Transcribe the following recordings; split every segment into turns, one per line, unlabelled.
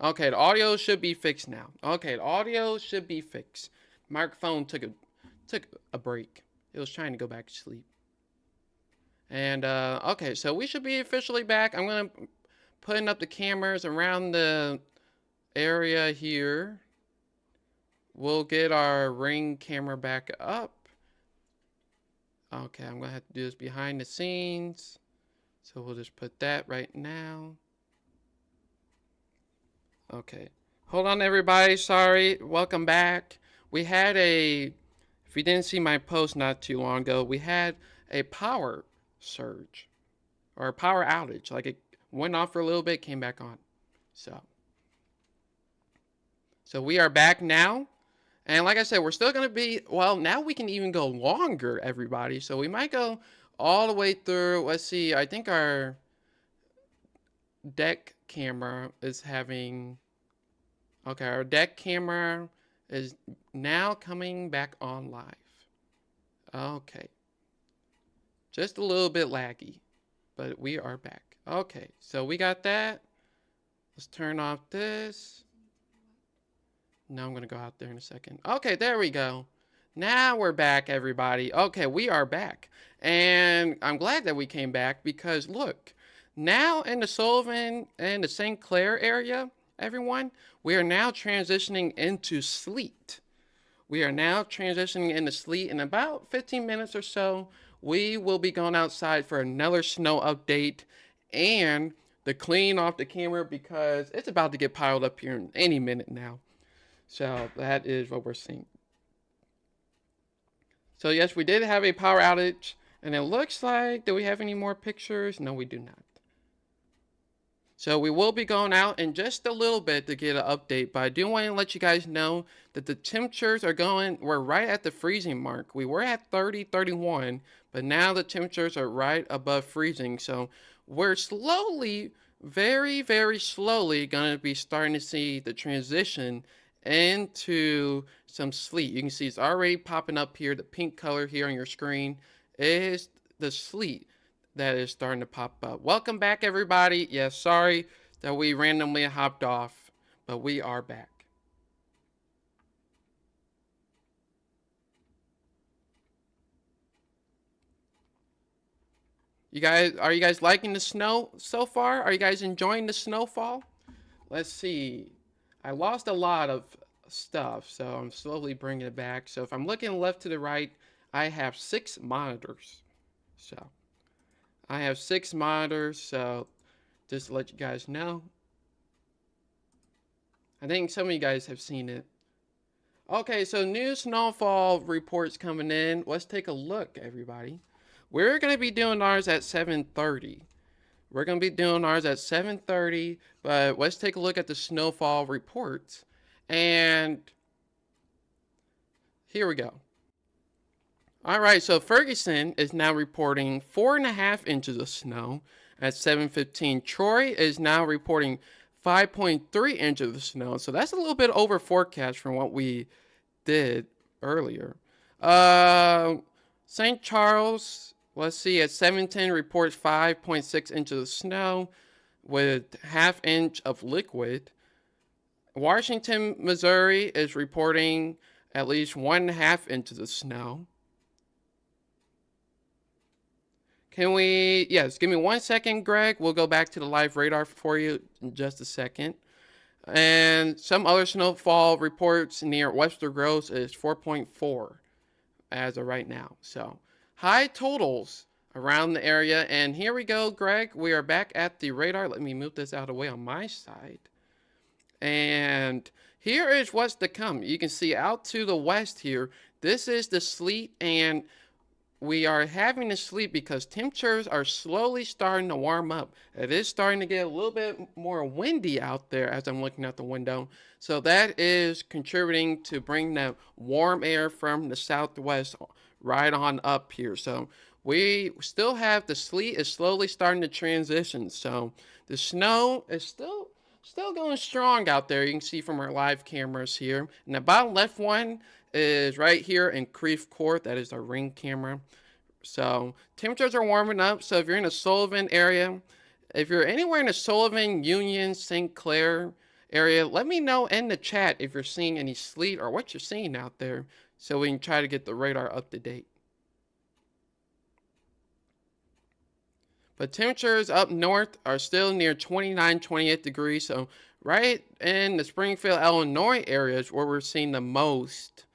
Okay, the audio should be fixed now. Okay, the audio should be fixed. Microphone took a break. It was trying to go back to sleep. And okay, so we should be officially back. I'm gonna putting up the cameras around the area here. We'll get our Ring camera back up. Okay, I'm gonna have to do this behind the scenes. So we'll just put that right now. Okay. Hold on, everybody. Sorry. Welcome back. We had if you didn't see my post not too long ago, we had a power surge or a power outage. Like it went off for a little bit, came back on. So we are back now. And like I said, we're still going to be, well, now we can even go longer, everybody. So we might go all the way through. Let's see. I think our deck camera is having, okay, our deck camera is now coming back on live. Okay. Just a little bit laggy, but we are back. Okay, so we got that. Let's turn off this. Now I'm going to go out there in a second. Okay, there we go. Now we're back, everybody. Okay, we are back. And I'm glad that we came back because, look, now in the Sullivan and the St. Clair area, everyone, we are now transitioning into sleet. We are now transitioning into sleet. In about 15 minutes or so, we will be going outside for another snow update and the clean off the camera because it's about to get piled up here in any minute now. So that is what we're seeing. So yes, we did have a power outage, and it looks like, do we have any more pictures? No, we do not. So we will be going out in just a little bit to get an update, but I do want to let you guys know that the temperatures are we're right at the freezing mark. We were at 30, 31, but now the temperatures are right above freezing. So we're slowly, very, very slowly going to be starting to see the transition into some sleet. You can see it's already popping up here. The pink color here on your screen is the sleet that is starting to pop up. Welcome back, everybody. Yes, sorry that we randomly hopped off, but we are back. Are you guys liking the snow so far? Are you guys enjoying the snowfall? Let's see. I lost a lot of stuff, so I'm slowly bringing it back. So if I'm looking left to the right, I have 6 monitors. So I have 6 monitors, so just to let you guys know. I think some of you guys have seen it. Okay, so new snowfall reports coming in. Let's take a look, everybody. We're going to be doing ours at 7:30. We're going to be doing ours at 7:30, but let's take a look at the snowfall reports. And here we go. All right, so Ferguson is now reporting 4.5 inches of snow at 7:15. Troy is now reporting 5.3 inches of snow, so that's a little bit over forecast from what we did earlier. St. Charles, let's see, at 7:10 reports 5.6 inches of snow with 1/2 inch of liquid. Washington, Missouri is reporting at least 1.5 inches of snow. Yes, give me 1 second, Greg. We'll go back to the live radar for you in just a second. And some other snowfall reports near Webster Groves is 4.4 as of right now. So high totals around the area. And here we go, Greg. We are back at the radar. Let me move this out of the way on my side. And here is what's to come. You can see out to the west here. This is the sleet, and we are having the sleet because temperatures are slowly starting to warm up. It is starting to get a little bit more windy out there as I'm looking out the window. So that is contributing to bring that warm air from the southwest right on up here. So we still have the sleet is slowly starting to transition. So the snow is still going strong out there. You can see from our live cameras here. And the bottom left one is right here in Creve Court. That is our Ring camera. So temperatures are warming up. So if you're in the Sullivan area, if you're anywhere in the Sullivan, Union, St. Clair area, let me know in the chat if you're seeing any sleet or what you're seeing out there so we can try to get the radar up to date. But temperatures up north are still near 29, 28 degrees. So right in the Springfield, Illinois areas where we're seeing the most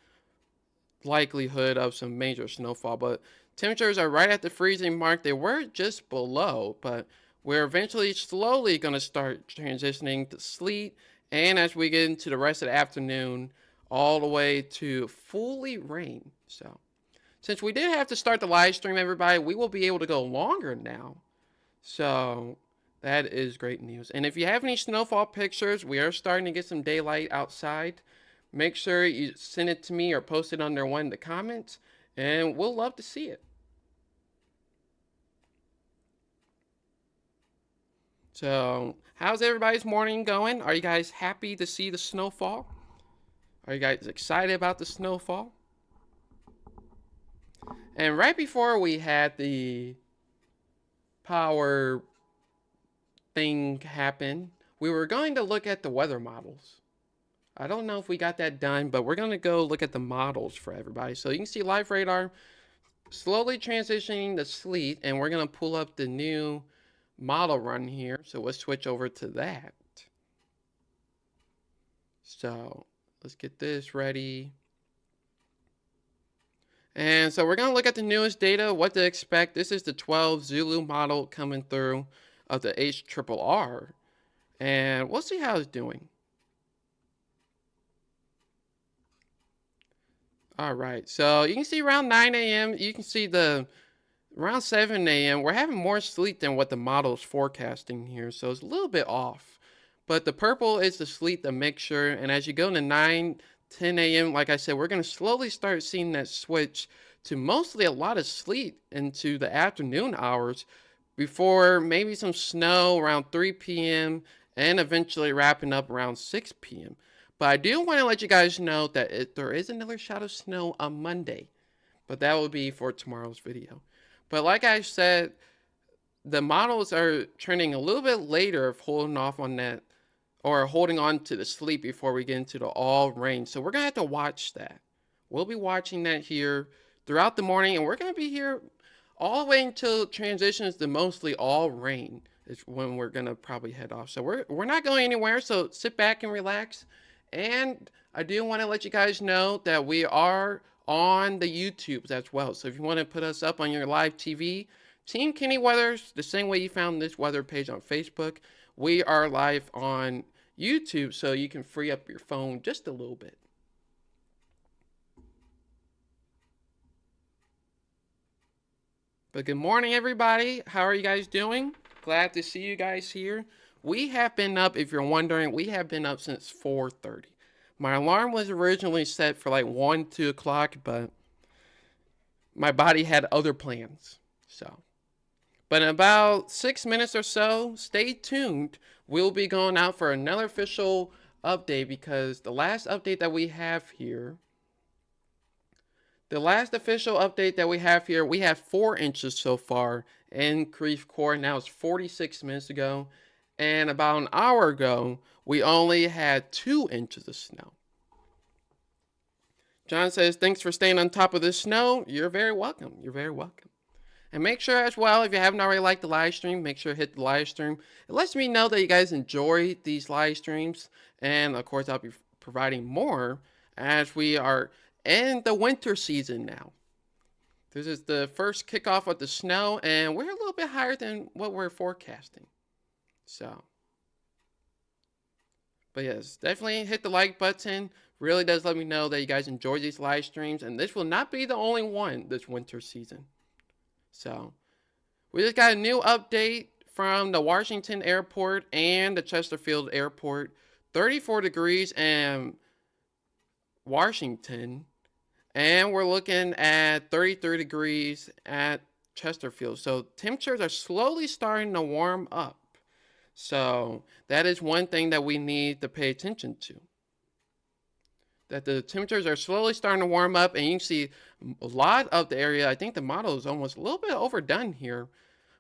likelihood of some major snowfall. But temperatures are right at the freezing mark. They were just below, but we're eventually slowly going to start transitioning to sleet. And as we get into the rest of the afternoon, all the way to fully rain. So since we did have to start the live stream, everybody, we will be able to go longer now. So that is great news. And if you have any snowfall pictures, we are starting to get some daylight outside. Make sure you send it to me or post it under one of the comments, and we'll love to see it. So how's everybody's morning going? Are you guys happy to see the snowfall? Are you guys excited about the snowfall? And right before we had the power thing happen, we were going to look at the weather models. I don't know if we got that done, but we're going to go look at the models for everybody. So you can see live radar slowly transitioning to sleet, and we're going to pull up the new model run here. So let's switch over to that. So let's get this ready. And so we're going to look at the newest data, what to expect. This is the 12 Zulu model coming through of the HRRR. And we'll see how it's doing. All right, so you can see around 9 a.m., you can see around 7 a.m., we're having more sleet than what the model's forecasting here. So it's a little bit off. But the purple is the sleet, the mixture. And as you go to 9, 10 a.m., like I said, we're going to slowly start seeing that switch to mostly a lot of sleet into the afternoon hours before maybe some snow around 3 p.m. and eventually wrapping up around 6 p.m. But I do want to let you guys know that there is another shot of snow on Monday, but that will be for tomorrow's video. But like I said, the models are trending a little bit later of holding off on that or holding on to the sleet before we get into the all rain. So we're going to have to watch that. We'll be watching that here throughout the morning, and we're going to be here all the way until it transitions to mostly all rain is when we're going to probably head off. So we're not going anywhere, so sit back and relax. And I do want to let you guys know that we are on the YouTubes as well. So if you want to put us up on your live TV, Team Kenny Weathers, the same way you found this weather page on Facebook, we are live on YouTube, so you can free up your phone just a little bit. But good morning, everybody. How are you guys doing? Glad to see you guys here. We have been up, if you're wondering, we have been up since 4:30. My alarm was originally set for like 1, 2 o'clock, but my body had other plans. But in about 6 minutes or so, stay tuned. We'll be going out for another official update because the last update that we have here, we have 4 inches so far in Creve Coeur. Now it's 46 minutes ago. And about an hour ago, we only had 2 inches of snow. John says, thanks for staying on top of the snow. You're very welcome. You're very welcome. And make sure as well, if you haven't already liked the live stream, make sure to hit the live stream. It lets me know that you guys enjoy these live streams. And of course, I'll be providing more as we are in the winter season now. This is the first kickoff of the snow, and we're a little bit higher than what we're forecasting. So, but yes, definitely hit the like button. Really does let me know that you guys enjoy these live streams. And this will not be the only one this winter season. So, we just got a new update from the Washington Airport and the Chesterfield Airport. 34 degrees in Washington. And we're looking at 33 degrees at Chesterfield. So, temperatures are slowly starting to warm up. So, that is one thing that we need to pay attention to. That the temperatures are slowly starting to warm up, and you can see a lot of the area. I think the model is almost a little bit overdone here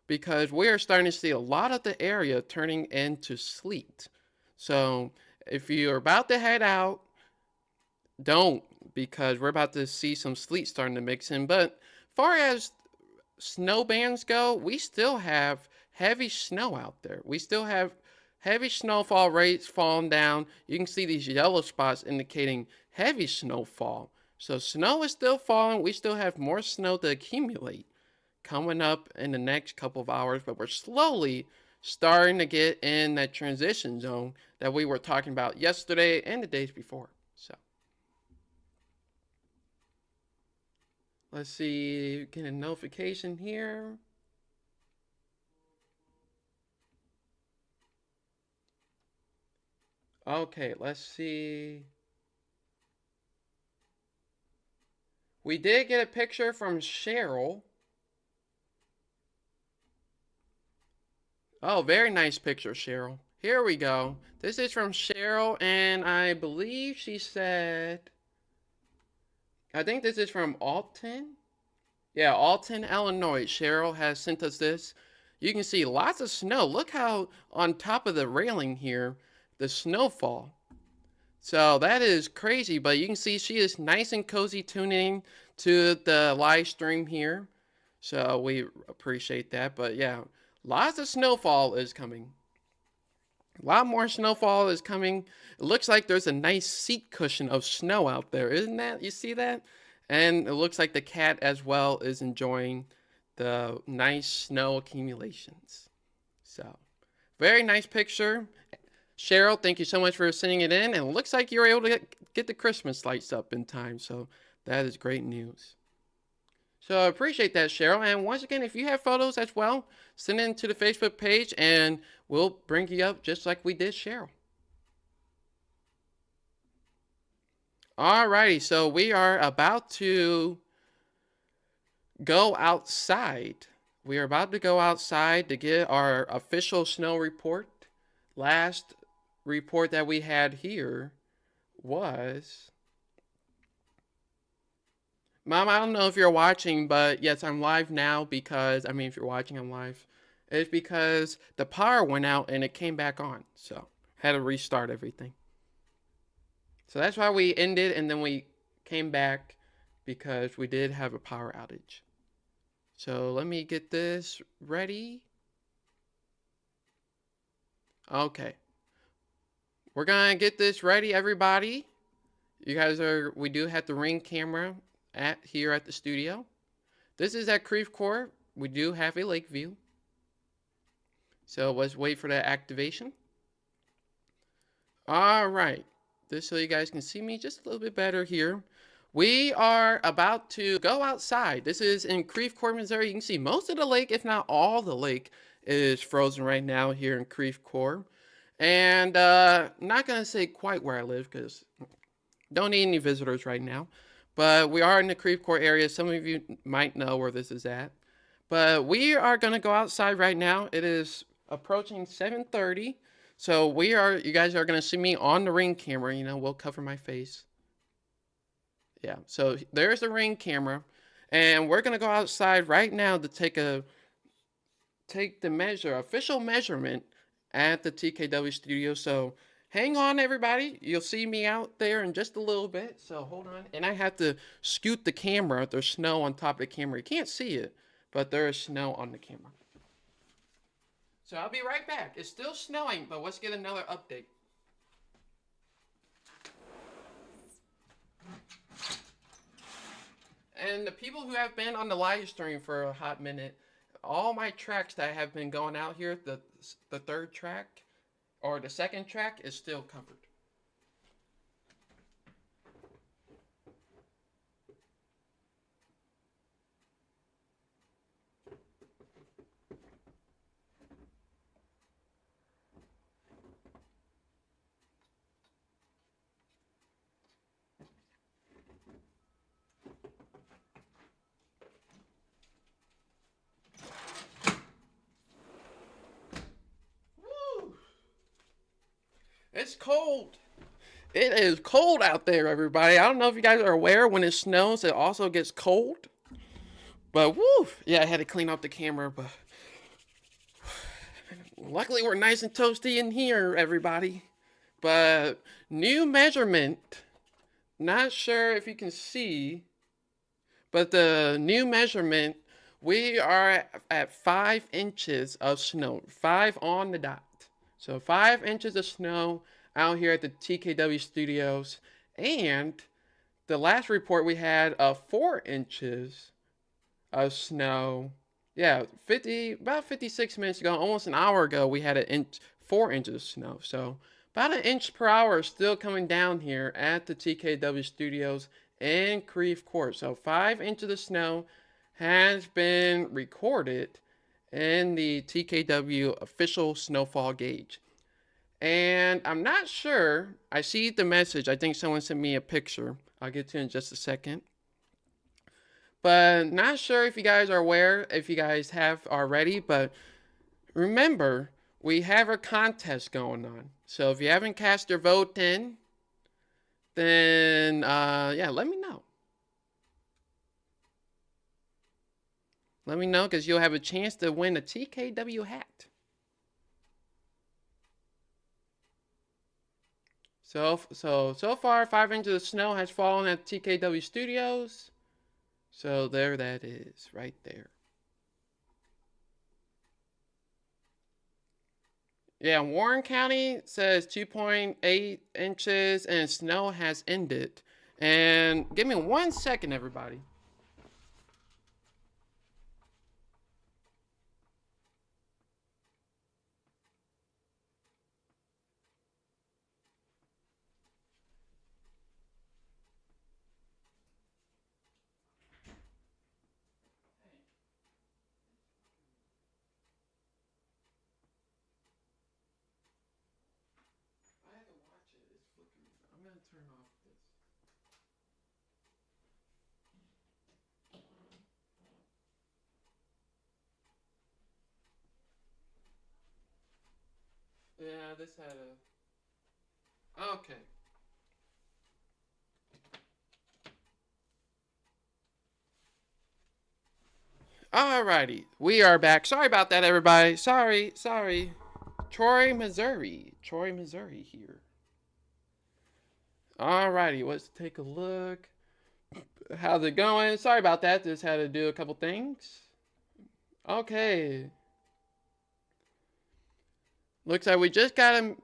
because we are starting to see a lot of the area turning into sleet. So if you're about to head out, don't, because we're about to see some sleet starting to mix in. But far as snow bands go, we still have heavy snow out there. We still have heavy snowfall rates falling down. You can see these yellow spots indicating heavy snowfall. So snow is still falling. We still have more snow to accumulate coming up in the next couple of hours, but we're slowly starting to get in that transition zone that we were talking about yesterday and the days before. So let's see, get a notification here. Okay, let's see. We did get a picture from Cheryl. Oh, very nice picture, Cheryl. Here we go. This is from Cheryl, and I believe she said, I think this is from Alton. Yeah, Alton, Illinois. Cheryl has sent us this. You can see lots of snow. Look how on top of the railing here, the snowfall. So that is crazy, but you can see she is nice and cozy tuning to the live stream here. So we appreciate that. But yeah, lots of snowfall is coming. A lot more snowfall is coming. It looks like there's a nice seat cushion of snow out there, isn't that? You see that? And it looks like the cat as well is enjoying the nice snow accumulations. So, very nice picture. Cheryl, thank you so much for sending it in. And it looks like you were able to get the Christmas lights up in time. So, that is great news. So, I appreciate that, Cheryl. And once again, if you have photos as well, send it to the Facebook page and we'll bring you up just like we did Cheryl. Alrighty, so we are about to go outside. We are about to go outside to get our official snow report. Last report that we had here was... Mom, I don't know if you're watching, but yes, I'm live now because, I mean, if you're watching, I'm live. It's because the power went out and it came back on. So, had to restart everything. So that's why we ended and then we came back because we did have a power outage. So let me get this ready. Okay. We're gonna get this ready, everybody. You guys we do have the Ring camera here at the studio. This is at Creve Coeur. We do have a lake view. So let's wait for that activation. All right. This so you guys can see me just a little bit better here. We are about to go outside. This is in Creve Coeur, Missouri. You can see most of the lake, if not all the lake, is frozen right now here in Creve Coeur. And not going to say quite where I live because don't need any visitors right now. But we are in the Creve Coeur area. Some of you might know where this is at. But we are going to go outside right now. It is approaching 7:30. So you guys are going to see me on the Ring camera. You know, we'll cover my face. Yeah, so there's the Ring camera. And we're going to go outside right now to take the official measurement at the TKW studio. So hang on, everybody. You'll see me out there in just a little bit. So hold on. And I have to scoot the camera. There's snow on top of the camera. You can't see it, but there is snow on the camera. So I'll be right back. It's still snowing, but let's get another update. And the people who have been on the live stream for a hot minute, all my tracks that have been going out here, the third track or the second track is still covered. It's cold. It is cold out there, everybody. I don't know if you guys are aware, when it snows, it also gets cold. But woo, yeah, I had to clean up the camera, but luckily we're nice and toasty in here, everybody. But new measurement, not sure if you can see, but the new measurement, we are at 5 inches of snow, 5 on the dot. So 5 inches of snow out here at the TKW studios. And the last report we had of 4 inches of snow. Yeah, about 56 minutes ago, almost an hour ago, we had 4 inches of snow. So about an inch per hour is still coming down here at the TKW studios in Creve Court. So 5 inches of snow has been recorded in the TKW official snowfall gauge. And I'm not sure. I see the message. I think someone sent me a picture. I'll get to it in just a second. But not sure if you guys are aware, if you guys have already, but remember, we have a contest going on. So if you haven't cast your vote in, then yeah, let me know. Let me know because you'll have a chance to win a TKW hat. So far, 5 inches of snow has fallen at TKW Studios. So there that is, right there. Yeah, Warren County says 2.8 inches and snow has ended. And give me 1 second, everybody. I had to watch it. It's flickering. I'm going to turn off this. Yeah, this had a... Okay. Alrighty. We are back. Sorry about that, everybody. Sorry. Troy, Missouri. Here. Alrighty, let's take a look. How's it going? Sorry about that. Just had to do a couple things. Okay. Looks like we just got a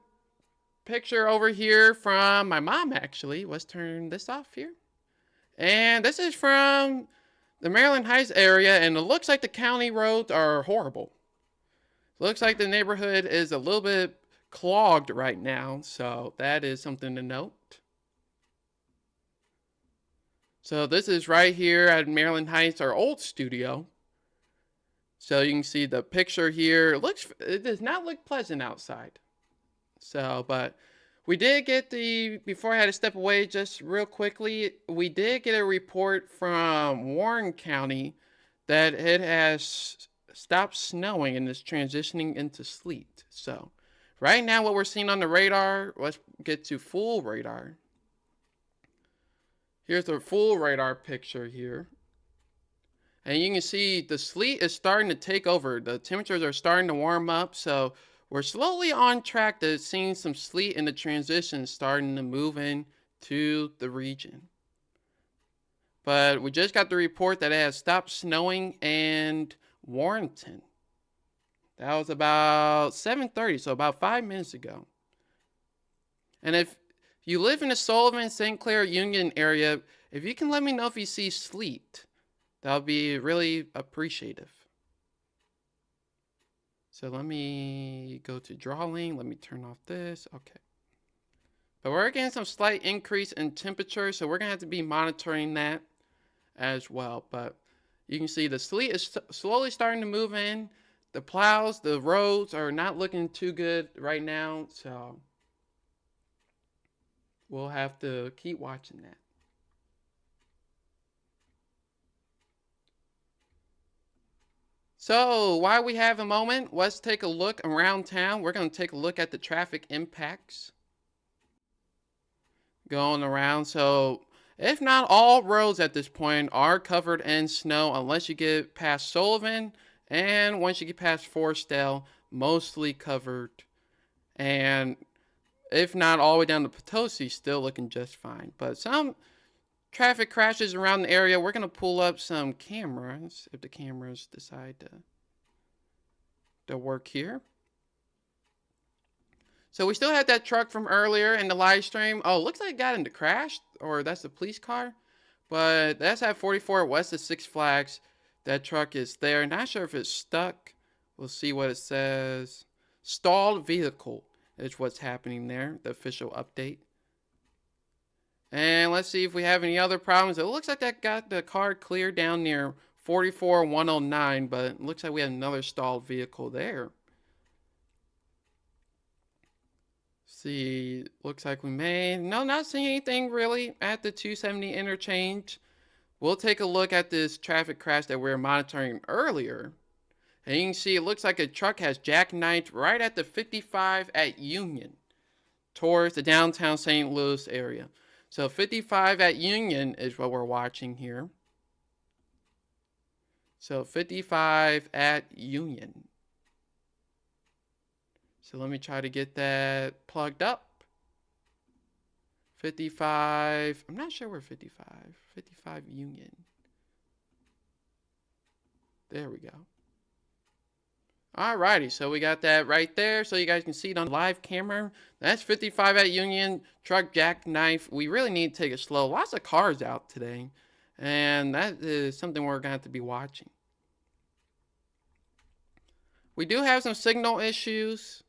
picture over here from my mom, actually. Let's turn this off here. And this is from the Maryland Heights area, and it looks like the county roads are horrible. Looks like the neighborhood is a little bit clogged right now, so that is something to note. So this is right here at Maryland Heights, our old studio. So you can see the picture here. It does not look pleasant outside. So, but we did get before I had to step away just real quickly, we did get a report from Warren County that it has stopped snowing and is transitioning into sleet. So right now what we're seeing on the radar, let's get to full radar. Here's the full radar picture here. And you can see the sleet is starting to take over. The temperatures are starting to warm up. So we're slowly on track to seeing some sleet in the transition starting to move in to the region. But we just got the report that it has stopped snowing in Warrenton. That was about 7:30, so about 5 minutes ago. And if you live in the Sullivan, St. Clair, Union area, if you can let me know if you see sleet, that would be really appreciative. So let me go to drawing. Let me turn off this. Okay. But we're getting some slight increase in temperature, so we're going to have to be monitoring that as well. But you can see the sleet is slowly starting to move in. The plows, the roads are not looking too good right now, so we'll have to keep watching that. So while we have a moment, let's take a look around town. We're going to take a look at the traffic impacts going around. So if not all roads at this point are covered in snow unless you get past Sullivan, and once you get past Forestdale, mostly covered. And if not all the way down to Potosi, still looking just fine. But some traffic crashes around the area. We're going to pull up some cameras if the cameras decide to work here. So we still had that truck from earlier in the live stream. Oh, looks like it got into crash, or that's the police car. But that's at 44 west of Six Flags. That truck is there. Not sure if it's stuck. We'll see what it says. Stalled vehicle is what's happening there. The official update. And let's see if we have any other problems. It looks like that got the car clear down near 44-109, but it looks like we have another stalled vehicle there. See, looks like we may, no, not seeing anything really at the 270 interchange. We'll take a look at this traffic crash that we were monitoring earlier. And you can see it looks like a truck has jackknifed right at the 55 at Union towards the downtown St. Louis area. So 55 at Union is what we're watching here. So 55 at Union. So let me try to get that plugged up. 55, I'm not sure where 55. 55 Union. There we go. Alrighty, so we got that right there, so you guys can see it on live camera. That's 55 at Union, truck jackknife. We really need to take it slow. Lots of cars out today, and that is something we're going to have to be watching. We do have some signal issues.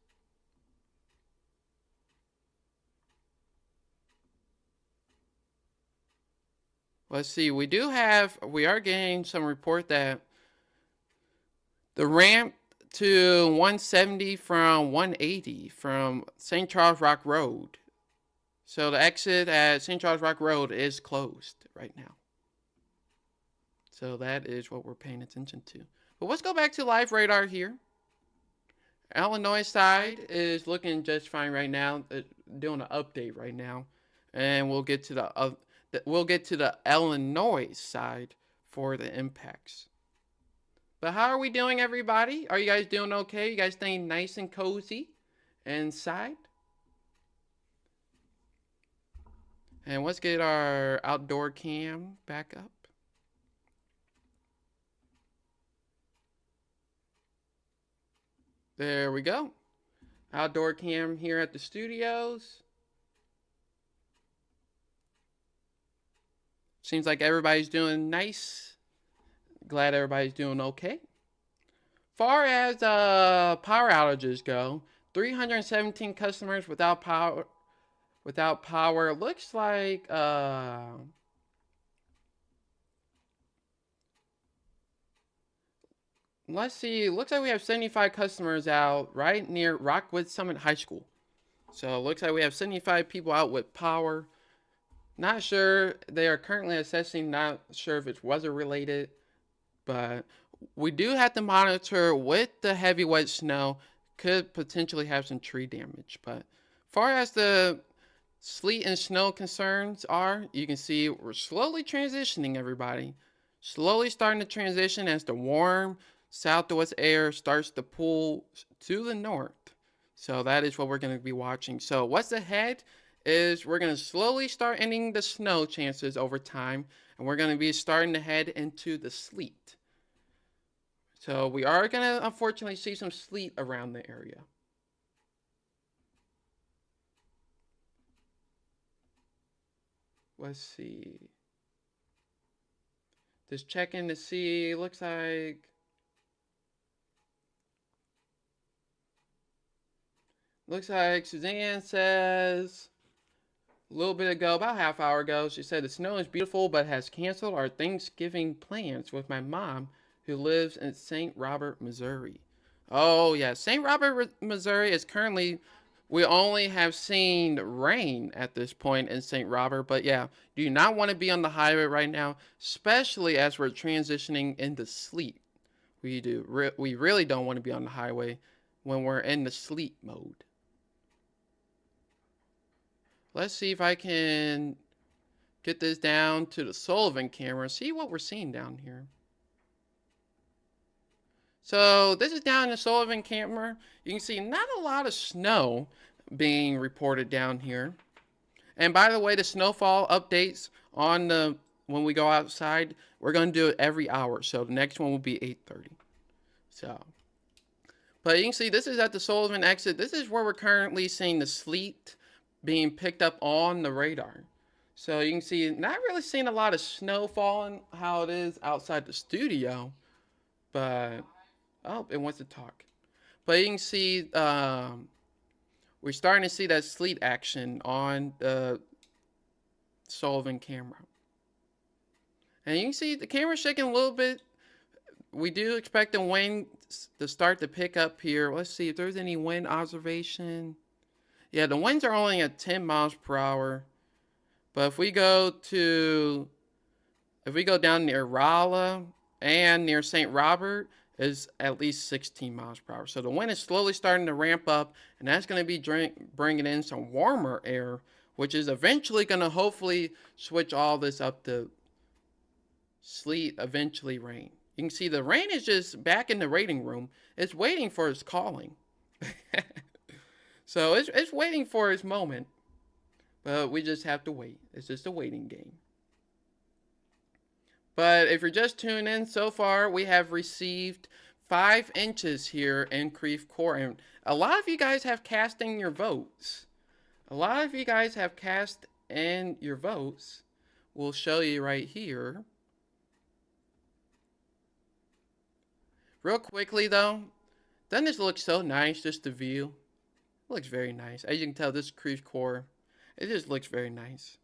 Let's see, we are getting some report that the ramp to 170 from 180 from St. Charles Rock Road. So the exit at St. Charles Rock Road is closed right now. So that is what we're paying attention to. But let's go back to live radar here. Illinois side is looking just fine right now. Doing an update right now, and we'll get to the Illinois side for the impacts. But how are we doing, everybody? Are you guys doing okay? You guys staying nice and cozy inside? And let's get our outdoor cam back up. There we go. Outdoor cam here at the studios. Seems like everybody's doing nice. Glad everybody's doing okay. Far as power outages go, 317 customers without power. Looks like let's see. Looks like we have 75 customers out right near Rockwood Summit High School. So it looks like we have 75 people out with power. Not sure. They are currently assessing. Not sure if it's weather related. But we do have to monitor with the heavy wet snow. Could potentially have some tree damage. But far as the sleet and snow concerns are, you can see we're slowly transitioning, everybody. Slowly starting to transition as the warm southwest air starts to pull to the north. So that is what we're going to be watching. So what's ahead is we're going to slowly start ending the snow chances over time. And we're going to be starting to head into the sleet. So we are going to unfortunately see some sleet around the area. Let's see. Just checking to see. Looks like Suzanne says a little bit ago, about half hour ago, she said the snow is beautiful but has canceled our Thanksgiving plans with my mom who lives in St. Robert, Missouri. Oh yeah, St. Robert, Missouri is currently, we only have seen rain at this point in St. Robert, but yeah, do not want to be on the highway right now, especially as we're transitioning into sleet. We really don't want to be on the highway when we're in the sleet mode. Let's see if I can get this down to the Sullivan camera, see what we're seeing down here. So this is down in the Sullivan camera. You can see not a lot of snow being reported down here. And by the way, the snowfall updates on the when we go outside, we're going to do it every hour. So the next one will be 8:30. So, but you can see this is at the Sullivan exit. This is where we're currently seeing the sleet being picked up on the radar. So you can see not really seeing a lot of snow falling how it is outside the studio, but oh, it wants to talk. But you can see we're starting to see that sleet action on the Sullivan camera. And you can see the camera shaking a little bit. We do expect the wind to start to pick up here. Let's see if there's any wind observation. Yeah, the winds are only at 10 miles per hour. But if we go down near Rolla and near St. Robert, is at least 16 miles per hour. So the wind is slowly starting to ramp up, and that's going to be bringing in some warmer air, which is eventually going to hopefully switch all this up to sleet, eventually rain. You can see the rain is just back in the rating room. It's waiting for its calling. So it's waiting for its moment. But we just have to wait. It's just a waiting game. But if you're just tuning in, so far we have received 5 inches here in Creve Coeur. And a lot of you guys have cast in your votes. We'll show you right here. Real quickly though, doesn't this look so nice, just the view? It looks very nice. As you can tell, this is Creve Coeur. It just looks very nice.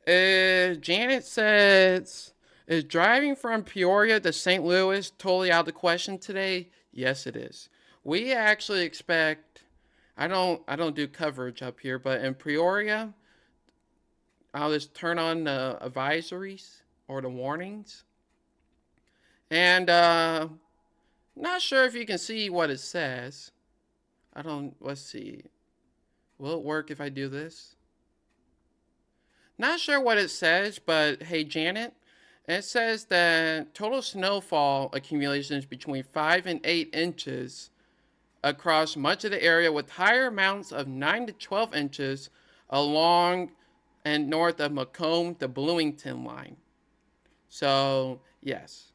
Janet says, is driving from Peoria to St. Louis totally out of the question today? Yes, it is. We actually expect, I don't do coverage up here, but in Peoria, I'll just turn on the advisories or the warnings. And not sure if you can see what it says. Let's see. Will it work if I do this? Not sure what it says, but hey, Janet, it says that total snowfall accumulations between 5 and 8 inches across much of the area, with higher amounts of 9 to 12 inches along and north of Macomb to Bloomington line. So, yes,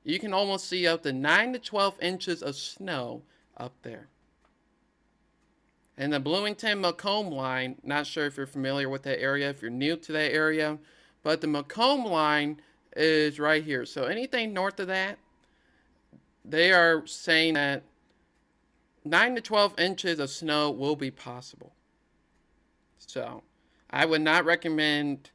you can almost see up to 9 to 12 inches of snow up there. And the Bloomington-Macomb line, not sure if you're familiar with that area, if you're new to that area, but the Macomb line is right here. So anything north of that, they are saying that 9 to 12 inches of snow will be possible. So I would not recommend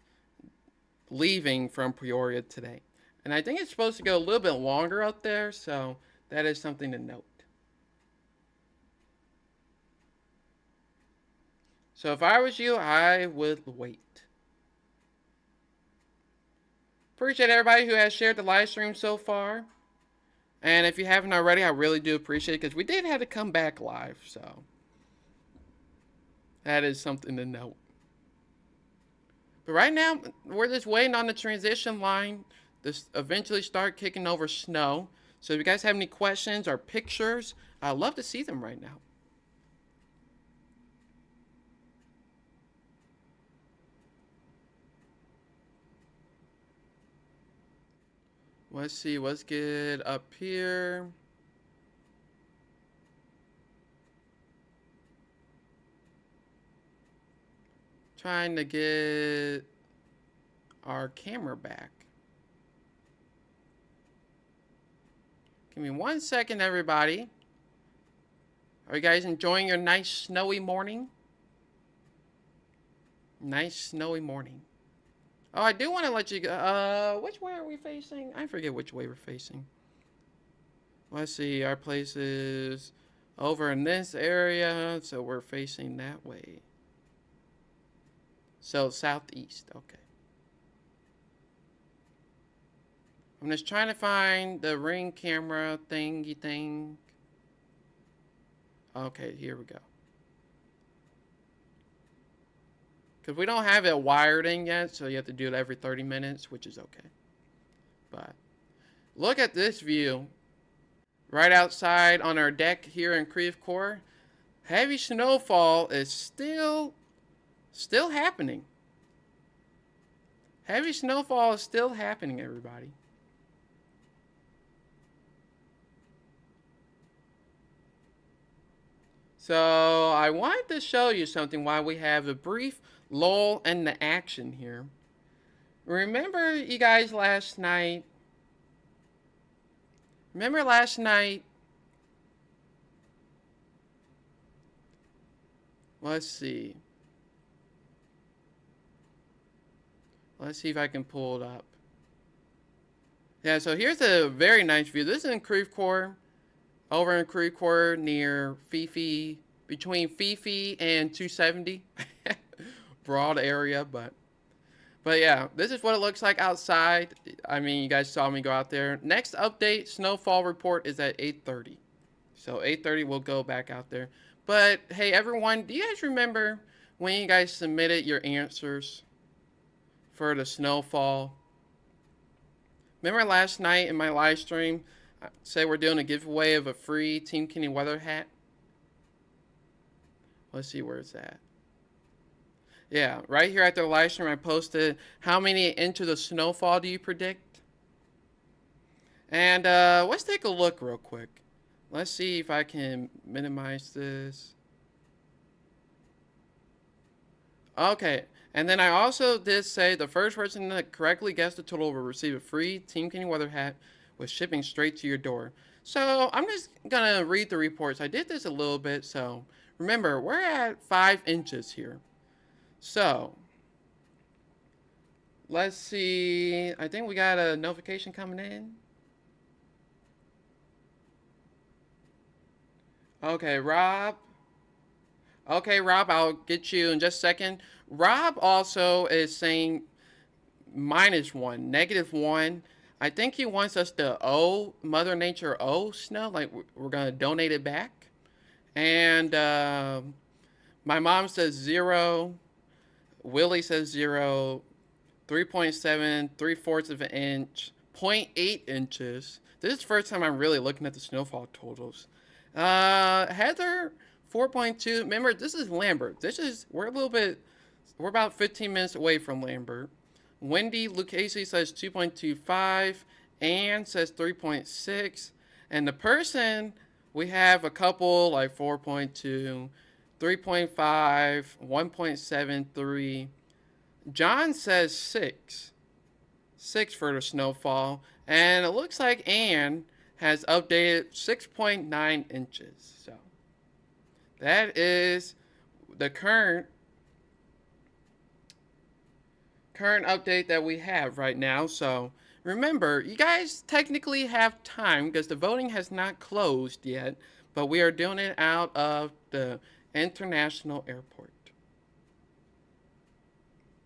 leaving from Peoria today. And I think it's supposed to go a little bit longer out there, so that is something to note. So if I was you, I would wait. Appreciate everybody who has shared the live stream so far. And if you haven't already, I really do appreciate it, because we did have to come back live, so that is something to note. But right now, we're just waiting on the transition line to eventually start kicking over snow. So if you guys have any questions or pictures, I'd love to see them right now. Let's see what's good up here. Trying to get our camera back. Give me 1 second, everybody. Are you guys enjoying your nice snowy morning? Nice snowy morning. Oh, I do want to let you go. Which way are we facing? I forget which way we're facing. Let's see. Our place is over in this area, so we're facing that way. So southeast. Okay. I'm just trying to find the ring camera thingy thing. Okay, here we go. Because we don't have it wired in yet, so you have to do it every 30 minutes, which is okay. But look at this view right outside on our deck here in Creve Coeur. Heavy snowfall is still happening. Heavy snowfall is still happening, everybody. So I wanted to show you something while we have a brief lull in the action here. Remember you guys last night? Remember last night? Let's see. Let's see if I can pull it up. Yeah, so here's a very nice view. This is in Creve Coeur. Over in Creve Coeur near Fifi, between Fifi and 270. Broad area, but yeah, this is what it looks like outside. I mean, you guys saw me go out there. Next update, snowfall report is at 8:30. So 8:30 we'll go back out there. But hey everyone, do you guys remember when you guys submitted your answers for the snowfall? Remember last night in my live stream, I said we're doing a giveaway of a free Team Kenny weather hat? Let's see where it's at. Yeah, right here at the live stream I posted how many inches of snowfall do you predict? And let's take a look real quick. Let's see if I can minimize this. Okay, and then I also did say the first person to correctly guess the total will receive a free Team Kenny weather hat with shipping straight to your door. So I'm just gonna read the reports. I did this a little bit, so remember we're at 5 inches here. So let's see. I think we got a notification coming in. Okay, Rob. Okay, Rob, I'll get you in just a second. Rob also is saying -1, -1. I think he wants us to owe Mother Nature snow, like we're gonna donate it back. And my mom says 0. Willie says 0. 3.7, 3/4 of an inch, 0.8 inches. This is the first time I'm really looking at the snowfall totals. Heather, 4.2. Remember, this is Lambert. We're about 15 minutes away from Lambert. Wendy Lucchese says 2.25. Ann says 3.6. And the person, we have a couple like 4.2, 3.5, 1.73. John says 6. 6 for the snowfall. And it looks like Ann has updated 6.9 inches. So that is the current update that we have right now. So remember, you guys technically have time because the voting has not closed yet, but we are doing it out of the International Airport.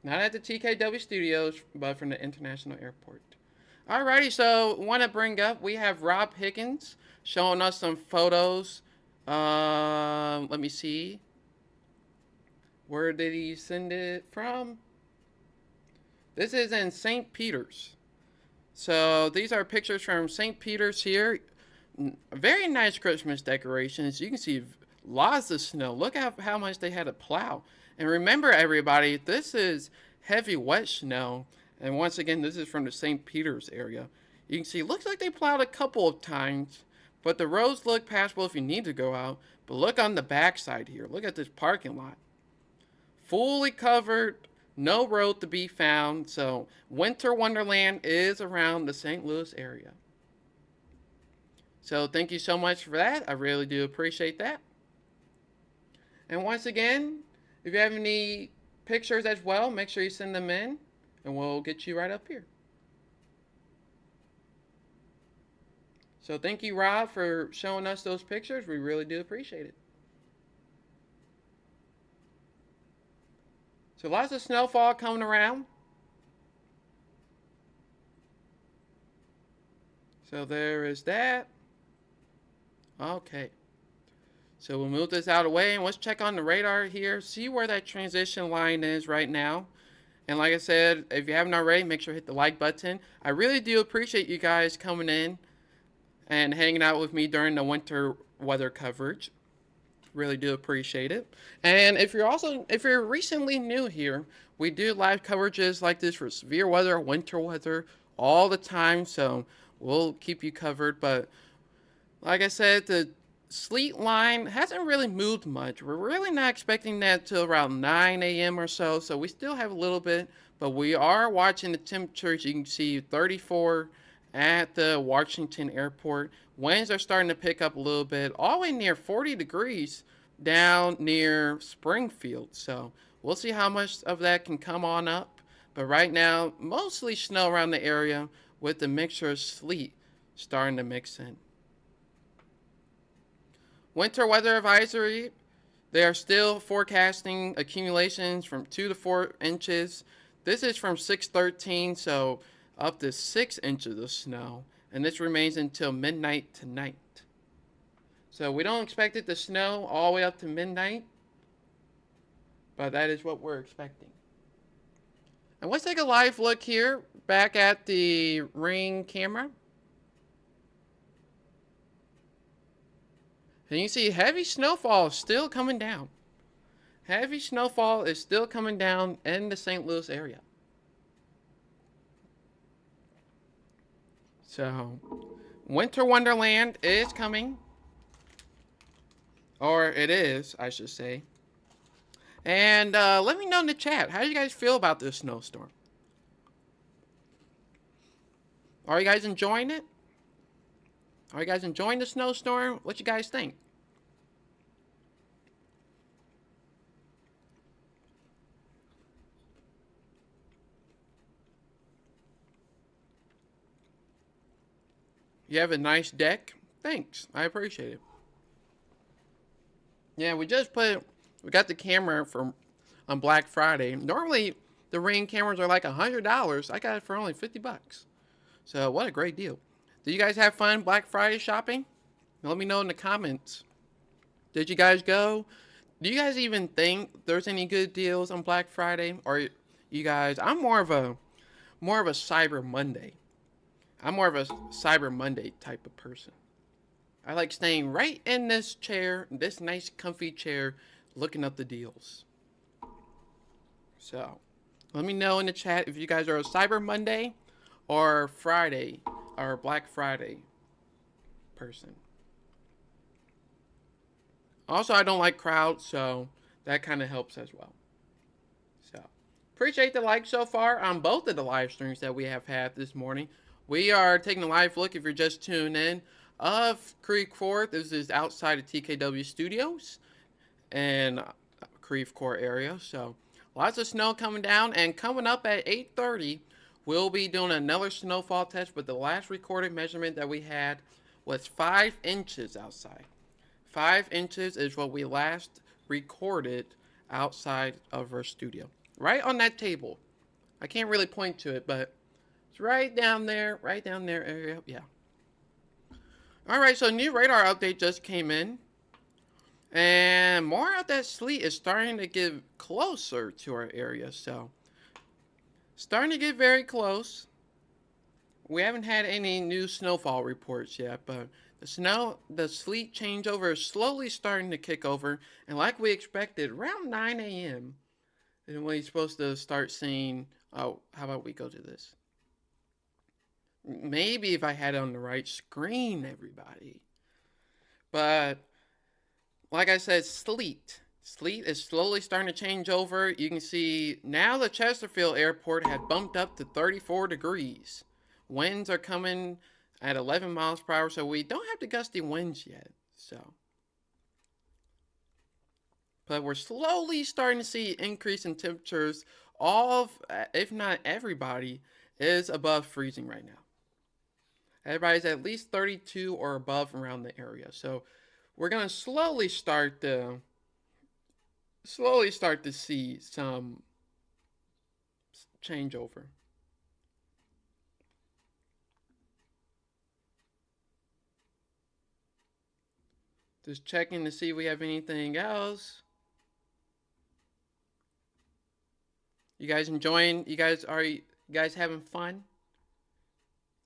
Not at the TKW Studios, but from the International Airport. Alrighty, so want to bring up, we have Rob Higgins showing us some photos. Let me see. Where did he send it from? This is in St. Peter's. So these are pictures from St. Peter's here. Very nice Christmas decorations. You can see lots of snow. Look at how much they had to plow. And remember, everybody, this is heavy wet snow. And once again, this is from the St. Peter's area. You can see, looks like they plowed a couple of times, but the roads look passable if you need to go out. But look on the backside here. Look at this parking lot. Fully covered, no road to be found. So Winter Wonderland is around the St. Louis area. So thank you so much for that. I really do appreciate that. And once again, if you have any pictures as well, make sure you send them in, and we'll get you right up here. So thank you, Rob, for showing us those pictures. We really do appreciate it. So lots of snowfall coming around. So there is that. Okay. So we'll move this out of the way, and let's check on the radar here, see where that transition line is right now. And like I said, if you haven't already, make sure to hit the like button. I really do appreciate you guys coming in and hanging out with me during the winter weather coverage. Really do appreciate it. And if you're recently new here, we do live coverages like this for severe weather, winter weather, all the time. So we'll keep you covered. But like I said, the sleet line hasn't really moved much. We're really not expecting that till around 9 a.m. or so. So we still have a little bit, but we are watching the temperatures. You can see 34 at the Washington airport. Winds are starting to pick up a little bit, all the way near 40 degrees down near Springfield. So we'll see how much of that can come on up. But right now, mostly snow around the area with the mixture of sleet starting to mix in. Winter weather advisory, they are still forecasting accumulations from 2 to 4 inches. This is from 6/13, so up to 6 inches of snow. And this remains until midnight tonight. So we don't expect it to snow all the way up to midnight, but that is what we're expecting. And let's take a live look here back at the Ring camera. And you see heavy snowfall is still coming down. Heavy snowfall is still coming down in the St. Louis area. So, Winter Wonderland is coming. Or it is, I should say. And let me know in the chat, how do you guys feel about this snowstorm? Are you guys enjoying it? Are you guys enjoying the snowstorm? What you guys think? You have a nice deck? Thanks. I appreciate it. Yeah, we got the camera from on Black Friday. Normally, the Ring cameras are like $100. I got it for only $50. So, what a great deal. Did you guys have fun Black Friday shopping? Let me know in the comments. Did you guys go? Do you guys even think there's any good deals on Black Friday? Or you guys, I'm more of a Cyber Monday. I'm more of a Cyber Monday type of person. I like staying right in this chair, this nice comfy chair, looking up the deals. So, let me know in the chat if you guys are a Cyber Monday or Friday or Black Friday person. Also, I don't like crowds, so that kind of helps as well. So, appreciate the like so far on both of the live streams that we have had this morning. We are taking a live look, if you're just tuning in, of Creve Coeur. This is outside of TKW Studios and Creve Coeur area. So, lots of snow coming down, and coming up at 8:30, we'll be doing another snowfall test, but the last recorded measurement that we had was 5 inches outside. 5 inches is what we last recorded outside of our studio. Right on that table. I can't really point to it, but it's right down there area. Yeah. Alright, so new radar update just came in. And more of that sleet is starting to get closer to our area, so starting to get very close. We haven't had any new snowfall reports yet, but the sleet changeover is slowly starting to kick over, and like we expected, around 9 a.m. is when you're supposed to start seeing. Oh, how about we go to this? Maybe if I had it on the right screen, everybody. But like I said, sleet. Sleet is slowly starting to change over. You can see now the Chesterfield Airport had bumped up to 34 degrees. Winds are coming at 11 miles per hour, so we don't have the gusty winds yet. So, but we're slowly starting to see increase in temperatures. All of, if not everybody, is above freezing right now. Everybody's at least 32 or above around the area. So we're gonna slowly start to see some changeover. Just checking to see if we have anything else. You guys enjoying? You guys having fun?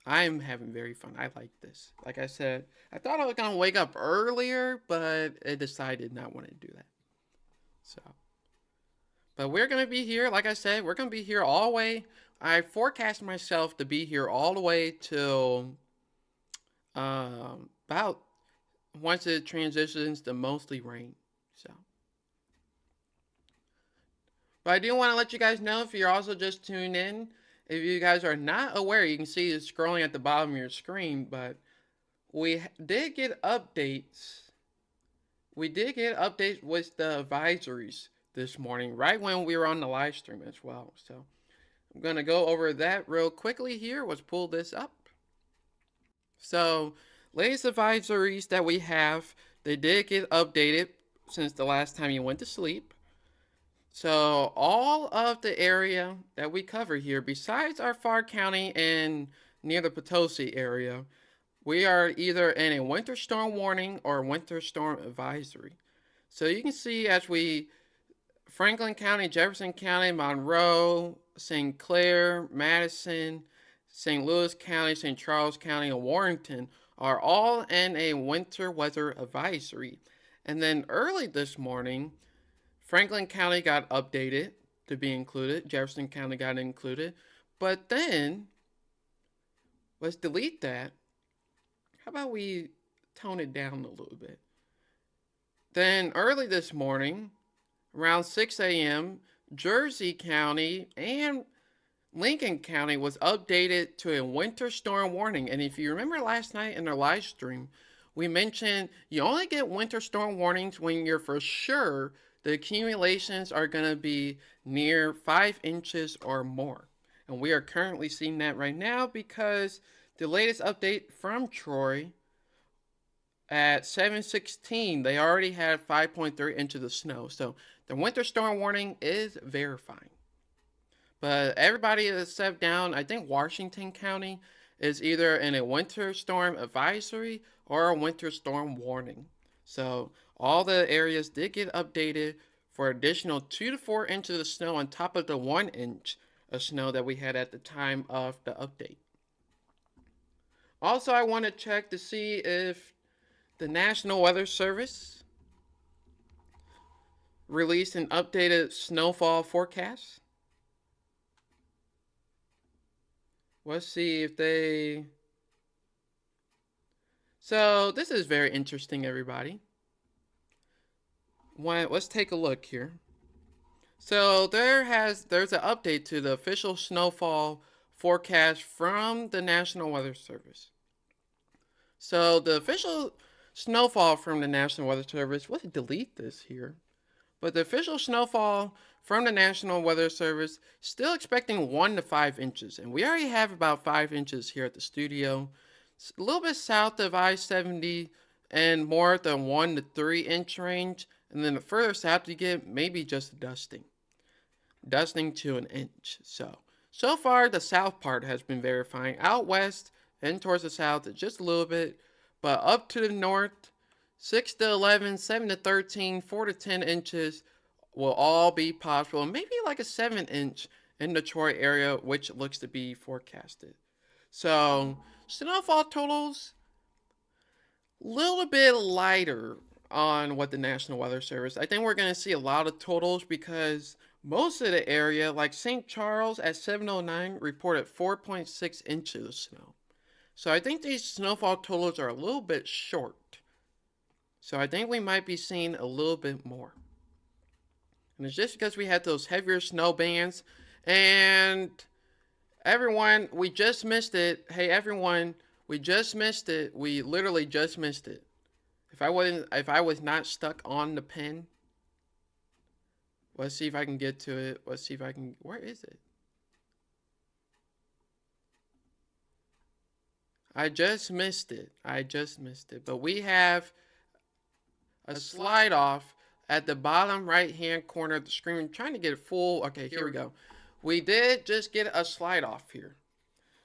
I'm having very fun. I like this. Like I said, I thought I was gonna wake up earlier, but I decided not want to do that. So, but we're gonna be here. Like I said, we're gonna be here all the way. I forecast myself to be here all the way till about once it transitions to mostly rain. So, but I do want to let you guys know if you're also just tuned in. If you guys are not aware, you can see it scrolling at the bottom of your screen, but we did get updates. We did get updates with the advisories this morning, right when we were on the live stream as well. So I'm going to go over that real quickly here. Let's pull this up. So, latest advisories that we have, they did get updated since the last time you went to sleep. So, all of the area that we cover here, besides our Pharr County and near the Potosi area, we are either in a winter storm warning or winter storm advisory. So you can see as we Franklin County, Jefferson County, Monroe, St. Clair, Madison, St. Louis County, St. Charles County, and Warrenton are all in a winter weather advisory. And then early this morning, Franklin County got updated to be included. Jefferson County got included. But then, let's delete that. How about we tone it down a little bit? Then early this morning, around 6 a.m., Jersey County and Lincoln County was updated to a winter storm warning. And if you remember last night in our live stream, we mentioned you only get winter storm warnings when you're for sure the accumulations are going to be near 5 inches or more. And we are currently seeing that right now because the latest update from Troy at 7:16, they already had 5.3 inches of snow. So the winter storm warning is verifying. But everybody is set down. I think Washington County is either in a winter storm advisory or a winter storm warning. So all the areas did get updated for additional 2 to 4 inches of snow on top of the 1 inch of snow that we had at the time of the update. Also, I want to check to see if the National Weather Service released an updated snowfall forecast. Let's see if they... So, this is very interesting, everybody. Let's take a look here. So, there's an update to the official snowfall forecast from the National Weather Service. So, the official snowfall from the National Weather Service, let's delete this here. But the official snowfall from the National Weather Service still expecting 1 to 5 inches. And we already have about 5 inches here at the studio. It's a little bit south of I-70 and more at the 1 to 3 inch range. And then the further south you get, maybe just dusting. Dusting to an inch. So far the south part has been verifying. Out west and towards the south just a little bit. But up to the north, 6 to 11, 7 to 13, 4 to 10 inches will all be possible. Maybe like a 7 inch in the Troy area, which looks to be forecasted. So, snowfall totals, a little bit lighter on what the National Weather Service. I think we're going to see a lot of totals because most of the area, like St. Charles at 709, reported 4.6 inches of snow. So I think these snowfall totals are a little bit short. So I think we might be seeing a little bit more. And it's just because we had those heavier snow bands. And everyone, we just missed it. Hey everyone, we just missed it. We literally just missed it. If I was not stuck on the pen. Let's see if I can get to it. Let's see if I can, where is it? I just missed it. But we have a slide off at the bottom right hand corner of the screen. I'm trying to get it full. Okay, here we go. We did just get a slide off here.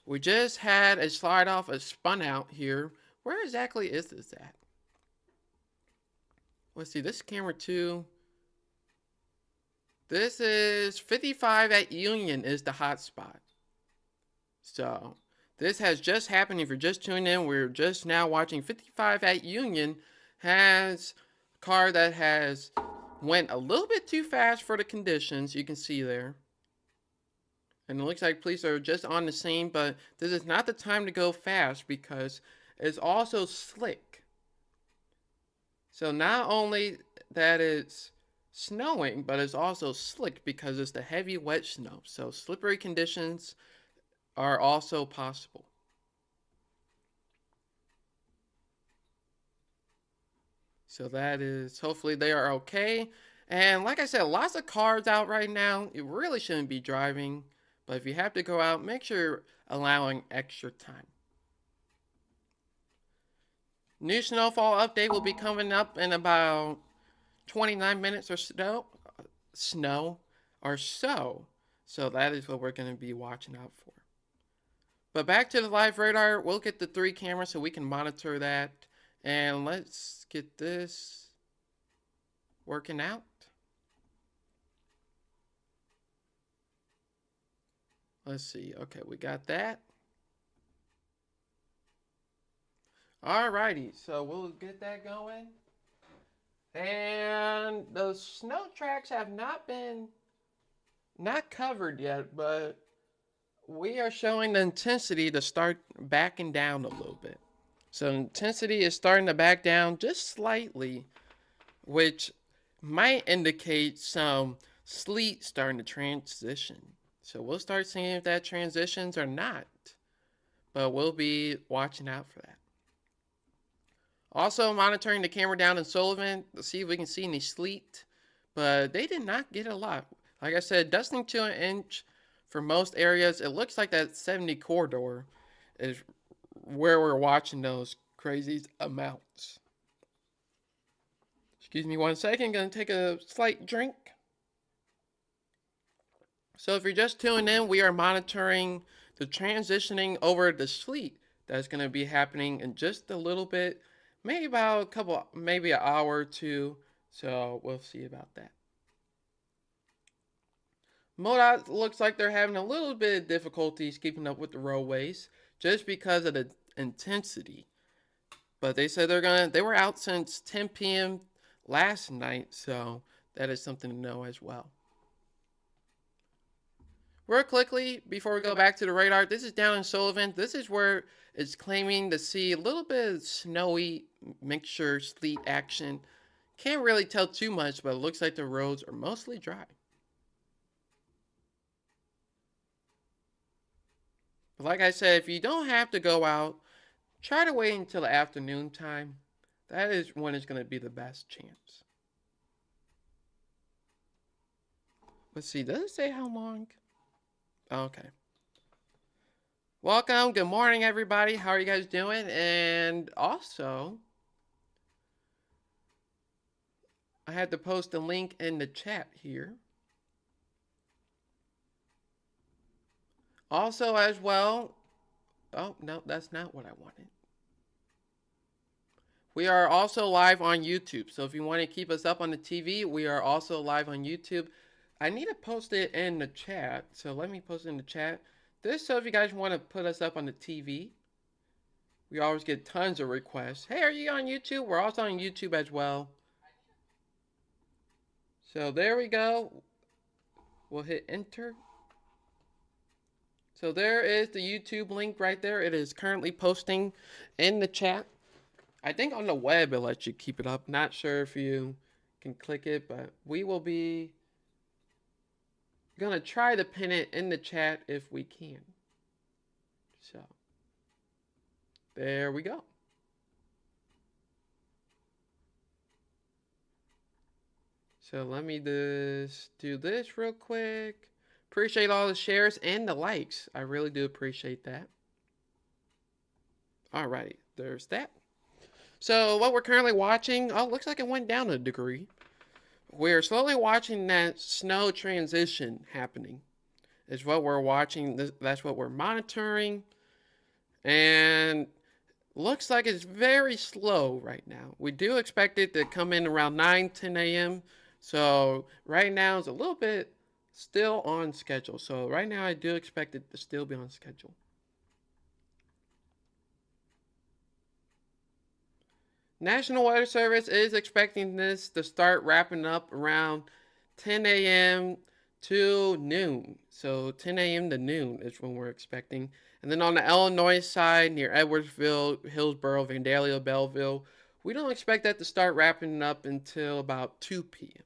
We just had a slide off, a spun out here. Where exactly is this at? Let's see, this camera 2. This is 55 at Union is the hot spot. So This has just happened. If you're just tuning in, we're just now watching 55 at Union has a car that has went a little bit too fast for the conditions. You can see there. And it looks like police are just on the scene, but this is not the time to go fast because it's also slick. So not only that it's snowing, but it's also slick because it's the heavy wet snow. So slippery conditions are also possible. So that is, hopefully they are okay. And like I said, lots of cars out right now. You really shouldn't be driving. But if you have to go out, make sure you're allowing extra time. New snowfall update will be coming up in about 29 minutes or snow or so. So that is what we're going to be watching out for. But back to the live radar, we'll get the 3 cameras so we can monitor that. And let's get this working out. Let's see. Okay, we got that. Alrighty, so we'll get that going. And the snow tracks have not covered yet, but we are showing the intensity to start backing down a little bit. So intensity is starting to back down just slightly, which might indicate some sleet starting to transition. So we'll start seeing if that transitions or not, but we'll be watching out for that. Also monitoring the camera down in Sullivan to see if we can see any sleet, but they did not get a lot. Like I said, dusting to an inch for most areas. It looks like that 70 corridor is where we're watching those crazy amounts. Excuse me 1 second, gonna take a slight drink. So if you're just tuning in, we are monitoring the transitioning over the sleet that's gonna be happening in just a little bit, maybe about maybe an hour or two. So we'll see about that. MoDOT looks like they're having a little bit of difficulties keeping up with the roadways just because of the intensity. But they said they were out since 10 p.m. last night, so that is something to know as well. Real quickly, before we go back to the radar, this is down in Sullivan. This is where it's claiming to see a little bit of snowy mixture sleet action. Can't really tell too much, but it looks like the roads are mostly dry. But like I said, if you don't have to go out, try to wait until the afternoon time. That is when it's going to be the best chance. Let's see, does it say how long? Okay. Welcome, good morning everybody. How are you guys doing? And also, I had to post a link in the chat here. Also as well, oh no, that's not what I wanted. We are also live on YouTube. So if you want to keep us up on the TV, we are also live on YouTube. I need to post it in the chat. So let me post it in the chat. This, so if you guys want to put us up on the TV, we always get tons of requests. Hey, are you on YouTube? We're also on YouTube as well. So there we go. We'll hit enter. So there is the YouTube link right there. It is currently posting in the chat. I think on the web it lets you keep it up. Not sure if you can click it, but we will be gonna try to pin it in the chat if we can. So there we go. So let me just do this real quick. Appreciate all the shares and the likes. I really do appreciate that. Alrighty, there's that. So what we're currently watching, oh, looks like it went down a degree. We're slowly watching that snow transition happening. Is what we're watching. That's what we're monitoring. And looks like it's very slow right now. We do expect it to come in around 9, 10 a.m. So right now it's a little bit still on schedule. So right now I do expect it to still be on schedule. National Weather Service is expecting this to start wrapping up around 10 a.m. to noon. So 10 a.m. to noon is when we're expecting. And then on the Illinois side, near Edwardsville, Hillsboro, Vandalia, Belleville, we don't expect that to start wrapping up until about 2 p.m.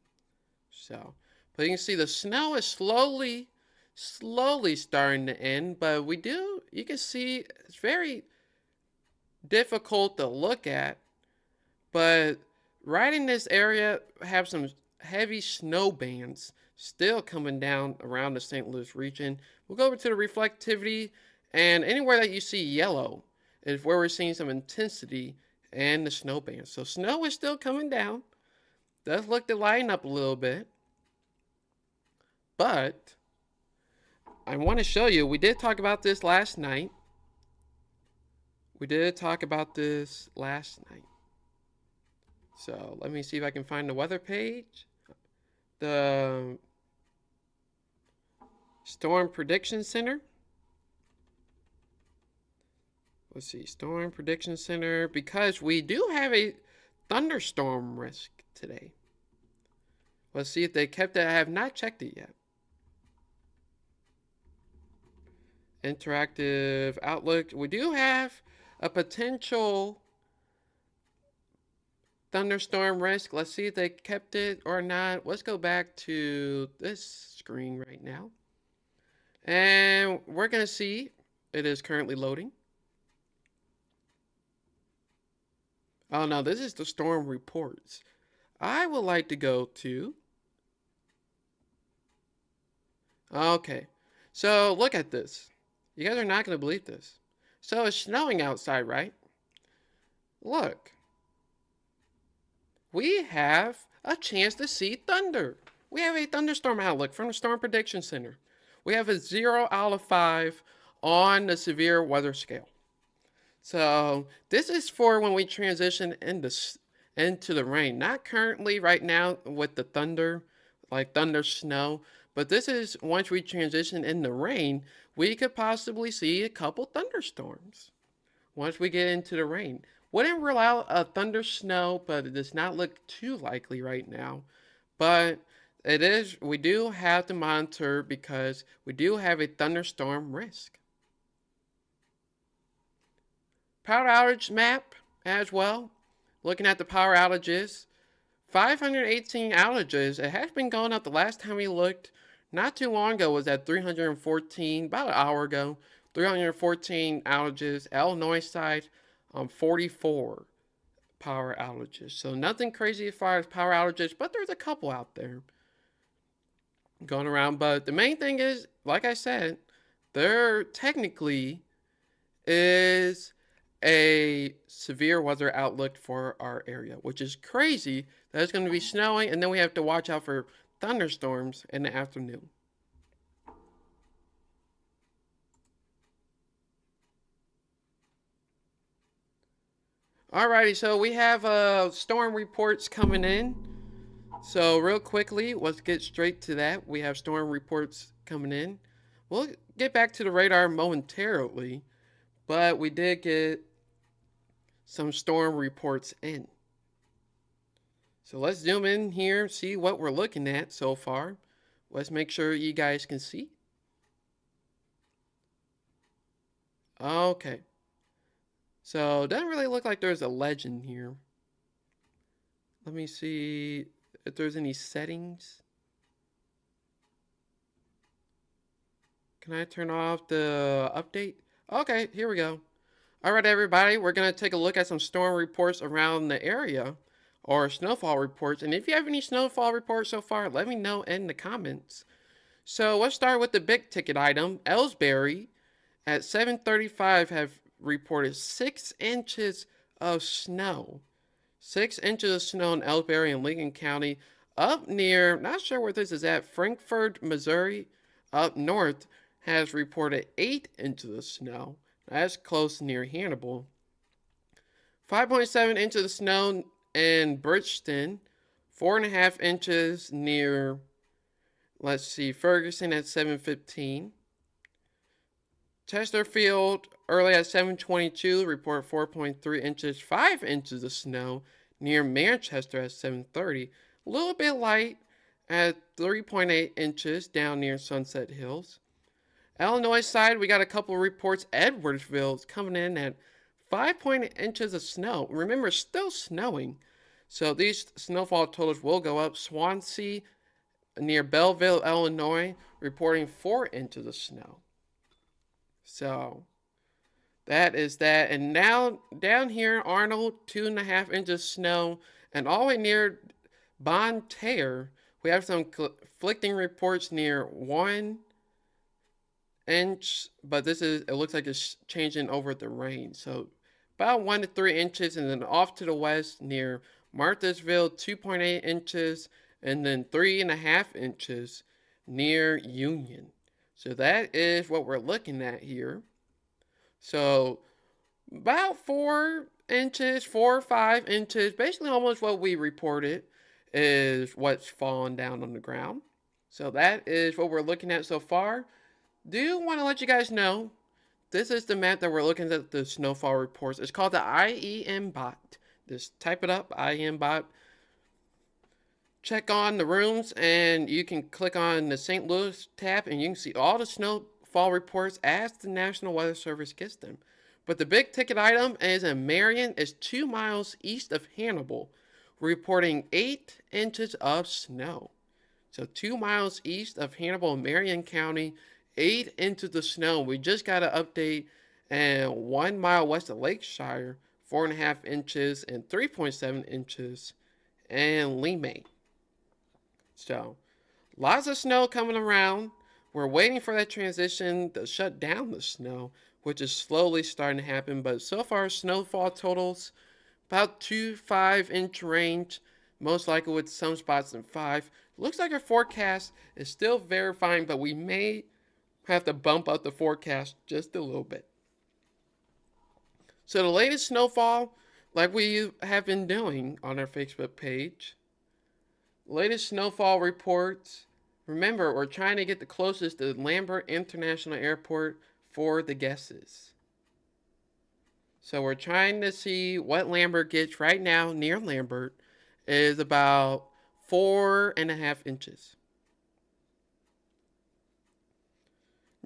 So, but you can see the snow is slowly starting to end. But you can see it's very difficult to look at. But right in this area, have some heavy snow bands still coming down around the St. Louis region. We'll go over to the reflectivity, and anywhere that you see yellow is where we're seeing some intensity and the snow bands. So snow is still coming down. Does look to lighten up a little bit. But I want to show you, we did talk about this last night. So let me see if I can find the weather page. The Storm Prediction Center. Let's see, Storm Prediction Center, because we do have a thunderstorm risk today. Let's see if they kept it. I have not checked it yet. Interactive Outlook. We do have a potential thunderstorm risk. Let's see if they kept it or not. Let's go back to this screen right now. And we're going to see it is currently loading. Oh no, this is the storm reports. I would like to go to... Okay, so look at this. You guys are not going to believe this. So it's snowing outside, right? Look. We have a chance to see thunder. We have a thunderstorm outlook from the Storm Prediction Center. We have a 0 out of 5 on the severe weather scale. So this is for when we transition into the rain. Not currently right now with the thunder, like thunder snow. But this is once we transition into rain, we could possibly see a couple thunderstorms once we get into the rain. Wouldn't rule out a thunder snow, but it does not look too likely right now. But we do have to monitor because we do have a thunderstorm risk. Power outage map as well. Looking at the power outages, 518 outages. It has been going up. The last time we looked, not too long ago, was at 314, about an hour ago. 314 outages. Illinois side, 44 power outages. So nothing crazy as far as power outages, but there's a couple out there going around. But the main thing is, like I said, there technically is a severe weather outlook for our area, which is crazy that it's going to be snowing, and then we have to watch out for thunderstorms in the afternoon. Alrighty, so we have storm reports coming in. So real quickly, let's get straight to that. We have storm reports coming in. We'll get back to the radar momentarily, but we did get some storm reports in. So let's zoom in here, see what we're looking at so far. Let's make sure you guys can see. Okay. So it doesn't really look like there's a legend here. Let me see if there's any settings. Can I turn off the update? Okay, here we go. All right, everybody, we're going to take a look at some storm reports around the area, or snowfall reports. And if you have any snowfall reports so far, let me know in the comments. So let's start with the big ticket item. Ellsbury at 7:35 have reported 6 inches of snow. 6 inches of snow in Ellsbury and Lincoln County. Up near, not sure where this is at, Frankfort, Missouri, up north, has reported 8 inches of snow. That's close near Hannibal. 5.7 inches of snow in Bridgeton. 4.5 inches near, let's see, Ferguson at 7:15. Chesterfield early at 7:22 report 4.3 inches, 5 inches of snow near Manchester at 7:30. A little bit light at 3.8 inches down near Sunset Hills. Illinois side, we got a couple of reports. Edwardsville's coming in at 5.8 inches of snow. Remember, it's still snowing. So these snowfall totals will go up. Swansea near Belleville, Illinois, reporting 4 inches of snow. So that is that. And now down here, Arnold, 2.5 inches snow. And all the way near Bonne Terre, we have some conflicting reports near 1 inch, but it looks like it's changing over the rain. So about 1 to 3 inches, and then off to the west near Marthasville, 2.8 inches, and then 3.5 inches near Union. So that is what we're looking at here. So about 4 inches, 4 or 5 inches, basically almost what we reported is what's falling down on the ground. So that is what we're looking at so far. Do want to let you guys know, this is the map that we're looking at, the snowfall reports. It's called the IEM-BOT. Just type it up, IEM-BOT. Check on the rooms, and you can click on the St. Louis tab, and you can see all the snowfall reports as the National Weather Service gets them. But the big ticket item is in Marion, is 2 miles east of Hannibal, reporting 8 inches of snow. So 2 miles east of Hannibal, Marion County, 8 inches of snow. We just got an update, and 1 mile west of Lakeshire, 4.5 inches and 3.7 inches, and Lemay. So, lots of snow coming around. We're waiting for that transition to shut down the snow, which is slowly starting to happen. But so far, snowfall totals about 2 5-inch range, most likely with some spots in 5. Looks like our forecast is still verifying, but we may have to bump up the forecast just a little bit. So the latest snowfall, like we have been doing on our Facebook page, latest snowfall reports. Remember, we're trying to get the closest to Lambert International Airport for the guesses. So we're trying to see what Lambert gets right now. Near Lambert is about 4.5 inches.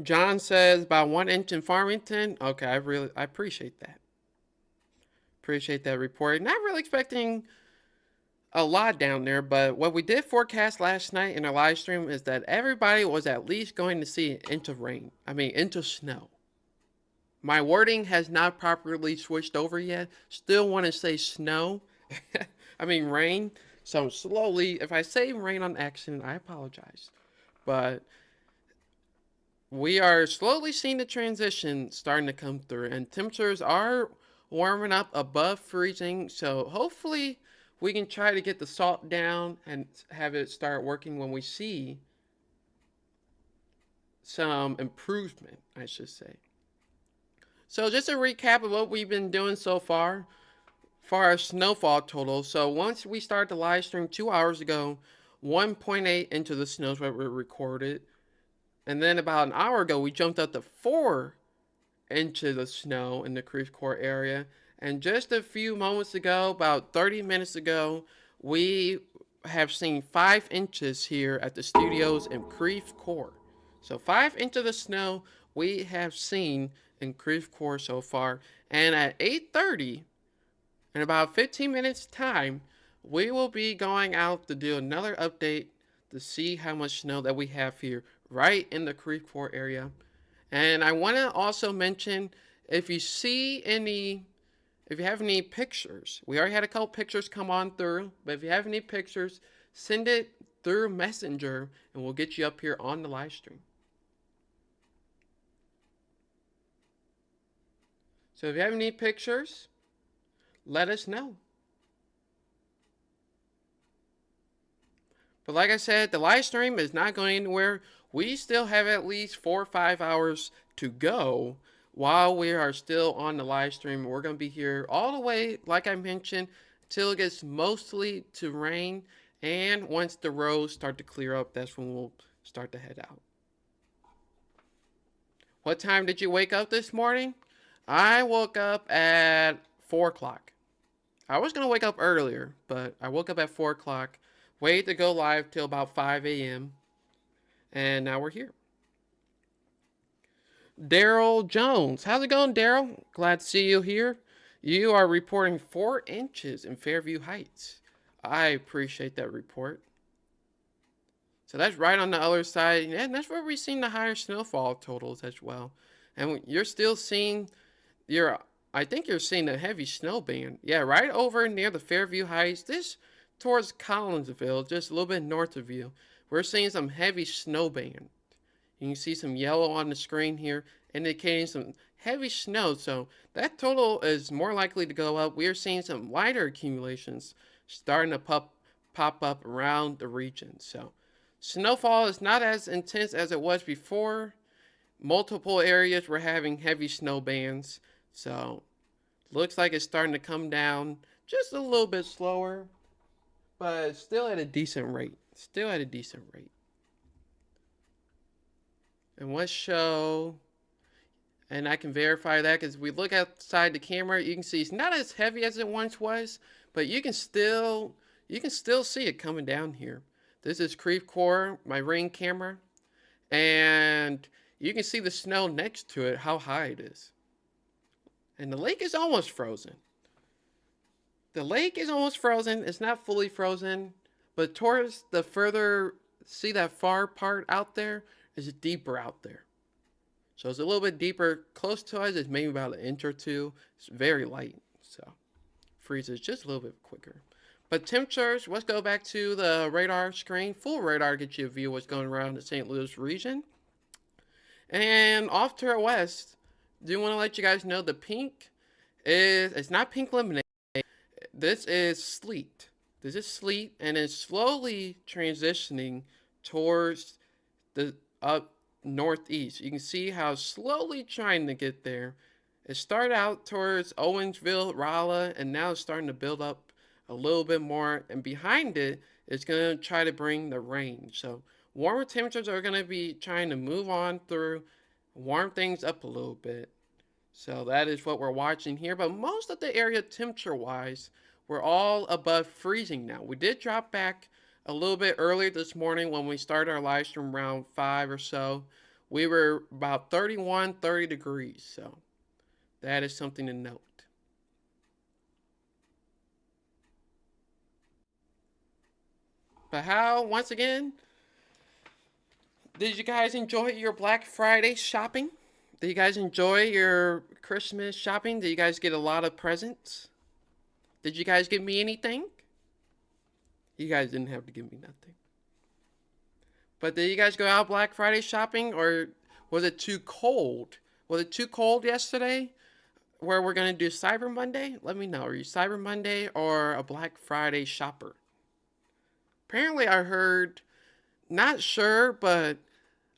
John says about 1 inch in Farmington. Okay, I appreciate that. Appreciate that report. Not really expecting a lot down there, but what we did forecast last night in our live stream is that everybody was at least going to see an inch of rain. Inch of snow. My wording has not properly switched over yet. Still want to say snow. Rain. So I'm slowly, if I say rain on accident, I apologize. But we are slowly seeing the transition starting to come through, and temperatures are warming up above freezing. So hopefully we can try to get the salt down and have it start working when we see some improvement, I should say. So just a recap of what we've been doing so far for our snowfall total. So once we started the live stream 2 hours ago, 1.8 inches of snow were recorded. And then about an hour ago, we jumped up to 4 inches of snow in the Creve Coeur area. And just a few moments ago, about 30 minutes ago, we have seen 5 inches here at the studios in Creve Coeur. So 5 inches of snow we have seen in Creve Coeur so far. And at 8:30, in about 15 minutes time, we will be going out to do another update to see how much snow that we have here right in the Creve Coeur area. And I want to also mention, if you have any pictures, we already had a couple pictures come on through, but if you have any pictures, send it through Messenger and we'll get you up here on the live stream. So if you have any pictures, let us know. But like I said, the live stream is not going anywhere. We still have at least 4 or 5 hours to go while we are still on the live stream. We're going to be here all the way, like I mentioned, till it gets mostly to rain. And once the roads start to clear up, that's when we'll start to head out. What time did you wake up this morning? I woke up at 4 o'clock. I was going to wake up earlier, but I woke up at 4 o'clock, waited to go live till about 5 a.m., and now we're here. Daryl Jones. How's it going, Daryl? Glad to see you here. You are reporting 4 inches in Fairview Heights. I appreciate that report. So that's right on the other side, and that's where we've seen the higher snowfall totals as well. And you're still seeing I think you're seeing a heavy snow band. Yeah, right over near the Fairview Heights, this towards Collinsville, just a little bit north of you. We're seeing some heavy snow band. You can see some yellow on the screen here, indicating some heavy snow. So that total is more likely to go up. We are seeing some lighter accumulations starting to pop up around the region. So snowfall is not as intense as it was before. Multiple areas were having heavy snow bands. So looks like it's starting to come down just a little bit slower, but still at a decent rate. Still at a decent rate. And let's show, and I can verify that because we look outside the camera, you can see it's not as heavy as it once was, but you can still see it coming down here. This is Creve Coeur, my Ring camera, and you can see the snow next to it, how high it is. And the lake is almost frozen. The lake is almost frozen. It's not fully frozen, but towards the further, see that far part out there is deeper out there. So it's a little bit deeper. Close to us, it's maybe about an inch or two. It's very light, so freezes just a little bit quicker. But temperatures, let's go back to the radar screen. Full radar gets you a view of what's going around the St. Louis region. And off to our west, do want to let you guys know the pink it's not pink lemonade. This is sleet. This is sleet, and it's slowly transitioning towards the up northeast. You can see how slowly trying to get there. It started out towards Owensville, Rolla, and now it's starting to build up a little bit more. And behind it, it's going to try to bring the rain. So warmer temperatures are going to be trying to move on through, warm things up a little bit. So that is what we're watching here. But most of the area temperature-wise, we're all above freezing now. We did drop back a little bit earlier this morning when we started our live stream around 5 or so. We were about 30 degrees. So that is something to note. But how, once again, did you guys enjoy your Black Friday shopping? Did you guys enjoy your Christmas shopping? Did you guys get a lot of presents? Did you guys give me anything? You guys didn't have to give me nothing. But did you guys go out Black Friday shopping, or was it too cold? Was it too cold yesterday where we're going to do Cyber Monday? Let me know. Are you Cyber Monday or a Black Friday shopper? Apparently I heard, not sure, but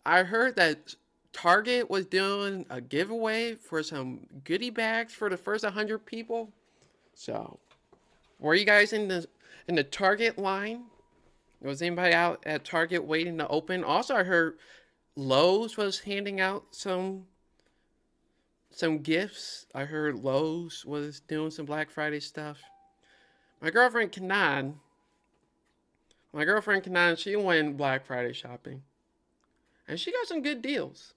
I heard that Target was doing a giveaway for some goodie bags for the first 100 people. So, were you guys in the Target line? Was anybody out at Target waiting to open? Also, I heard Lowe's was handing out some gifts. I heard Lowe's was doing some Black Friday stuff. My girlfriend Kanan, she went Black Friday shopping. And she got some good deals.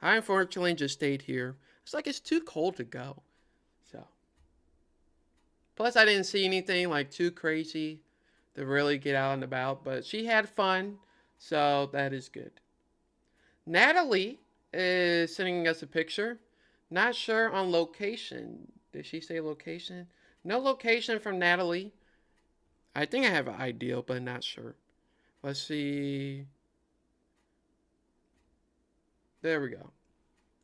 I unfortunately just stayed here. It's like it's too cold to go. So. Plus I didn't see anything like too crazy to really get out and about. But she had fun. So that is good. Natalie is sending us a picture. Not sure on location. Did she say location? No location from Natalie. I think I have an idea, but not sure. Let's see. There we go.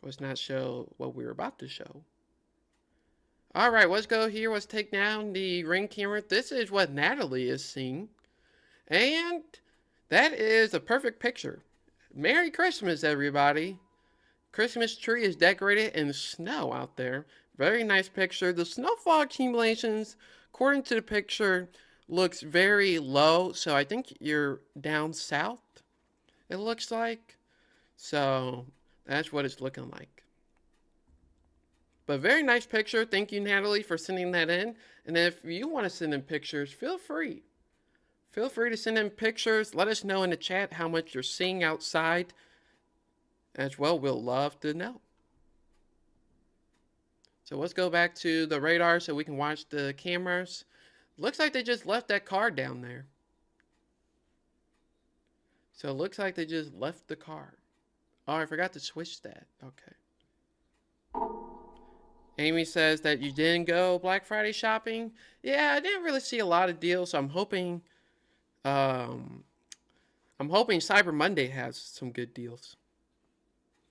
Let's not show what we were about to show. Alright, let's go here. Let's take down the Ring camera. This is what Natalie is seeing. And that is a perfect picture. Merry Christmas, everybody. Christmas tree is decorated in snow out there. Very nice picture. The snowfall accumulations, according to the picture, looks very low. So I think you're down south, it looks like. So That's what it's looking like. But very nice picture. Thank you, Natalie, for sending that in. And if you want to send in pictures, feel free. Feel free to send in pictures. Let us know in the chat how much you're seeing outside as well. We'll love to know. So let's go back to the radar so we can watch the cameras. Looks like they just left that car down there. So it looks like they just left the car. Oh, I forgot to switch that. Okay. Amy says that you didn't go Black Friday shopping. Yeah, I didn't really see a lot of deals, so I'm hoping Cyber Monday has some good deals.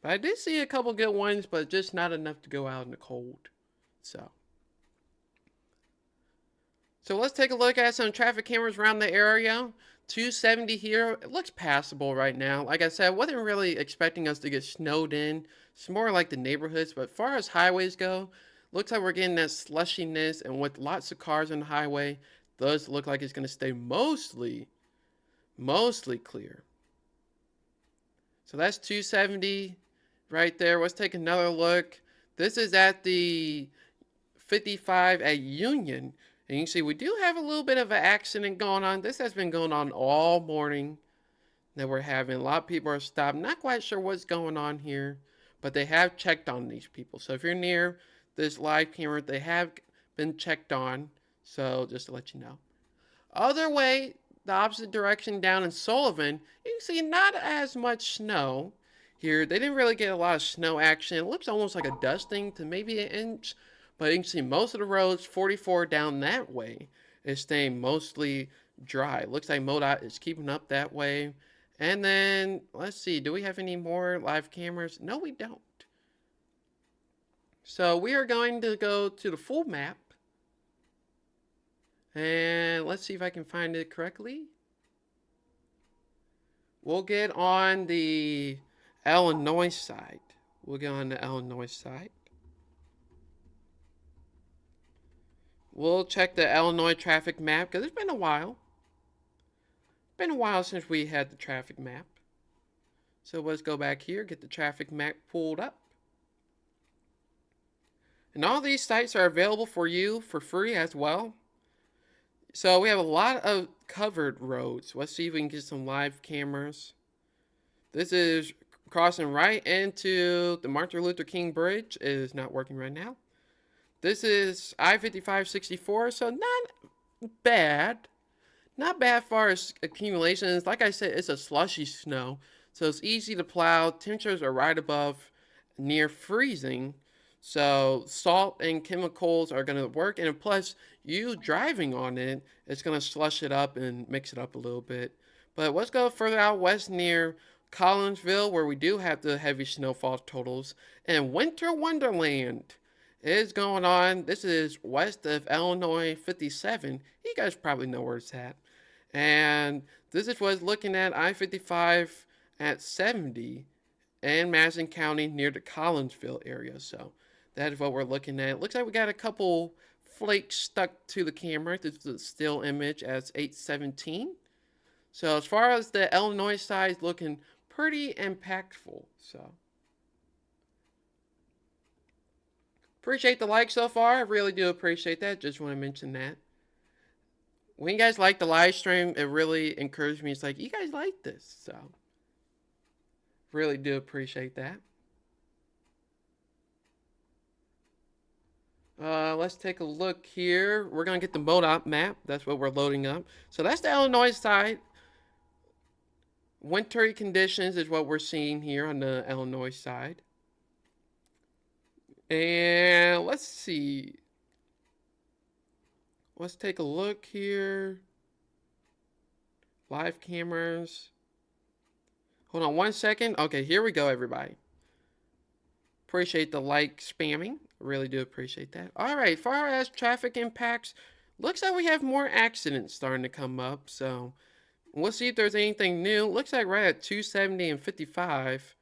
But I did see a couple good ones, but just not enough to go out in the cold. So let's take a look at some traffic cameras around the area. 270 here. It looks passable right now. Like I said, I wasn't really expecting us to get snowed in. It's more like the neighborhoods. But as far as highways go, looks like we're getting that slushiness. And with lots of cars on the highway, does look like it's going to stay mostly clear. So that's 270 right there. Let's take another look. This is at the 55 at Union. And you can see we do have a little bit of an accident going on. This has been going on all morning that we're having. A lot of people are stopped. Not quite sure what's going on here, but they have checked on these people. So if you're near this live camera, they have been checked on. So just to let you know. Other way, the opposite direction down in Sullivan, you can see not as much snow here. They didn't really get a lot of snow action. It looks almost like a dusting to maybe an inch. But you can see most of the roads, 44 down that way, is staying mostly dry. Looks like MoDOT is keeping up that way. And then, let's see, do we have any more live cameras? No, we don't. So we are going to go to the full map. And let's see if I can find it correctly. We'll get on the Illinois side. We'll check the Illinois traffic map because it's been a while. Been a while since we had the traffic map. So let's go back here, get the traffic map pulled up. And all these sites are available for you for free as well. So we have a lot of covered roads. Let's see if we can get some live cameras. This is crossing right into the Martin Luther King Bridge. It is not working right now. This is I-55/64, so not bad. Not bad as far as accumulations. Like I said, it's a slushy snow, so it's easy to plow. Temperatures are right above near freezing, so salt and chemicals are going to work. And plus, you driving on it, it's going to slush it up and mix it up a little bit. But let's go further out west near Collinsville, where we do have the heavy snowfall totals, and Winter Wonderland is going on. This is west of Illinois 57. You guys probably know where it's at. And this is what's looking at I-55 at 70 in Madison County near the Collinsville area. So that is what we're looking at. Looks like we got a couple flakes stuck to the camera. This is a still image as 817. So as far as the Illinois side, looking pretty impactful. So appreciate the like so far. I really do appreciate that. Just want to mention that. When you guys like the live stream, it really encourages me. It's like, you guys like this. So really do appreciate that. Let's take a look here. We're going to get the MoDOT map. That's what we're loading up. So that's the Illinois side. Wintry conditions is what we're seeing here on the Illinois side. And let's see. Let's take a look here. Live cameras. Hold on 1 second. Okay, here we go, everybody. Appreciate the like spamming. Really do appreciate that. All right, far as traffic impacts, looks like we have more accidents starting to come up. So we'll see if there's anything new. Looks like right at 270 and 55.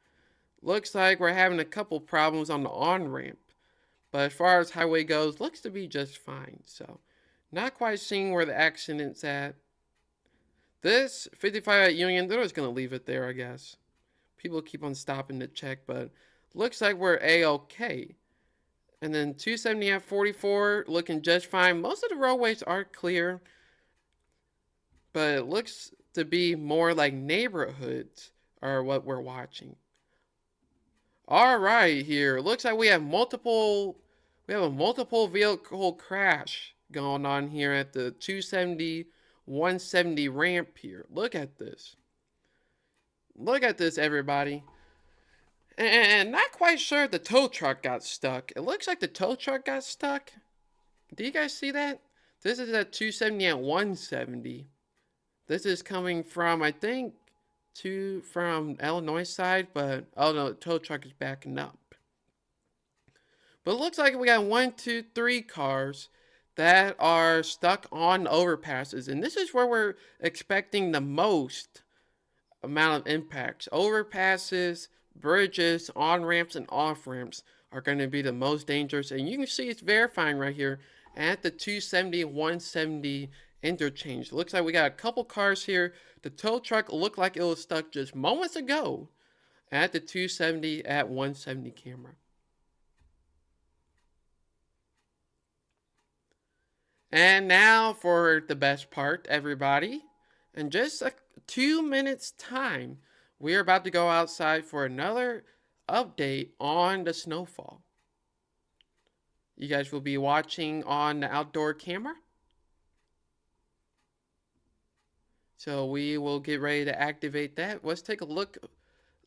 Looks like we're having a couple problems on the on-ramp. But as far as highway goes, looks to be just fine. So not quite seeing where the accident's at. This 55 at Union, they're just going to leave it there, I guess. People keep on stopping to check, but looks like we're A-okay. And then 270 at 44, looking just fine. Most of the roadways are clear, but it looks to be more like neighborhoods are what we're watching. All right, here looks like we have a multiple vehicle crash going on here at the 270 170 ramp here. Look at this. Look at this, everybody. And not quite sure the tow truck got stuck. It looks like the tow truck got stuck. Do you guys see that? This is at 270 at 170. This is coming from, I think, from Illinois side, but oh no, the tow truck is backing up. But it looks like we got 1, 2, 3 cars that are stuck on overpasses, and this is where we're expecting the most amount of impacts. Overpasses, bridges, on ramps, and off ramps are going to be the most dangerous, and you can see it's verifying right here at the 270 170 interchange. Looks like we got a couple cars here. The tow truck looked like it was stuck just moments ago at the 270 at 170 camera. And now for the best part, everybody. In just 2 minutes time, we are about to go outside for another update on the snowfall. You guys will be watching on the outdoor camera. So we will get ready to activate that. Let's take a look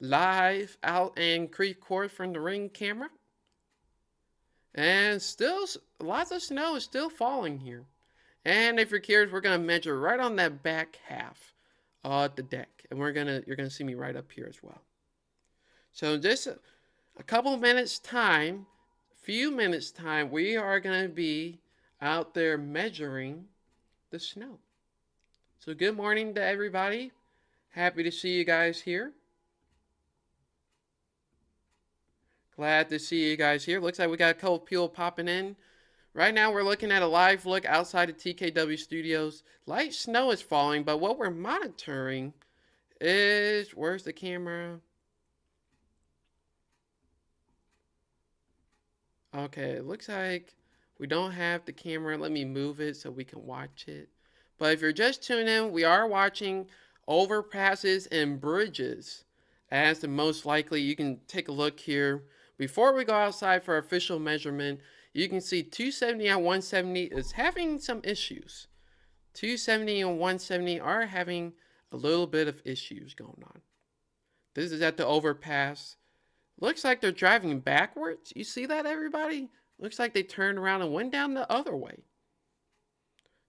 live out in Creve Coeur from the Ring camera. And still, lots of snow is still falling here. And if you're curious, we're gonna measure right on that back half of the deck, and you're gonna see me right up here as well. So just a couple minutes time, few minutes time, we are gonna be out there measuring the snow. So good morning to everybody. Happy to see you guys here. Glad to see you guys here. Looks like we got a couple people popping in. Right now we're looking at a live look outside of TKW Studios. Light snow is falling, but what we're monitoring is, where's the camera? Okay, it looks like we don't have the camera. Let me move it so we can watch it. But if you're just tuning in, we are watching overpasses and bridges as the most likely. You can take a look here. Before we go outside for official measurement, you can see 270 and 170 is having some issues. 270 and 170 are having a little bit of issues going on. This is at the overpass. Looks like they're driving backwards. You see that, everybody? Looks like they turned around and went down the other way.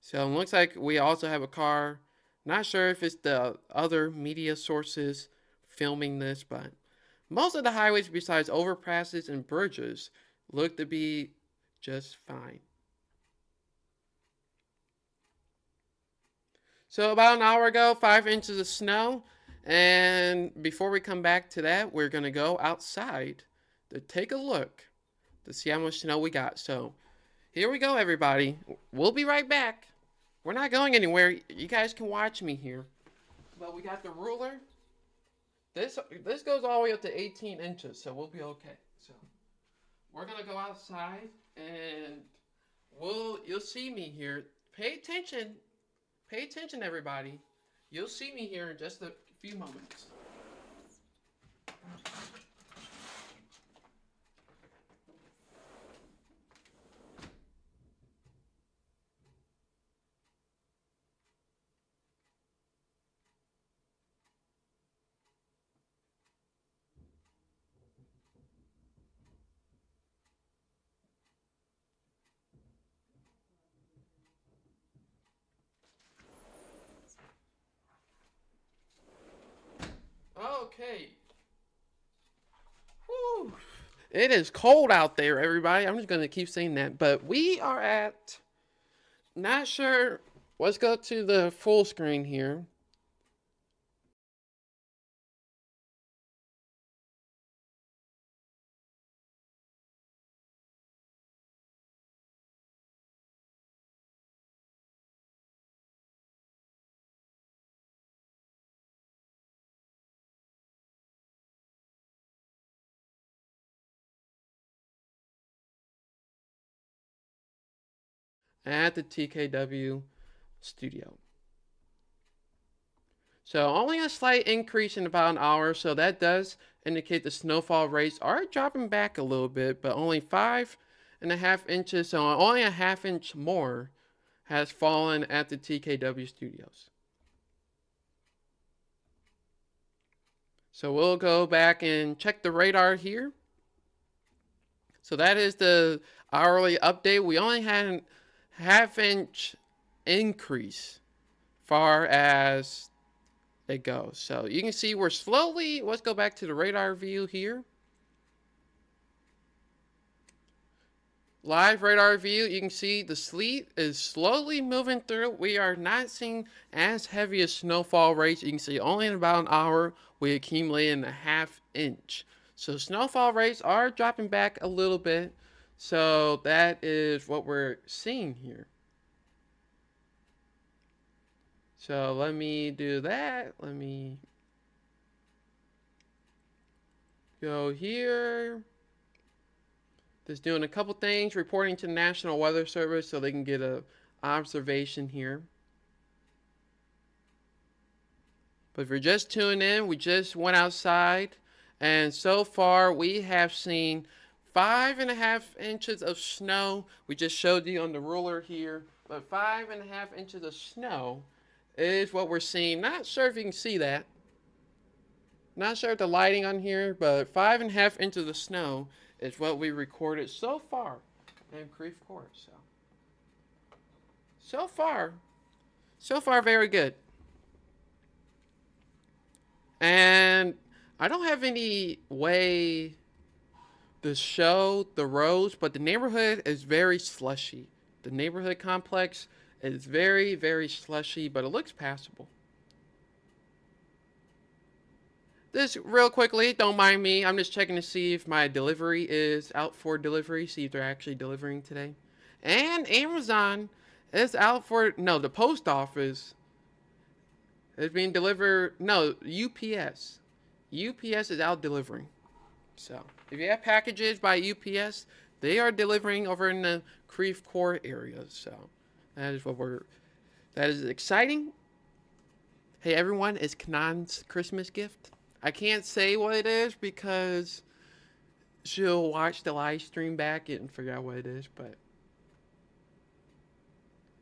So it looks like we also have a car. Not sure if it's the other media sources filming this, but most of the highways besides overpasses and bridges look to be just fine. So about an hour ago, 5 inches of snow. And before we come back to that, we're going to go outside to take a look to see how much snow we got. So here we go, everybody. We'll be right back. We're not going anywhere. You guys can watch me here. But we got the ruler. This goes all the way up to 18 inches, so we'll be okay. So we're gonna go outside, and you'll see me here. Pay attention, everybody. You'll see me here in just a few moments. Okay. Whew. It is cold out there, everybody. I'm just gonna keep saying that. But we are at, not sure. Let's go to the full screen here. at the TKW studio. So only a slight increase in about an hour, so that does indicate the snowfall rates are dropping back a little bit, but only 5.5 inches, so only a half inch more has fallen at the TKW studios. So we'll go back and check the radar here. So that is the hourly update. We only had a half-inch increase far as it goes. So you can see we're slowly, let's go back to the radar view here. Live radar view, you can see the sleet is slowly moving through. We are not seeing as heavy as snowfall rates. You can see only in about an hour we accumulated a half inch. So snowfall rates are dropping back a little bit. So that is what we're seeing here. So let me do that. Let me go here. Just doing a couple things, reporting to the National Weather Service so they can get a observation here. But if you're just tuning in, we just went outside, and so far we have seen 5.5 inches of snow. We just showed you on the ruler here, but 5.5 inches of snow is what we're seeing. Not sure if you can see that. Not sure if the lighting on here, but 5.5 inches of snow is what we recorded so far in Creve Coeur. So far, very good. And I don't have any way to show the roads, but the neighborhood is very slushy. The neighborhood complex is very, very slushy, but it looks passable. This real quickly, don't mind me. I'm just checking to see if my delivery is out for delivery, see if they're actually delivering today. And Amazon is out for, no, the post office is being delivered, no, UPS. UPS is out delivering. So, if you have packages by UPS, they are delivering over in the Creve Coeur area. So, that is exciting. Hey everyone, it's Kanan's Christmas gift. I can't say what it is because she'll watch the live stream back and figure out what it is, but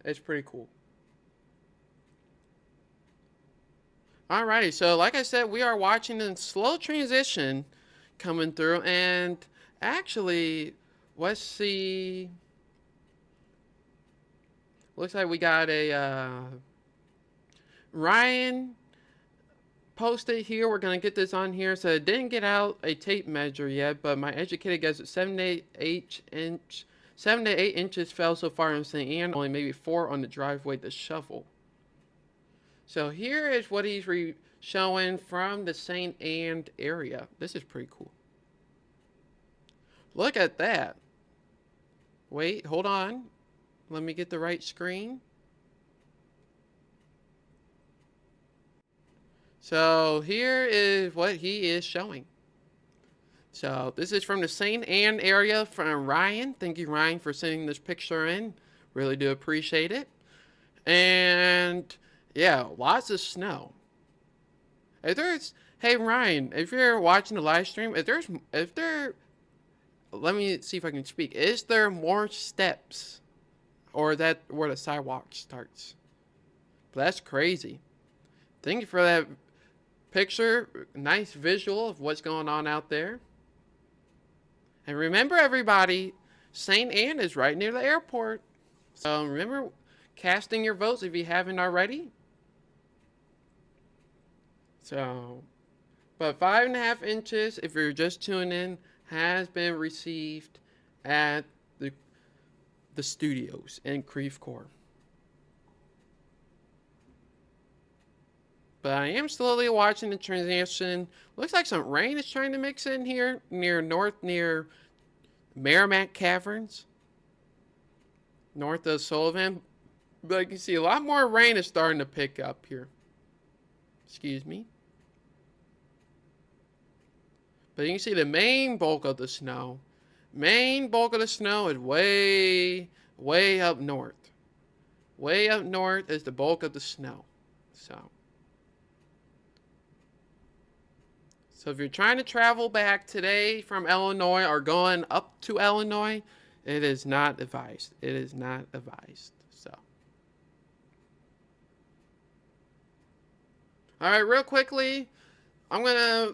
it's pretty cool. Alrighty, so like I said, we are watching a slow transition coming through, and actually, let's see. Looks like we got a Ryan posted here. We're gonna get this on here. So it didn't get out a tape measure yet, but my educator gets it 7 to 8 inches fell so far in St. Anne, only maybe 4 on the driveway to shovel. So here is what he's showing from the St. Anne area. This is pretty cool. Look at that. Wait, hold on. Let me get the right screen. So here is what he is showing. So this is from the St. Anne area from Ryan. Thank you, Ryan, for sending this picture in. Really do appreciate it. And yeah, lots of snow. Hey Ryan, if you're watching the live stream, let me see if I can speak. Is there more steps, or is that where the sidewalk starts? But that's crazy. Thank you for that picture. Nice visual of what's going on out there. And remember, everybody, St. Anne is right near the airport. So remember casting your votes if you haven't already. So, but 5.5 inches, if you're just tuning in, has been received at the studios in Creve Coeur. But I am slowly watching the transition. Looks like some rain is trying to mix in here near Merrimack Caverns, north of Sullivan. But you can see a lot more rain is starting to pick up here. Excuse me. But you can see the main bulk of the snow is way up north. Way up north is the bulk of the snow. So if you're trying to travel back today from Illinois or going up to Illinois, it is not advised. It is not advised. So, all right, real quickly, I'm gonna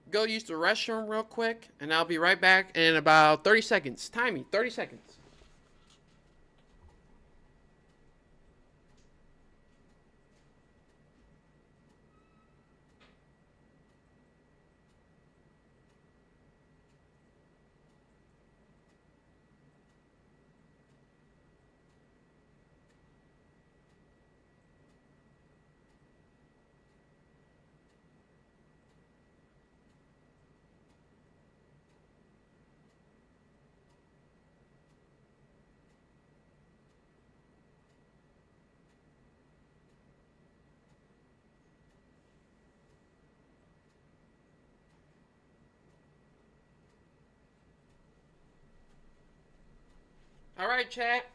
go use the restroom real quick, and I'll be right back in about 30 seconds. Time me, 30 seconds. All right, chat.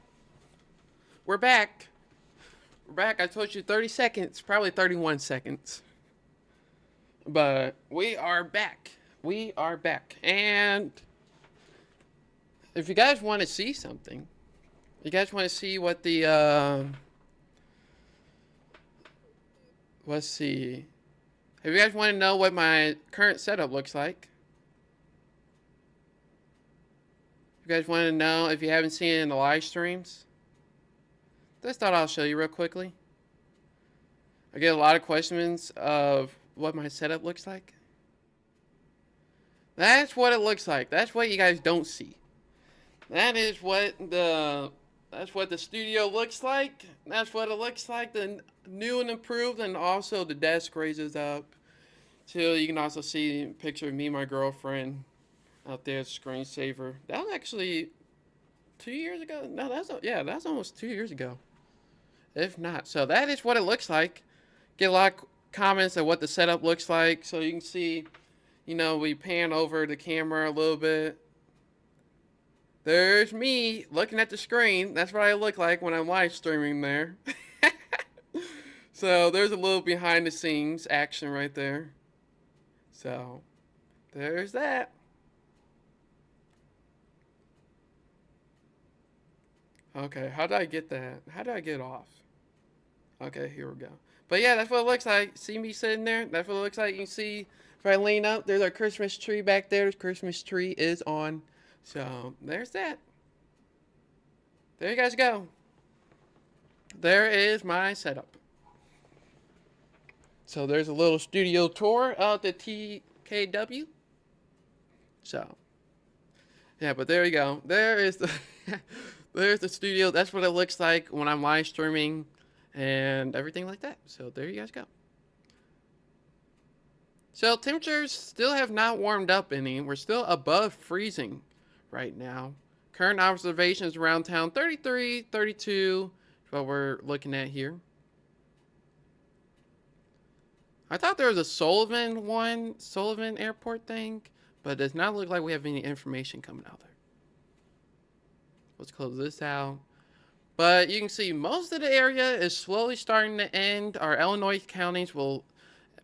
We're back. We're back. I told you 30 seconds, probably 31 seconds. But we are back. We are back. And if you guys want to see something, you guys want to see what the, let's see. If you guys want to know what my current setup looks like, if you guys want to know if you haven't seen it in the live streams, just thought I'll show you real quickly. I get a lot of questions of what my setup looks like. That's what it looks like. That's what you guys don't see. That's what the studio looks like. That's what it looks like. The new and improved, and also the desk raises up. So you can also see a picture of me and my girlfriend out there, screensaver. That was actually 2 years ago. No, that's almost 2 years ago, if not. So that is what it looks like. Get a lot of comments of what the setup looks like, so you can see. We pan over the camera a little bit. There's me looking at the screen. That's what I look like when I'm live streaming there. So there's a little behind the scenes action right there. So there's that. Okay, how did I get that? How did I get off? Okay, here we go. But yeah, that's what it looks like. See me sitting there? That's what it looks like. You can see if I lean up, there's our Christmas tree back there. The Christmas tree is on. So there's that. There you guys go. There is my setup. So there's a little studio tour of the TKW. So yeah, but there you go. There is the there's the studio. That's what it looks like when I'm live streaming and everything like that. So there you guys go. So temperatures still have not warmed up any. We're still above freezing right now. Current observations around town 33, 32 is what we're looking at here. I thought there was a Sullivan Airport thing, but it does not look like we have any information coming out there. Let's close this out. But you can see most of the area is slowly starting to end. Our Illinois counties will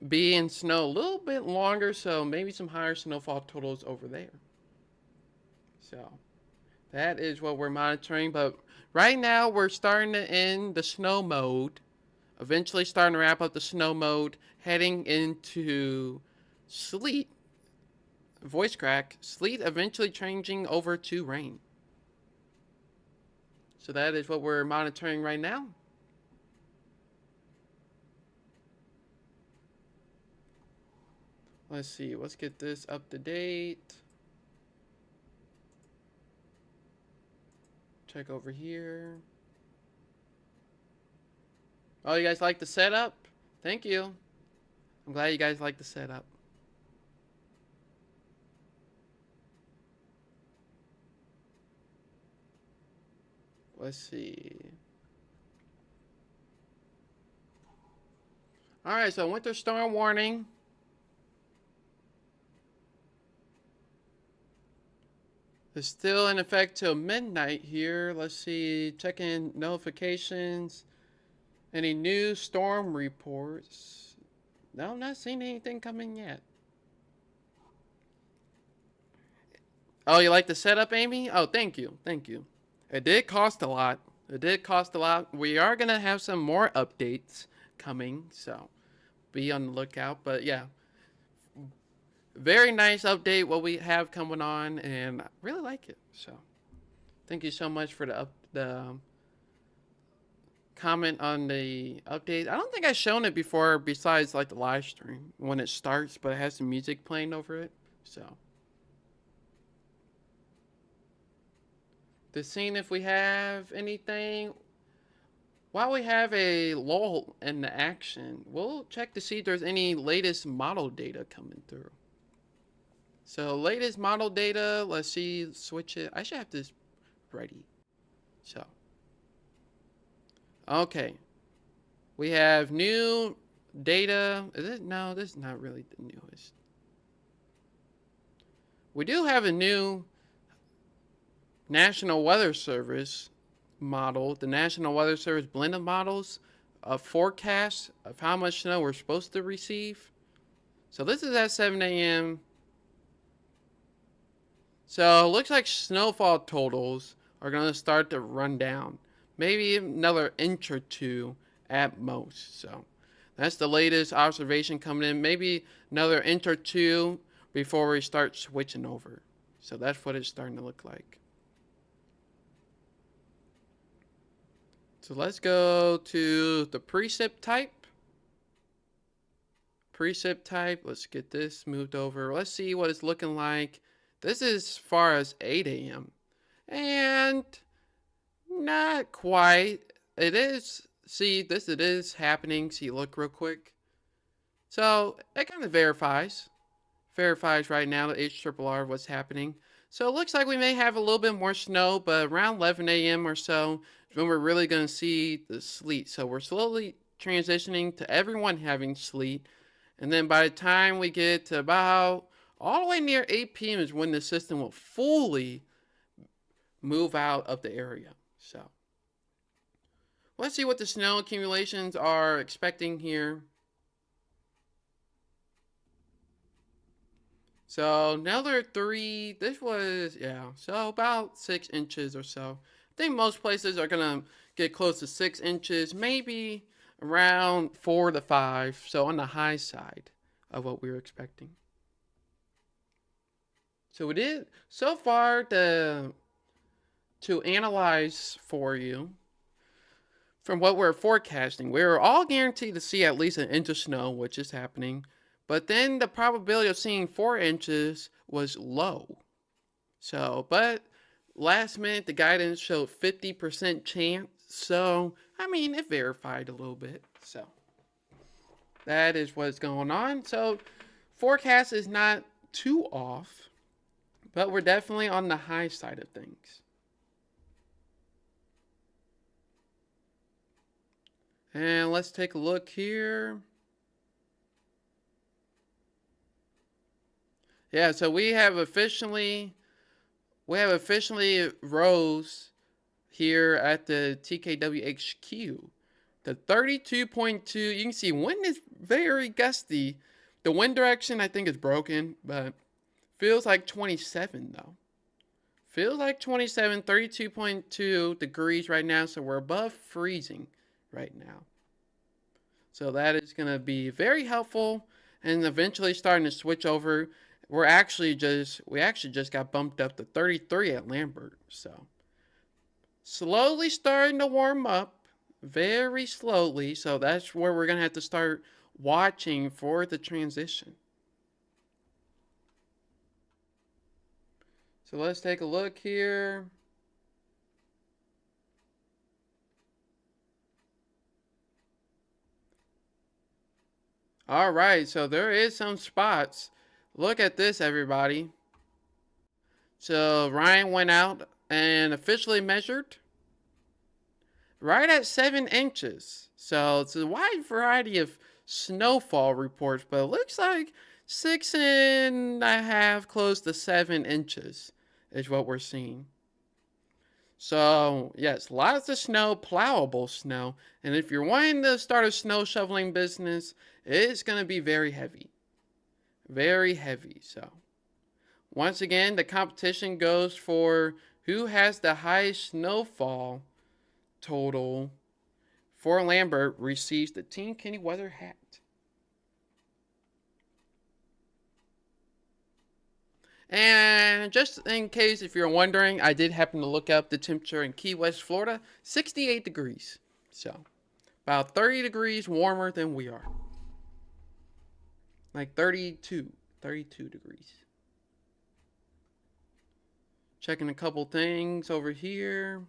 be in snow a little bit longer, so maybe some higher snowfall totals over there. So that is what we're monitoring. But right now we're starting to end the snow mode. Eventually starting to wrap up the snow mode, heading into sleet. Voice crack. Sleet eventually changing over to rain. So that is what we're monitoring right now. Let's see. Let's get this up to date. Check over here. Oh, you guys like the setup? Thank you. I'm glad you guys like the setup. Let's see. Alright, so winter storm warning. It's still in effect till midnight here. Let's see, checking notifications. Any new storm reports? No, I'm not seeing anything coming yet. Oh, you like the setup, Amy? Oh, thank you. Thank you. It did cost a lot. It did cost a lot. We are going to have some more updates coming, so be on the lookout. But yeah, very nice update what we have coming on, and I really like it. So thank you so much for the comment on the update. I don't think I've shown it before besides like the live stream when it starts, but it has some music playing over it. So to seeing if we have anything. While we have a lull in the action, we'll check to see if there's any latest model data coming through. So latest model data, let's see, switch it. I should have this ready. So, okay. We have new data. Is it? No, this is not really the newest. We do have a new National Weather Service model, the National Weather Service blend of models, a forecast of how much snow we're supposed to receive. So this is at 7 a.m. So it looks like snowfall totals are going to start to run down. Maybe another inch or two at most. So that's the latest observation coming in. Maybe another inch or two before we start switching over. So that's what it's starting to look like. So let's go to the precip type. Precip type. Let's get this moved over. Let's see what it's looking like. This is as far as 8 a.m. And not quite. It is. See, this it is happening. See, look real quick. So it kind of verifies right now the HRRR what's happening. So it looks like we may have a little bit more snow, but around 11 a.m. or so is when we're really going to see the sleet. So we're slowly transitioning to everyone having sleet. And then by the time we get to about all the way near 8 p.m. is when the system will fully move out of the area. So let's see what the snow accumulations are expecting here. So another 3, this was, yeah, so about 6 inches or so. I think most places are going to get close to 6 inches, maybe around 4 to 5. So on the high side of what we were expecting. So it is, so far, to analyze for you, from what we're forecasting, we're all guaranteed to see at least an inch of snow, which is happening. But then the probability of seeing 4 inches was low. So, but last minute, the guidance showed 50% chance. So, I mean, it verified a little bit. So, that is what's going on. So, forecast is not too off, but we're definitely on the high side of things. And let's take a look here. Yeah, so we have officially rose here at the TKWHQ. The 32.2, you can see wind is very gusty. The wind direction I think is broken, but feels like 27 though. Feels like 27, 32.2 degrees right now, so we're above freezing right now. So that is going to be very helpful, and eventually starting to switch over. We actually just got bumped up to 33 at Lambert. So slowly starting to warm up, very slowly. So that's where we're going to have to start watching for the transition. So let's take a look here. All right, so there is some spots. Look at this, everybody. So Ryan went out and officially measured right at 7 inches. So it's a wide variety of snowfall reports, but it looks like 6.5, close to 7 inches is what we're seeing. So, yes, lots of snow, plowable snow. And if you're wanting to start a snow shoveling business, it's going to be very heavy. Very heavy. So, once again, the competition goes for who has the highest snowfall total. For Lambert receives the Team Kenny weather hat. And just in case if you're wondering, I did happen to look up the temperature in Key West, Florida, 68 degrees. So, about 30 degrees warmer than we are. Like 32 degrees. Checking a couple things over here.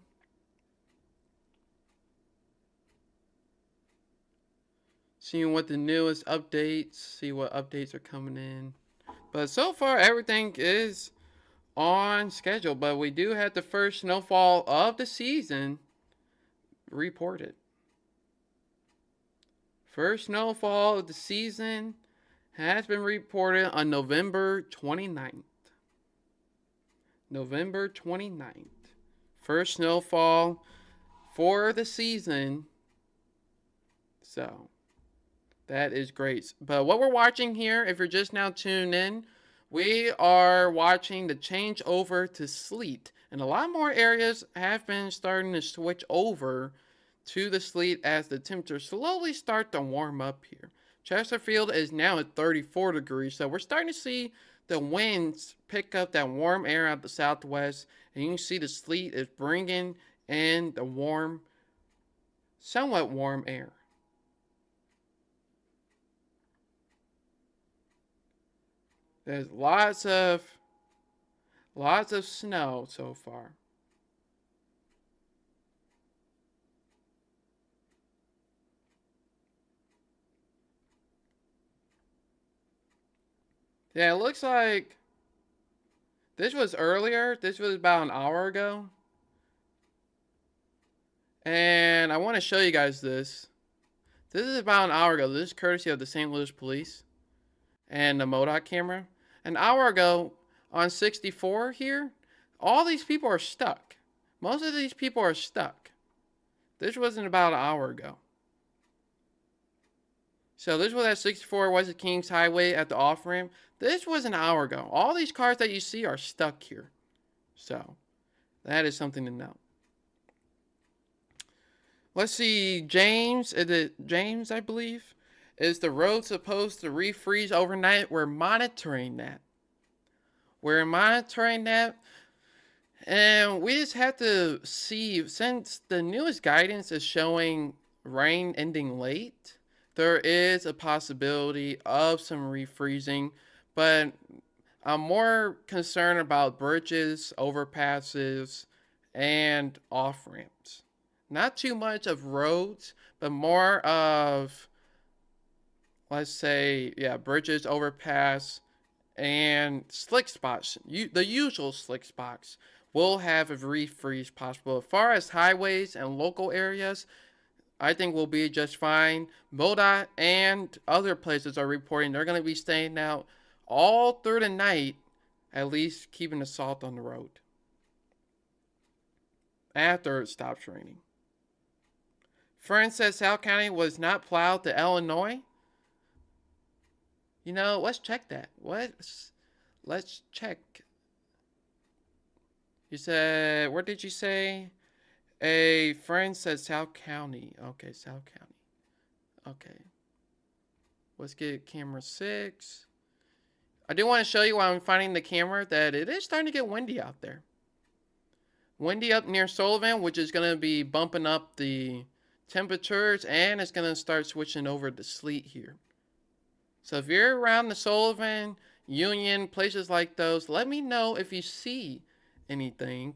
Seeing what the newest updates, see what updates are coming in. But so far, everything is on schedule. But we do have the first snowfall of the season reported. First snowfall of the season has been reported on November 29th. November 29th. First snowfall for the season. So, that is great. But what we're watching here, if you're just now tuned in, we are watching the change over to sleet. And a lot more areas have been starting to switch over to the sleet as the temperatures slowly start to warm up here. Chesterfield is now at 34 degrees, so we're starting to see the winds pick up that warm air out of the southwest, and you can see the sleet is bringing in the warm, somewhat warm air. There's lots of snow so far. Yeah, it looks like this was earlier. This was about an hour ago. And I want to show you guys this. This is about an hour ago. This is courtesy of the St. Louis Police and the MODOK camera. An hour ago on 64 here, all these people are stuck. Most of these people are stuck. This wasn't about an hour ago. So this was at 64 West Kings Highway at the off-ramp. This was an hour ago. All these cars that you see are stuck here. So that is something to know. Let's see, James, is it James, I believe? Is the road supposed to refreeze overnight? We're monitoring that. We're monitoring that. And we just have to see, since the newest guidance is showing rain ending late, there is a possibility of some refreezing. But I'm more concerned about bridges, overpasses, and off-ramps. Not too much of roads, but more of, let's say, yeah, bridges, overpass, and slick spots. The usual slick spots will have a refreeze possible. As far as highways and local areas, I think we'll be just fine. MoDOT and other places are reporting they're going to be staying out all through the night, at least keeping the salt on the road after it stops raining. Friend says South County was not plowed to Illinois. You know, let's check that. Let's check. You said, what did you say? A friend said South County. Okay, South County. Okay. Let's get camera 6. I do want to show you while I'm finding the camera that it is starting to get windy out there. Windy up near Sullivan, which is going to be bumping up the temperatures, and it's going to start switching over to sleet here. So if you're around the Sullivan, Union, places like those, let me know if you see anything,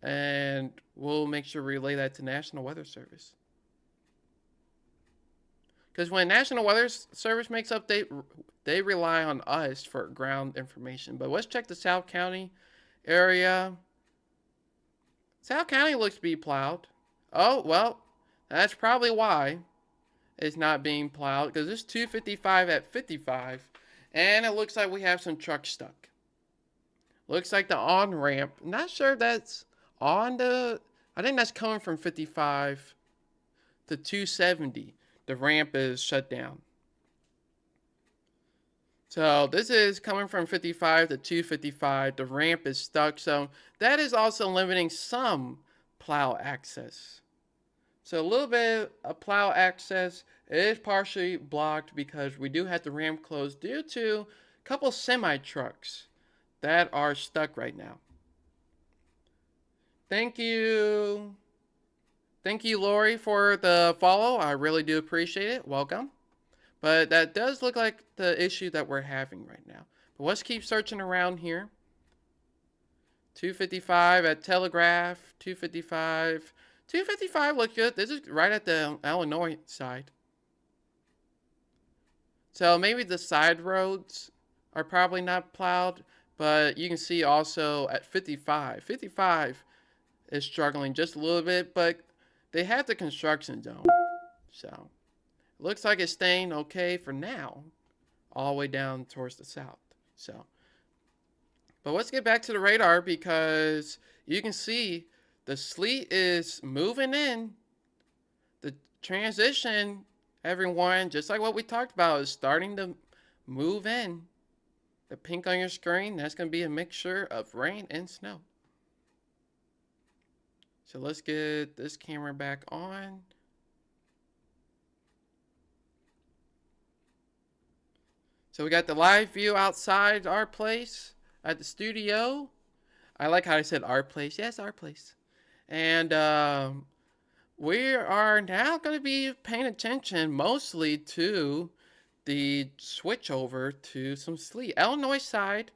and we'll make sure to relay that to National Weather Service. Because when National Weather Service makes update, they rely on us for ground information. But let's check the South County area. South County looks to be plowed. Oh, well, that's probably why it's not being plowed, because it's 255 at 55, and it looks like we have some trucks stuck. Looks like the on-ramp. Not sure if that's on the... I think that's coming from 55 to 270. The ramp is shut down. So this is coming from 55 to 255. The ramp is stuck. So that is also limiting some plow access. So a little bit of plow access. It is partially blocked because we do have the ramp closed due to a couple semi-trucks that are stuck right now. Thank you. Thank you, Lori, for the follow. I really do appreciate it. Welcome. But that does look like the issue that we're having right now. But let's keep searching around here. 255 at Telegraph. 255. 255 looks good. This is right at the Illinois side. So maybe the side roads are probably not plowed. But you can see also at 55. 55 is struggling just a little bit. But they have the construction zone. So looks like it's staying okay for now. All the way down towards the south. So, but let's get back to the radar because you can see the sleet is moving in. The transition, everyone, just like what we talked about, is starting to move in. The pink on your screen, that's going to be a mixture of rain and snow. So let's get this camera back on. So we got the live view outside our place at the studio. I like how I said our place. Yes, our place. And we are now going to be paying attention mostly to the switch over to some sleet. Illinois side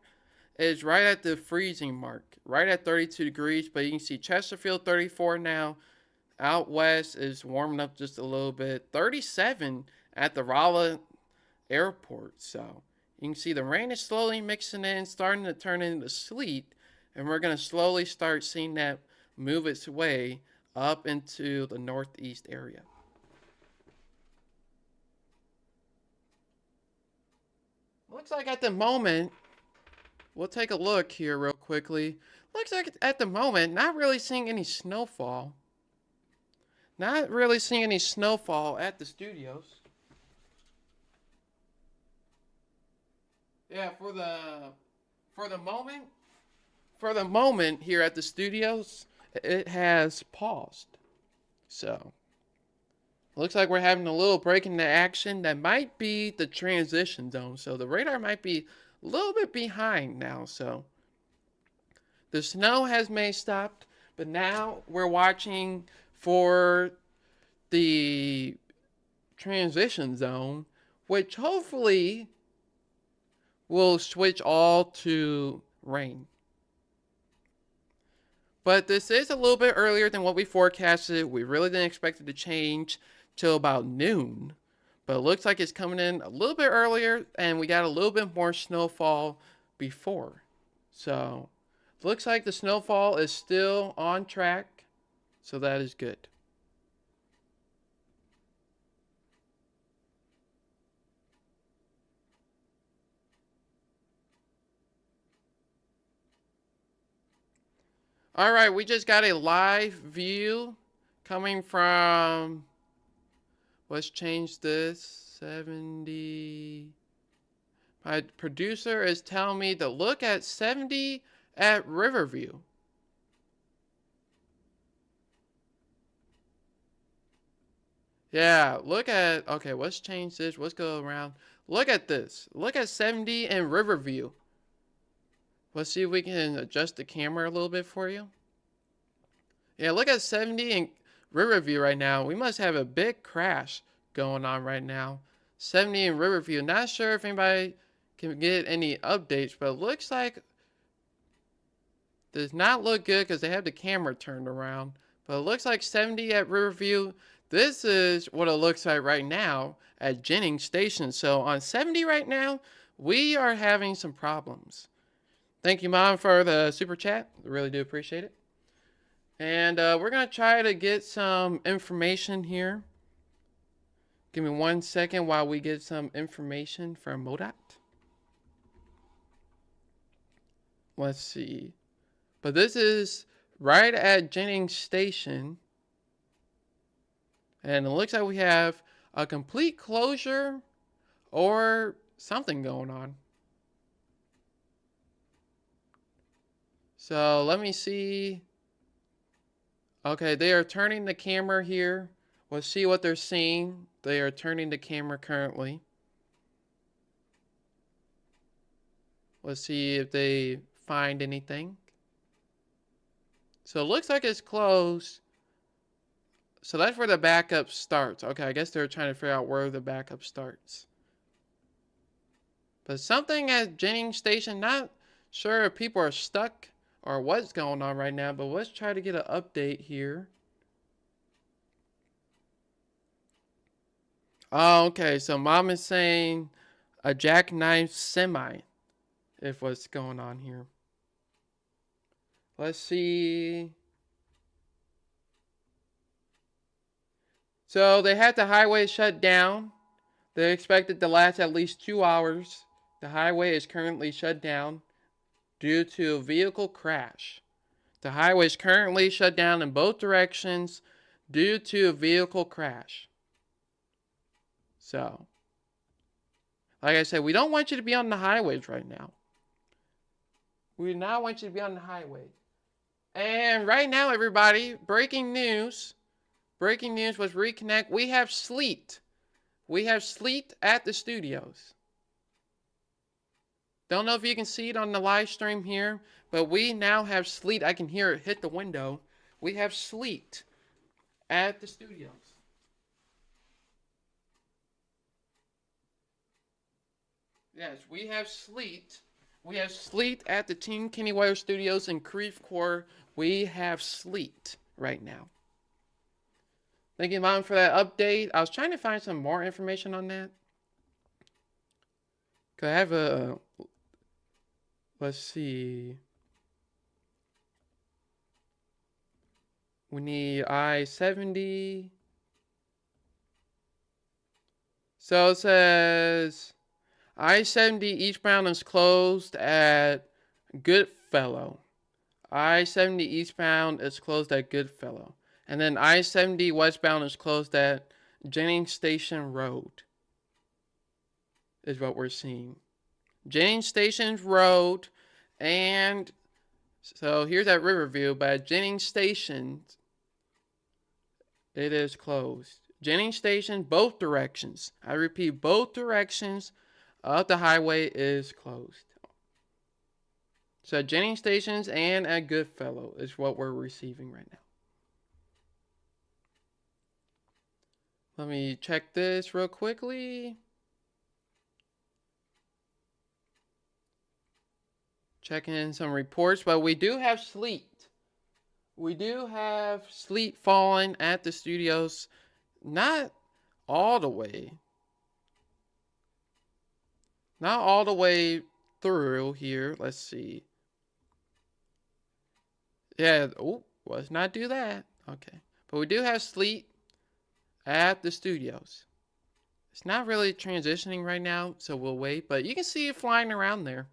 is right at the freezing mark, right at 32 degrees. But you can see Chesterfield 34 now. Out west is warming up just a little bit. 37 at the Rolla Airport. So you can see the rain is slowly mixing in, starting to turn into sleet. And we're going to slowly start seeing that move its way up into the northeast area. Looks like at the moment, we'll take a look here real quickly. Looks like at the moment, not really seeing any snowfall. Not really seeing any snowfall at the studios. Yeah, for the moment here at the studios, it has paused. So looks like we're having a little break in the action. That might be the transition zone. So the radar might be a little bit behind now. So the snow has may stopped, but now we're watching for the transition zone, which hopefully will switch all to rain. But this is a little bit earlier than what we forecasted. We really didn't expect it to change till about noon. But it looks like it's coming in a little bit earlier, and we got a little bit more snowfall before. So looks like the snowfall is still on track. So that is good. All right, we just got a live view coming from, let's change this, 70. My producer is telling me to look at 70 at Riverview. Yeah, look at, okay, let's change this. Let's go around. Look at this. Look at 70 in Riverview. Let's see if we can adjust the camera a little bit for you. Yeah, look at 70 in Riverview right now. We must have a big crash going on right now. 70 in Riverview. Not sure if anybody can get any updates, but it looks like does not look good because they have the camera turned around. But it looks like 70 at Riverview. This is what it looks like right now at Jennings Station. So on 70 right now, we are having some problems. Thank you, Mom, for the super chat. I really do appreciate it. And we're going to try to get some information here. Give me 1 second while we get some information from MoDOT. Let's see. But this is right at Jennings Station. And it looks like we have a complete closure or something going on. So let me see. Okay, they are turning the camera here. We'll see what they're seeing. They are turning the camera currently. Let's see if they find anything. So it looks like it's closed. So that's where the backup starts. Okay, I guess they're trying to figure out where the backup starts. But something at Jennings Station, not sure if people are stuck or what's going on right now, but let's try to get an update here. Oh, okay, so mom is saying a jackknife semi, if what's going on here. Let's see. So they had the highway shut down. They expected to last at least 2 hours. The highway is currently shut down due to a vehicle crash. The highway is currently shut down in both directions due to a vehicle crash. So, like I said, we don't want you to be on the highways right now. We do not want you to be on the highway. And right now, everybody, breaking news. Breaking news was Reconnect. We have sleet. We have sleet at the studios. Don't know if you can see it on the live stream here, but we now have sleet. I can hear it hit the window. We have sleet at the studios. Yes, we have sleet. We have sleet at the Team Kenny Wire Studios in Creve Coeur. We have sleet right now. Thank you, Mom, for that update. I was trying to find some more information on that. Could I have a... let's see. We need I-70. So it says I-70 eastbound is closed at Goodfellow. I-70 eastbound is closed at Goodfellow. And then I-70 westbound is closed at Jennings Station Road. Is what we're seeing. Jennings Station Road. And so here's at Riverview. But at Jennings Station, it is closed. Jennings Station, both directions. I repeat, both directions of the highway is closed. So at Jennings Stations and at Goodfellow is what we're receiving right now. Let me check this real quickly. Checking in some reports, but we do have sleet. We do have sleet falling at the studios. Not all the way. Not all the way through here. Let's see. Yeah, oh, let's not do that. Okay. But we do have sleet at the studios. It's not really transitioning right now, so we'll wait. But you can see it flying around there.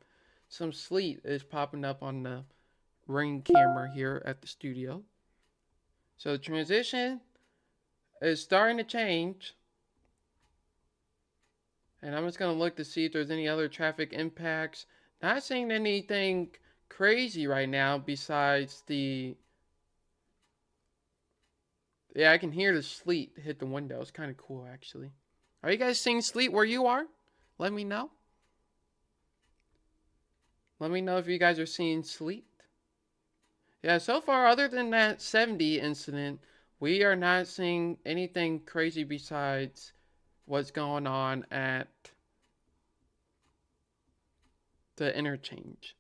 Some sleet is popping up on the ring camera here at the studio. So the transition is starting to change. And I'm just going to look to see if there's any other traffic impacts. Not seeing anything crazy right now besides the... yeah, I can hear the sleet hit the window. It's kind of cool, actually. Are you guys seeing sleet where you are? Let me know. Let me know if you guys are seeing sleet. Yeah, so far, other than that 70 incident, we are not seeing anything crazy besides what's going on at the interchange.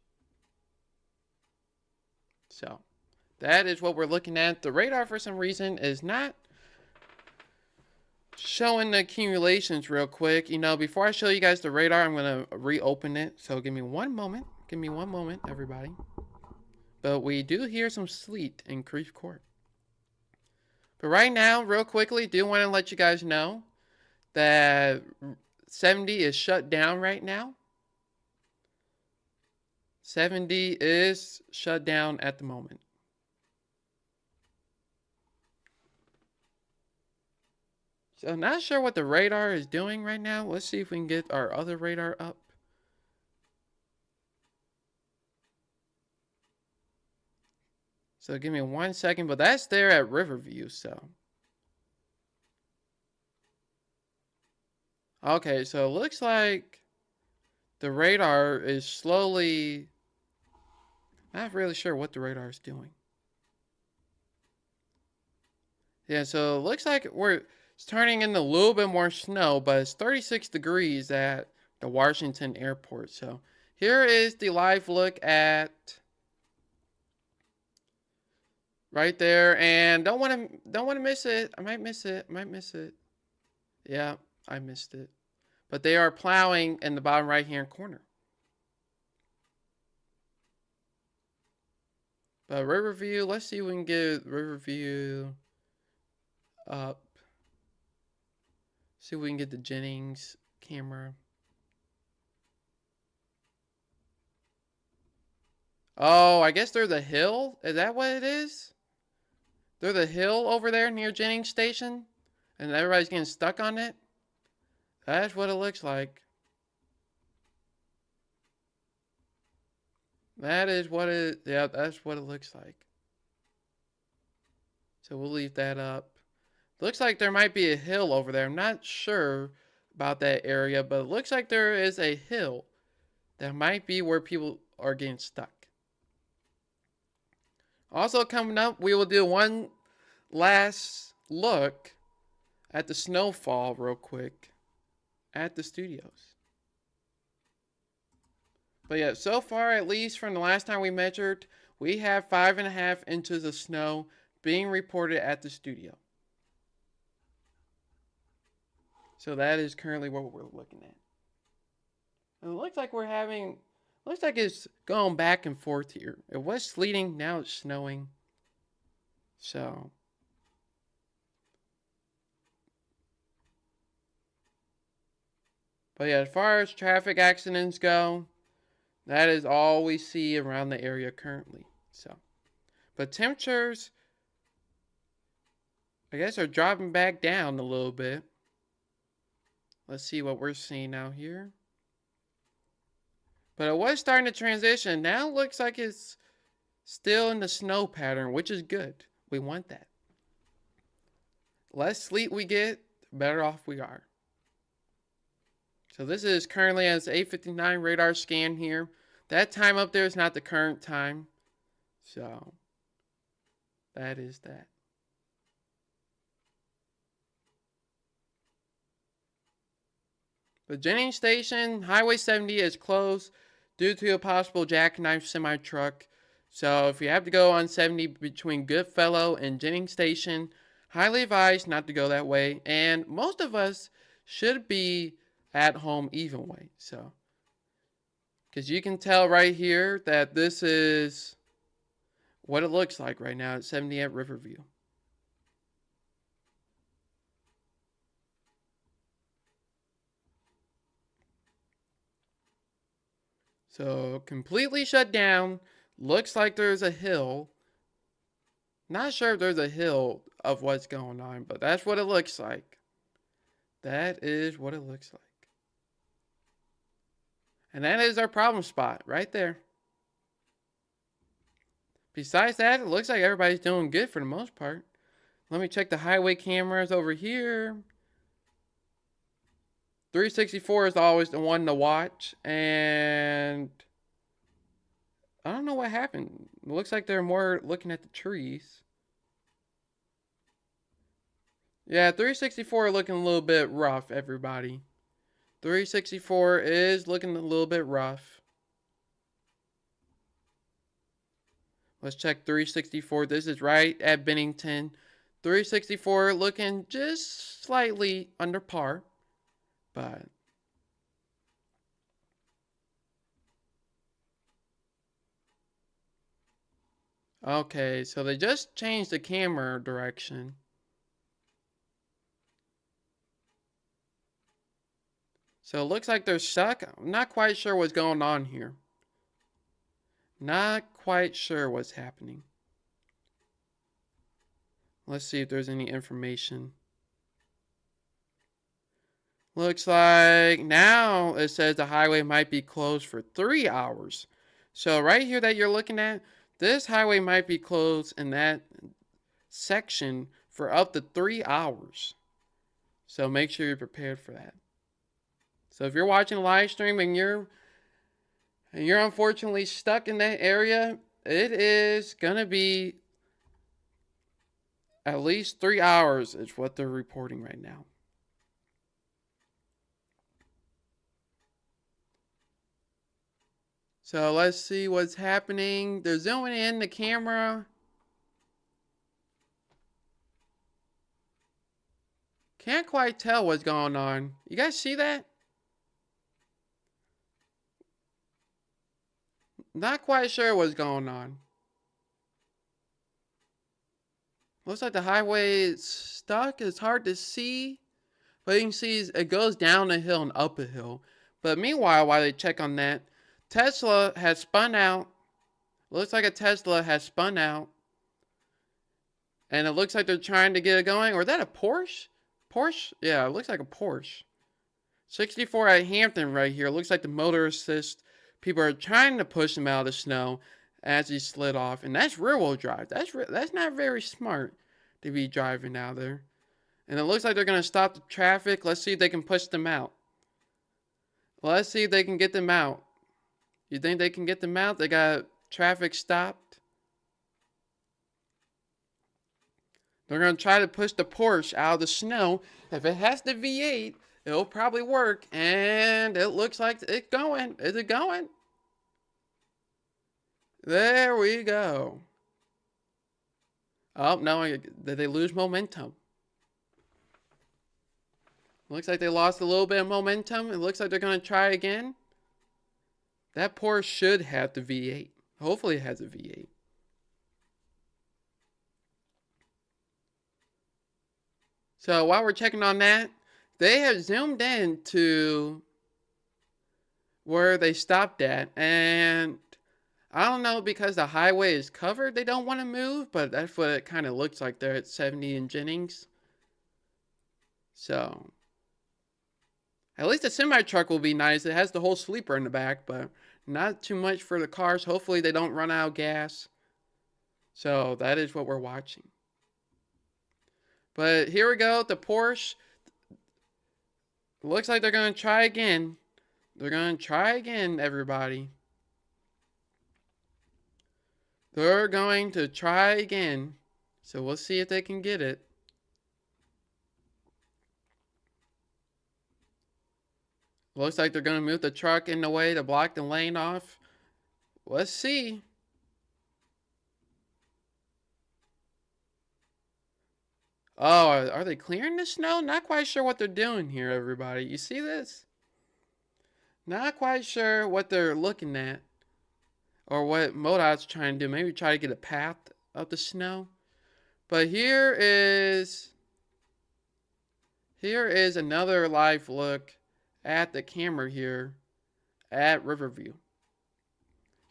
So, that is what we're looking at. The radar, for some reason, is not showing the accumulations real quick. You know, before I show you guys the radar, I'm going to reopen it. So, give me one moment. Give me one moment, everybody. But we do hear some sleet in Creve Coeur. But right now, real quickly, do want to let you guys know that 70 is shut down right now. 70 is shut down at the moment. So not sure what the radar is doing right now. Let's see if we can get our other radar up. So give me 1 second, but that's there at Riverview, so. Okay, so it looks like the radar is slowly, not really sure what the radar is doing. Yeah, so it looks like it's turning into a little bit more snow, but it's 36 degrees at the Washington airport. So here is the live look at right there, and don't want to miss it. I might miss it. Yeah, I missed it. But they are plowing in the bottom right hand corner. But Riverview, let's see if we can get Riverview up. See if we can get the Jennings camera. Oh, I guess there's a hill. Is that what it is? There's a hill over there near Jennings Station, and everybody's getting stuck on it. That's what it looks like. That is what it. Yeah, that's what it looks like. So we'll leave that up. Looks like there might be a hill over there. I'm not sure about that area, but it looks like there is a hill that might be where people are getting stuck. Also coming up, we will do one last look at the snowfall real quick at the studios. But yeah, so far, at least from the last time we measured, we have 5.5 inches of snow being reported at the studio. So that is currently what we're looking at. And it looks like looks like it's going back and forth here. It was sleeting, now it's snowing. So. But yeah, as far as traffic accidents go, that is all we see around the area currently. So, but temperatures, I guess, are dropping back down a little bit. Let's see what we're seeing out here. But it was starting to transition. Now it looks like it's still in the snow pattern, which is good. We want that. Less sleet we get, the better off we are. So this is currently as 8:59 radar scan here. That time up there is not the current time. So that is that. The Jennings Station, Highway 70 is closed due to a possible jackknife semi-truck. So if you have to go on 70 between Goodfellow and Jennings Station, highly advised not to go that way. And most of us should be at home even way. So, because you can tell right here that this is what it looks like right now at 70 at Riverview. So completely shut down. Looks like there's a hill. Not sure if there's a hill of what's going on, but that's what it looks like. That is what it looks like. And that is our problem spot right there. Besides that, it looks like everybody's doing good for the most part. Let me check the highway cameras over here. 364 is always the one to watch. And I don't know what happened. It looks like they're more looking at the trees. Yeah, 364 looking a little bit rough, everybody. 364 is looking a little bit rough. Let's check 364. This is right at Bennington. 364 looking just slightly under par. But okay, so they just changed the camera direction. So it looks like they're stuck. I'm not quite sure what's going on here. Not quite sure what's happening. Let's see if there's any information. Looks like now it says the highway might be closed for 3 hours. So right here that you're looking at, this highway might be closed in that section for up to 3 hours. So make sure you're prepared for that. So if you're watching a live stream and you're unfortunately stuck in that area, it is going to be at least 3 hours is what they're reporting right now. So let's see what's happening. They're zooming in the camera. Can't quite tell what's going on. You guys see that? Not quite sure what's going on. Looks like the highway is stuck. It's hard to see. But you can see it goes down a hill and up a hill. But meanwhile, while they check on that, Tesla has spun out. Looks like a Tesla has spun out. And it looks like they're trying to get it going. Or is that a Porsche? Porsche? Yeah, it looks like a Porsche. 64 at Hampton right here. It looks like the motor assist. People are trying to push him out of the snow as he slid off. And that's rear-wheel drive. That's not very smart to be driving out there. And it looks like they're going to stop the traffic. Let's see if they can push them out. Let's see if they can get them out. You think they can get them out? They got traffic stopped. They're going to try to push the Porsche out of the snow. If it has the V8, it'll probably work. And it looks like it's going. Is it going? There we go. Oh, no. Did they lose momentum? Looks like they lost a little bit of momentum. It looks like they're going to try again. That Porsche should have the V8. Hopefully it has a V8. So while we're checking on that, they have zoomed in to where they stopped at. And I don't know, because the highway is covered, they don't want to move. But that's what it kind of looks like there at 70 and Jennings. So at least the semi-truck will be nice. It has the whole sleeper in the back, but not too much for the cars. Hopefully they don't run out of gas. So that is what we're watching. But here we go. The Porsche. Looks like they're going to try again. They're going to try again, everybody. They're going to try again. So we'll see if they can get it. Looks like they're going to move the truck in the way to block the lane off. Let's see. Oh, are they clearing the snow? Not quite sure what they're doing here, everybody. You see this? Not quite sure what they're looking at. Or what MoDOT's trying to do. Maybe try to get a path of the snow. But here is another live look at the camera here at Riverview.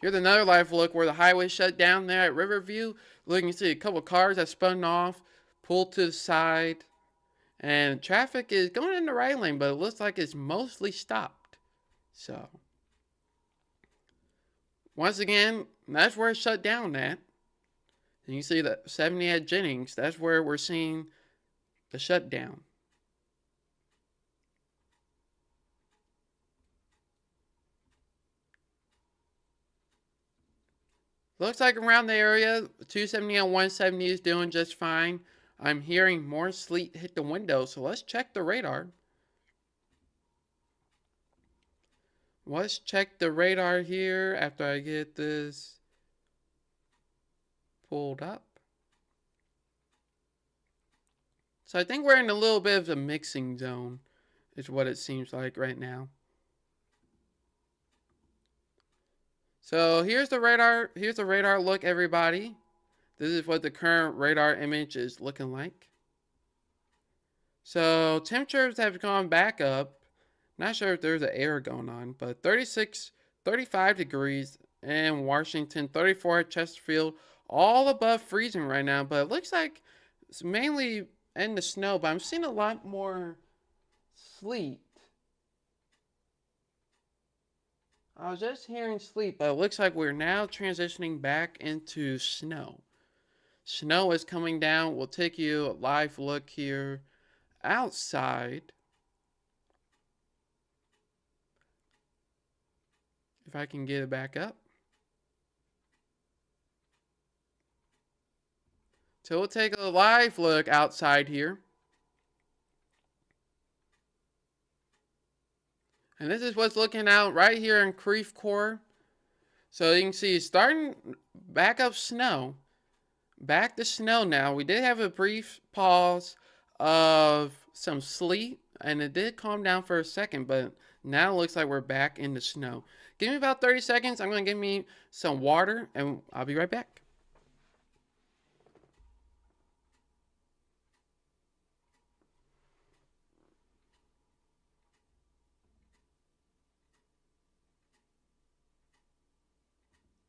Here's another live look where the highway shut down there at Riverview. Look, you can see a couple cars that spun off, pulled to the side, and traffic is going in the right lane, but it looks like it's mostly stopped. So once again, that's where it shut down at. And you see that 70 at Jennings, that's where we're seeing the shutdown. Looks like around the area, 270 and 170 is doing just fine. I'm hearing more sleet hit the window, so let's check the radar. Let's check the radar here after I get this pulled up. So I think we're in a little bit of a mixing zone, is what it seems like right now. So here's the radar. Here's the radar look, everybody. This is what the current radar image is looking like. So temperatures have gone back up. Not sure if there's an error going on, but 35 degrees in Washington, 34 at Chesterfield, all above freezing right now. But it looks like it's mainly in the snow, but I'm seeing a lot more sleet. I was just hearing sleet, but it looks like we're now transitioning back into snow. Snow is coming down. We'll take you a live look here outside. If I can get it back up. So we'll take a live look outside here. And this is what's looking out right here in Creve Coeur. So you can see starting back up snow. Back to snow now. We did have a brief pause of some sleet, and it did calm down for a second, but now it looks like we're back in the snow. Give me about 30 seconds. I'm going to get me some water, and I'll be right back.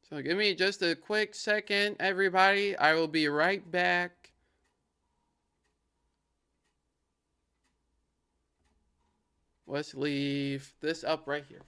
So give me just a quick second, everybody. I will be right back. Let's leave this up right here.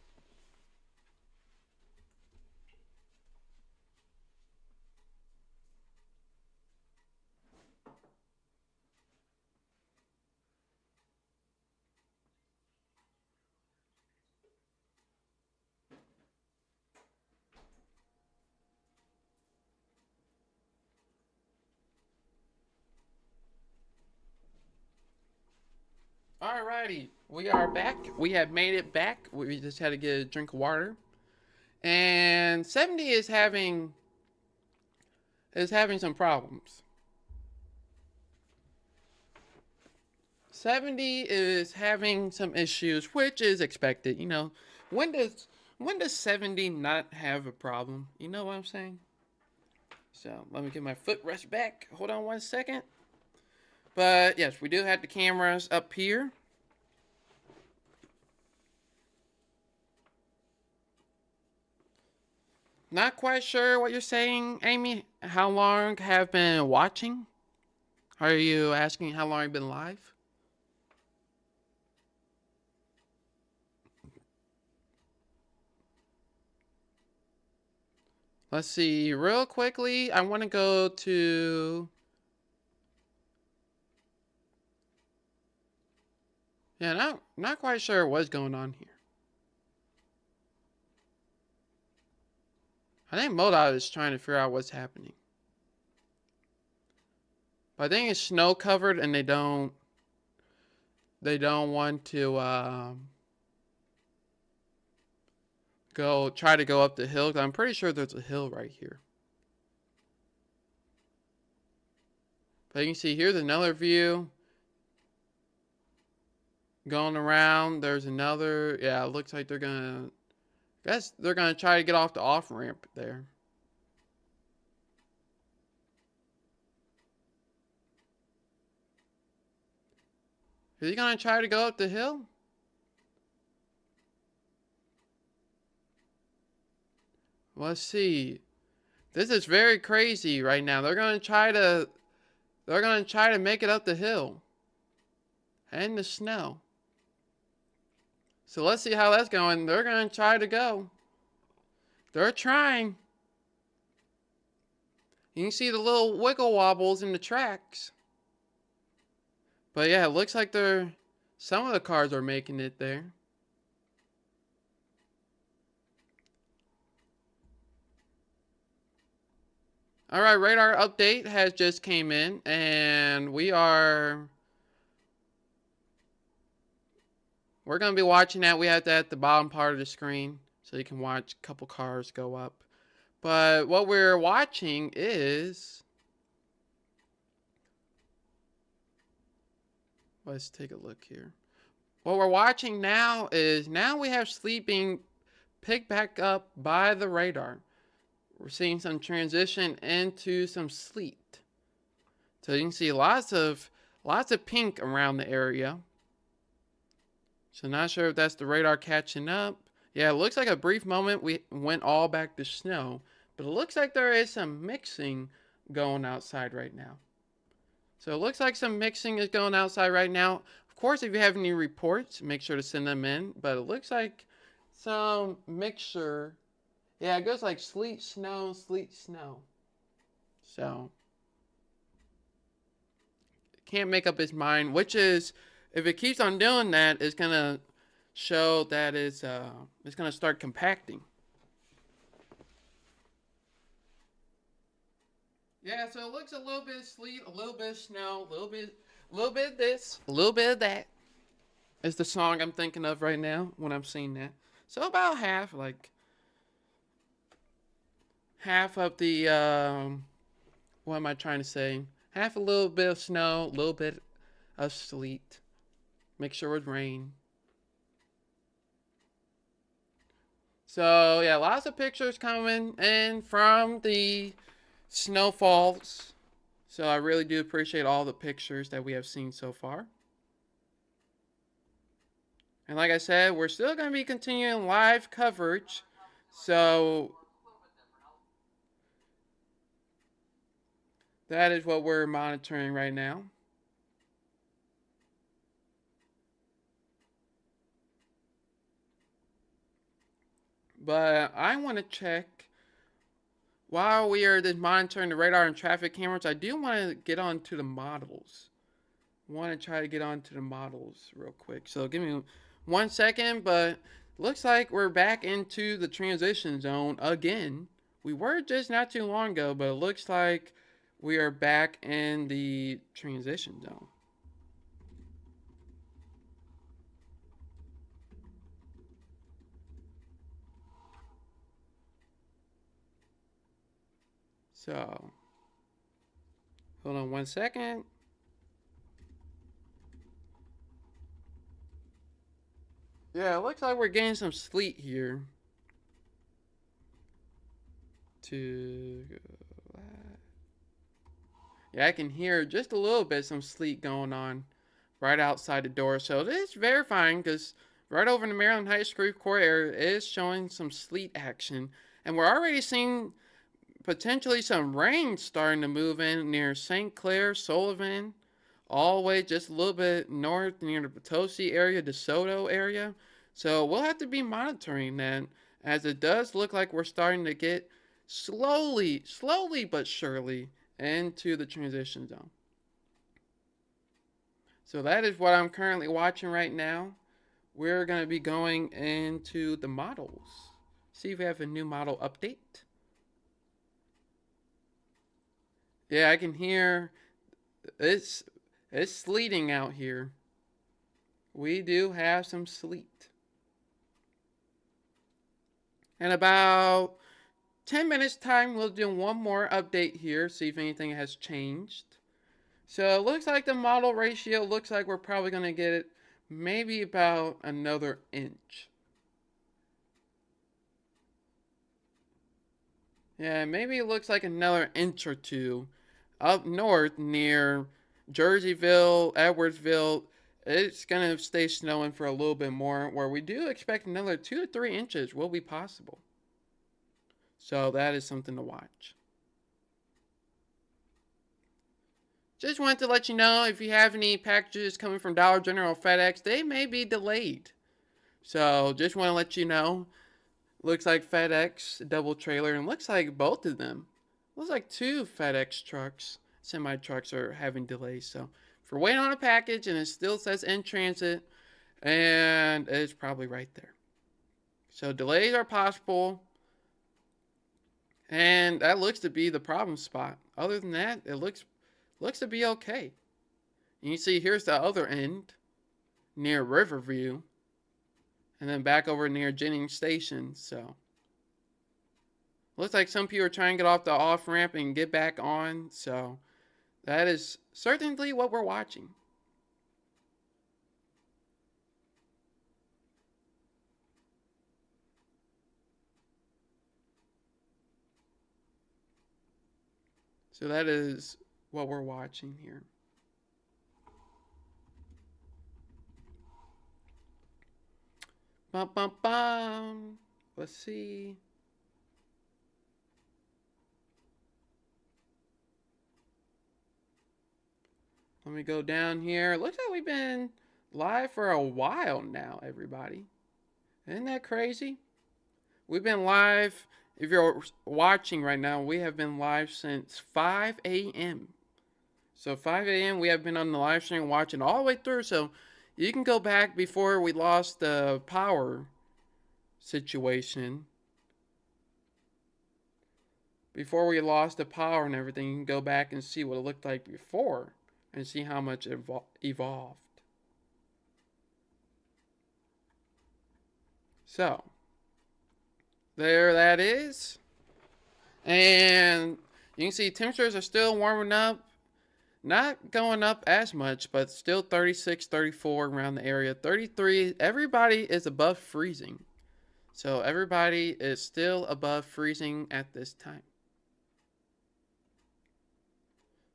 Alrighty, we are back. We have made it back. We just had to get a drink of water. And 70 is having some problems. 70 is having some issues, which is expected. You know, when does 70 not have a problem? You know what I'm saying? So let me get my footrest back. Hold on one second. But yes, we do have the cameras up here. Not quite sure what you're saying, Amy. How long have been watching? Are you asking how long you've been live? Let's see, real quickly, I want to go to... Yeah, not quite sure what's going on here. I think MoDOT is trying to figure out what's happening. But I think it's snow covered and they don't want to try to go up the hill. I'm pretty sure there's a hill right here. But you can see here's another view. Going around, there's another. Yeah, it looks like they're gonna. I guess they're gonna try to get off the off ramp there. Is he gonna try to go up the hill? Let's see. This is very crazy right now. They're gonna try to make it up the hill. And the snow. So let's see how that's going. They're gonna try to go. They're trying. You can see the little wiggle wobbles in the tracks. But yeah, it looks like some of the cars are making it there. All right, radar update has just came in, and we're gonna be watching that. We have that at the bottom part of the screen, so you can watch a couple cars go up. But what we're watching is, let's take a look here. What we're watching now is we have sleet being picked back up by the radar. We're seeing some transition into some sleet. So you can see lots of pink around the area. So not sure if that's the radar catching up. Yeah, it looks like a brief moment we went all back to snow, but it looks like there is some mixing going outside right now. So it looks like some mixing is going outside right now. Of course, if you have any reports, make sure to send them in. But it looks like some mixture. Yeah, it goes like sleet, snow, sleet, snow. So can't make up his mind, which is, if it keeps on doing that, it's gonna show that it's gonna start compacting. Yeah, so it looks a little bit of sleet, a little bit of snow, a little bit of this, a little bit of that. Is the song I'm thinking of right now when I'm seeing that. So about half, like half of the what am I trying to say? Half a little bit of snow, a little bit of sleet. Make sure it's rain. So yeah, lots of pictures coming in from the snowfalls. So I really do appreciate all the pictures that we have seen so far. And like I said, we're still going to be continuing live coverage. So that is what we're monitoring right now. But I want to check while we are just monitoring the radar and traffic cameras. I do want to get on to the models. Want to try to get on to the models real quick. So give me 1 second. But looks like we're back into the transition zone again. We were just not too long ago, but it looks like we are back in the transition zone. So hold on 1 second. Yeah, it looks like we're getting some sleet here. To yeah, I can hear just a little bit some sleet going on right outside the door. So this is verifying because right over in the Maryland Heights Creve Coeur area is showing some sleet action, and we're already seeing potentially some rain starting to move in near St. Clair, Sullivan, all the way just a little bit north near the Potosi area, DeSoto area. So we'll have to be monitoring that, as it does look like we're starting to get slowly but surely into the transition zone. So that is what I'm currently watching right now. We're going to be going into the models. See if we have a new model update. Yeah, I can hear it's sleeting out here. We do have some sleet. In about 10 minutes time, we'll do one more update here, see if anything has changed. So it looks like the model ratio looks like we're probably going to get it maybe about another inch. Yeah, maybe it looks like another inch or two up north near Jerseyville, Edwardsville. It's going to stay snowing for a little bit more, where we do expect another 2 to 3 inches will be possible. So that is something to watch. Just wanted to let you know, if you have any packages coming from Dollar General or FedEx, they may be delayed. So just want to let you know. Looks like FedEx double trailer, and looks like both of them. Looks like 2 FedEx trucks, semi trucks, are having delays. So if you're waiting on a package and it still says in transit, and it's probably right there. So delays are possible, and that looks to be the problem spot. Other than that, it looks to be okay. And you see, here's the other end near Riverview, and then back over near Jennings Station. So looks like some people are trying to get off the off ramp and get back on. So that is certainly what we're watching. So that is what we're watching here. Bum, bum, bum. Let's see. Let me go down here. Looks like we've been live for a while now, everybody. Isn't that crazy? We've been live. If you're watching right now, we have been live since 5 a.m. So 5 a.m. we have been on the live stream watching all the way through. So you can go back before we lost the power situation. Before we lost the power and everything, you can go back and see what it looked like before and see how much it evolved. So there that is. And you can see temperatures are still warming up. Not going up as much, but still 36, 34 around the area. 33, everybody is above freezing. So everybody is still above freezing at this time.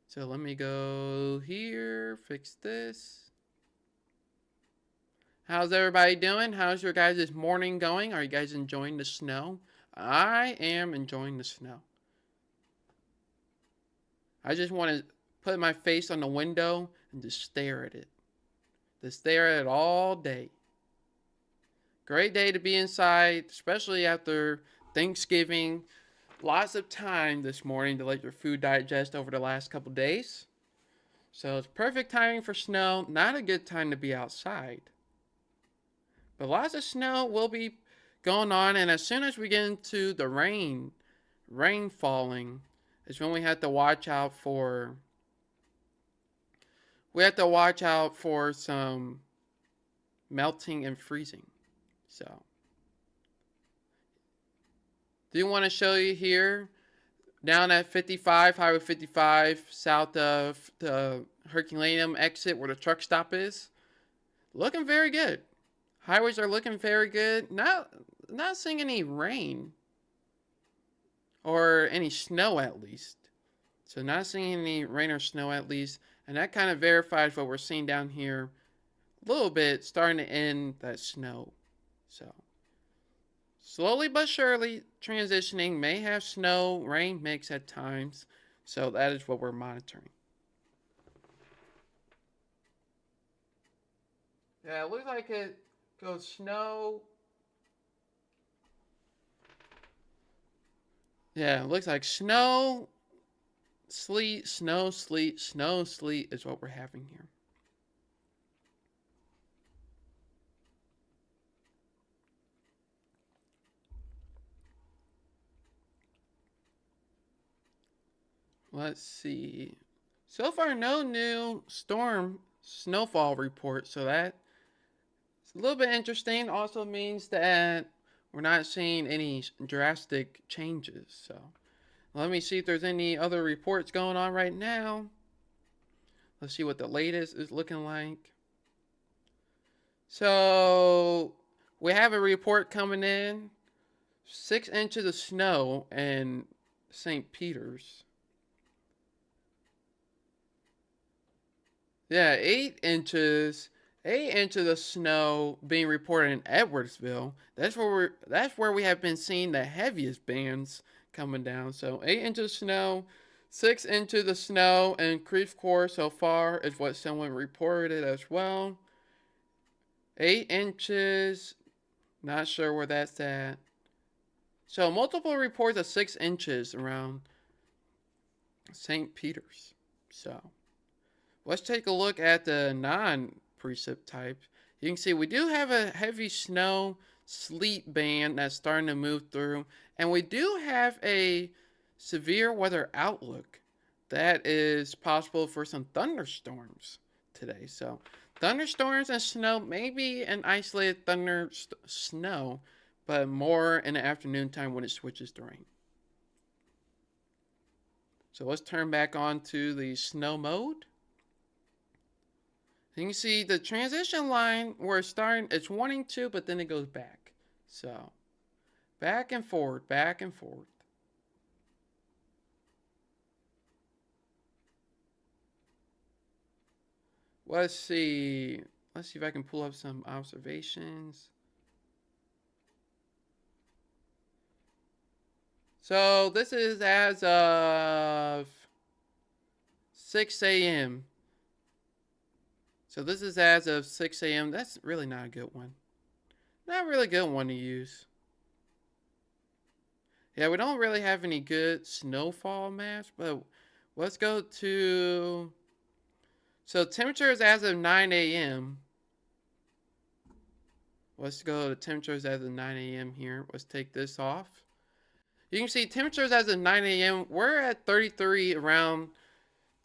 So let me go here, fix this. How's everybody doing? How's your guys' morning going? Are you guys enjoying the snow? I am enjoying the snow. I just want to put my face on the window and just stare at it. Just stare at it all day. Great day to be inside, especially after Thanksgiving. Lots of time this morning to let your food digest over the last couple days. So it's perfect timing for snow. Not a good time to be outside. But lots of snow will be going on, and as soon as we get into the rain falling, is when we have to watch out for. We have to watch out for some melting and freezing. So, do want to show you here down at 55, Highway 55, south of the Herculaneum exit where the truck stop is. Looking very good. Highways are looking very good. Not seeing any rain or any snow at least. So not seeing any rain or snow at least. And that kind of verifies what we're seeing down here a little bit, starting to end that snow. So slowly but surely transitioning. May have snow, rain mix at times. So that is what we're monitoring. Yeah, it looks like it goes snow. Yeah, it looks like snow, sleet, snow, sleet, snow, sleet is what we're having here. Let's see. So far, no new storm snowfall report, so that's a little bit interesting. Also means that we're not seeing any drastic changes. So let me see if there's any other reports going on right now. Let's see what the latest is looking like. So we have a report coming in. 6 inches of snow in St. Peter's. Yeah, 8 inches. 8 inches of snow being reported in Edwardsville. That's where we have been seeing the heaviest bands coming down. So 8 inches of snow, 6 inches of snow in Creve Coeur so far is what someone reported as well. 8 inches. Not sure where that's at. So multiple reports of 6 inches around St. Peter's. So let's take a look at the non-precip type. You can see we do have a heavy snow sleet band that's starting to move through, and we do have a severe weather outlook that is possible for some thunderstorms today. So thunderstorms and snow, maybe an isolated snow, but more in the afternoon time when it switches to rain. So let's turn back on to the snow mode. You can see the transition line where it's starting, it's wanting to, but then it goes back. So back and forward, back and forward. Let's see if I can pull up some observations. So this is as of 6 a.m. So this is as of 6 a.m. That's really not a good one. Not really a good one to use. Yeah, we don't really have any good snowfall maps, but let's go to... So temperatures as of 9 a.m. Let's go to temperatures as of 9 a.m. here. Let's take this off. You can see temperatures as of 9 a.m. We're at 33 around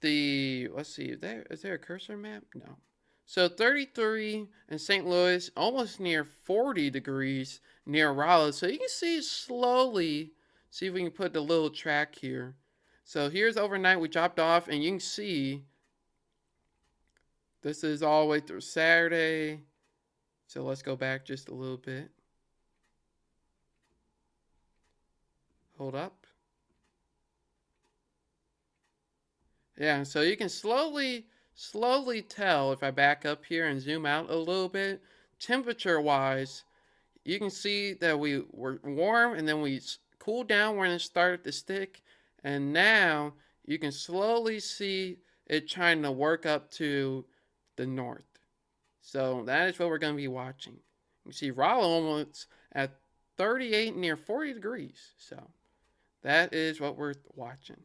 the... Let's see, is there a cursor map? No. So 33 in St. Louis, almost near 40 degrees near Raleigh. So you can see slowly, see if we can put the little track here. So here's overnight, we dropped off, and you can see this is all the way through Saturday. So let's go back just a little bit. Hold up. Yeah, so you can slowly tell if I back up here and zoom out a little bit, temperature wise, you can see that we were warm and then we cooled down when it started to stick, and now you can slowly see it trying to work up to the north. So that is what we're going to be watching. You see Raleigh almost at 38 near 40 degrees. So that is what we're watching.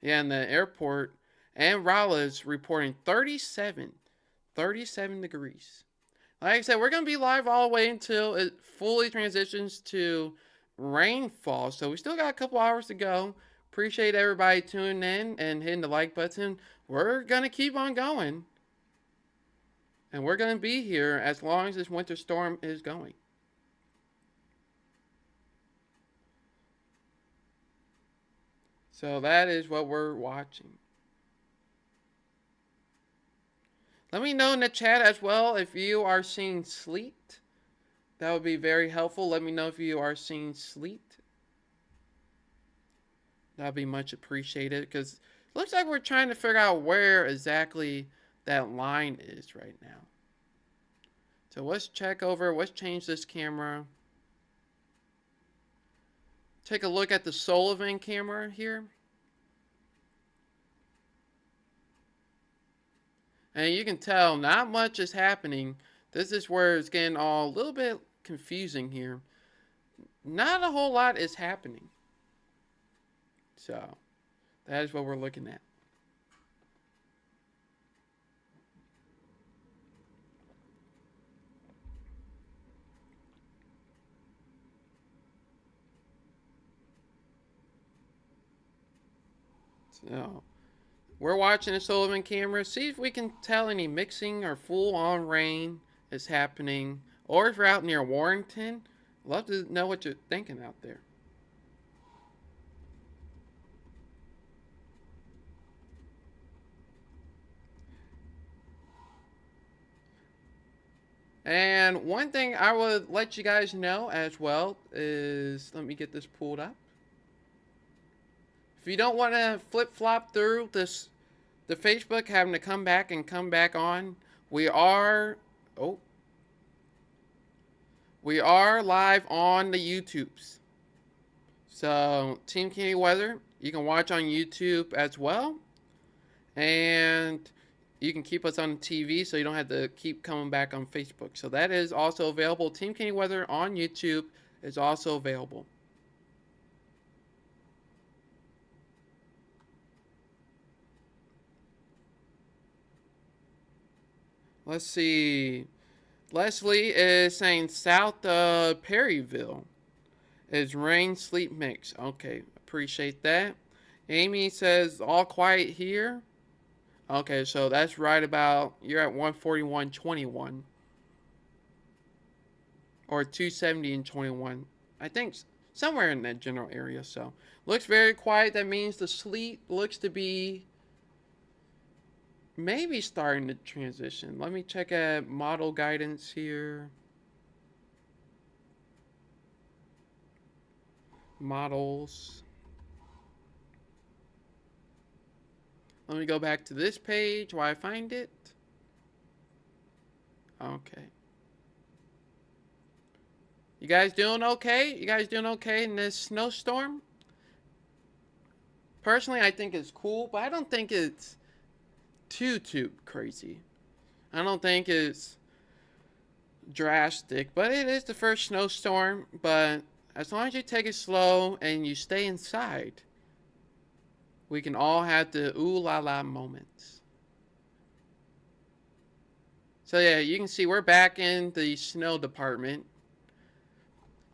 Yeah, and the airport and Raleigh is reporting 37 degrees. Like I said, we're going to be live all the way until it fully transitions to rainfall. So we still got a couple hours to go. Appreciate everybody tuning in and hitting the like button. We're going to keep on going. And we're going to be here as long as this winter storm is going. So that is what we're watching. Let me know in the chat as well if you are seeing sleet. That would be very helpful. Let me know if you are seeing sleet. That would be much appreciated, because it looks like we're trying to figure out where exactly that line is right now. So let's check over. Let's change this camera. Take a look at the Sullivan camera here. And you can tell not much is happening. This is where it's getting all a little bit confusing here. Not a whole lot is happening. So that is what we're looking at. So we're watching the Sullivan camera. See if we can tell any mixing or full-on rain is happening. Or if you're out near Warrenton, love to know what you're thinking out there. And one thing I would let you guys know as well is, let me get this pulled up. If you don't want to flip-flop through this, the Facebook having to come back on, we are live on the YouTubes. So Team Kenny Weather, you can watch on YouTube as well, and you can keep us on the TV so you don't have to keep coming back on Facebook. So that is also available. Team Kenny Weather on YouTube is also available. Let's see. Leslie is saying south of Perryville is rain sleep mix. Okay, appreciate that. Amy says all quiet here. Okay, so that's right about, you're at 141.21 or 270 and 21. I think somewhere in that general area. So looks very quiet. That means the sleet looks to be maybe starting to transition. Let me check at model guidance here. Models. Let me go back to this page while I find it. Okay. You guys doing okay? You guys doing okay in this snowstorm? Personally, I think it's cool, but I don't think it's too crazy. I don't think it's drastic, but it is the first snowstorm. But as long as you take it slow and you stay inside, we can all have the ooh la la moments. So yeah, you can see we're back in the snow department.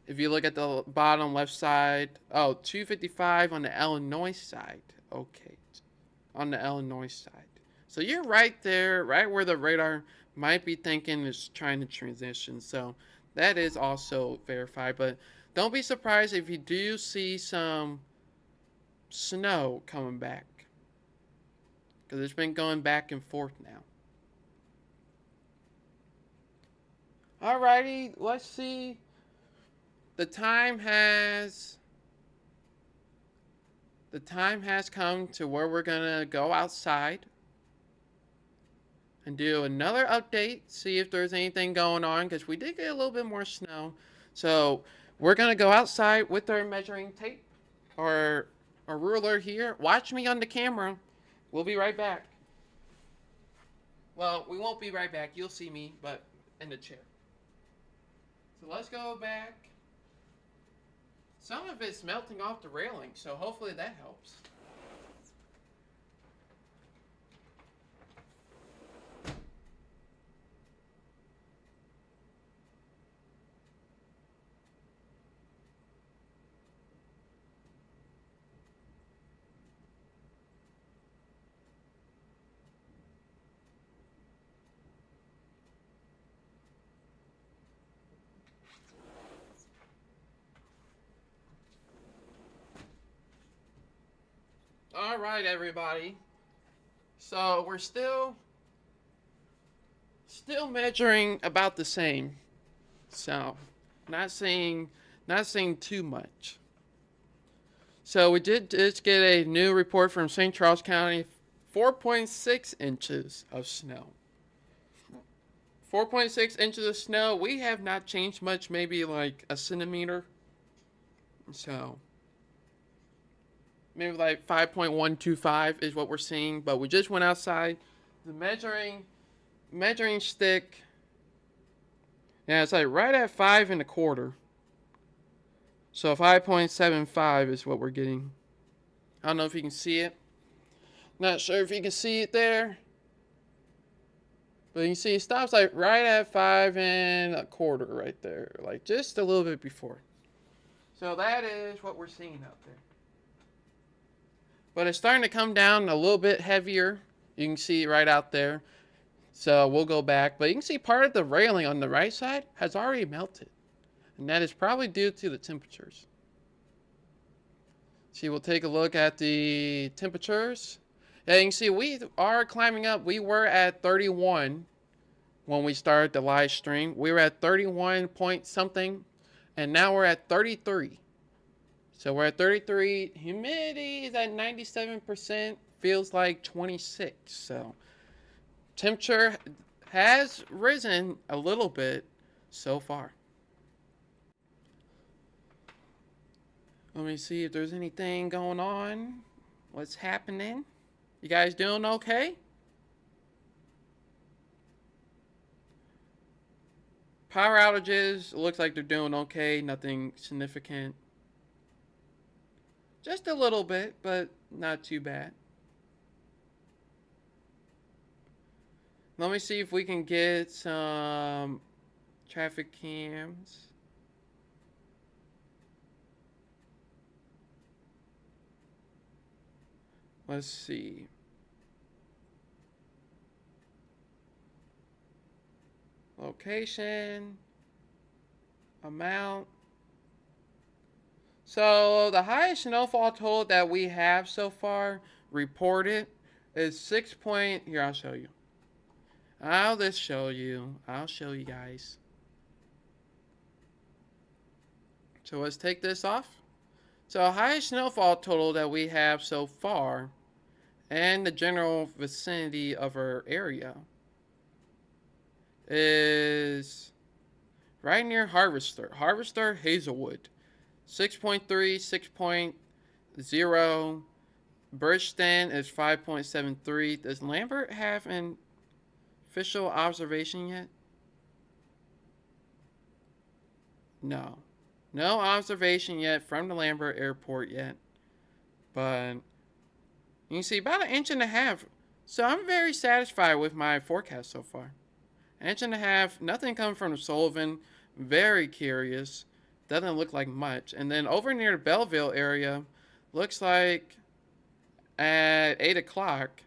If you look at the bottom left side, oh, 255 on the Illinois side. Okay, on the Illinois side. So you're right there, right where the radar might be thinking is trying to transition. So that is also verified. But don't be surprised if you do see some snow coming back, because it's been going back and forth now. Alrighty, let's see. The time has come to where we're gonna go outside and do another update, see if there's anything going on, because we did get a little bit more snow. So we're gonna go outside with our measuring tape or a ruler here. Watch me on the camera. We'll be right back. Well, we won't be right back. You'll see me, but in the chair. So let's go back. Some of it's melting off the railing, so hopefully that helps. All right, everybody. So we're still measuring about the same. So not saying too much. So we did just get a new report from St. Charles County, 4.6 inches of snow. 4.6 inches of snow. We have not changed much, maybe like a centimeter. So maybe like 5.125 is what we're seeing. But we just went outside. The measuring stick. Yeah, it's like right at 5.25. So 5.75 is what we're getting. I don't know if you can see it. Not sure if you can see it there. But you can see it stops like right at 5.25 right there. Like just a little bit before. So that is what we're seeing out there. But it's starting to come down a little bit heavier. You can see right out there. So we'll go back. But you can see part of the railing on the right side has already melted. And that is probably due to the temperatures. See, we'll take a look at the temperatures. Yeah, you can see we are climbing up. We were at 31 when we started the live stream. We were at 31 point something. And now we're at 33. So we're at 33. Humidity is at 97%. Feels like 26. So temperature has risen a little bit so far. Let me see if there's anything going on. What's happening? You guys doing okay? Power outages, looks like they're doing okay. Nothing significant. Just a little bit, but not too bad. Let me see if we can get some traffic cams. Let's see. Location. Amount. So the highest snowfall total that we have so far reported is 6 point. Here, I'll show you. I'll just show you. I'll show you guys. So let's take this off. So highest snowfall total that we have so far and the general vicinity of our area is right near Harvester, Hazelwood. 6.3, 6.0, Bridgeton is 5.73. Does Lambert have an official observation yet? No. No observation yet from the Lambert Airport yet. But you can see about 1.5 inches. So I'm very satisfied with my forecast so far. 1.5 inches, nothing coming from the Sullivan. Very curious. Doesn't look like much. And then over near the Belleville area, looks like at 8 o'clock,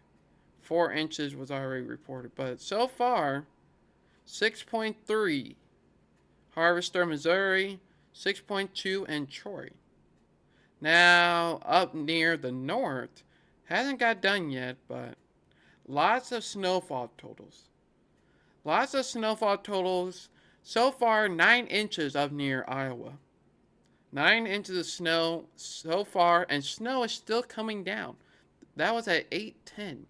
4 inches was already reported. But so far, 6.3. Harvester, Missouri, 6.2 in Troy. Now, up near the north, hasn't got done yet, but lots of snowfall totals. Lots of snowfall totals. So far, 9 inches up near Iowa. 9 inches of snow so far, and snow is still coming down. That was at 8:10.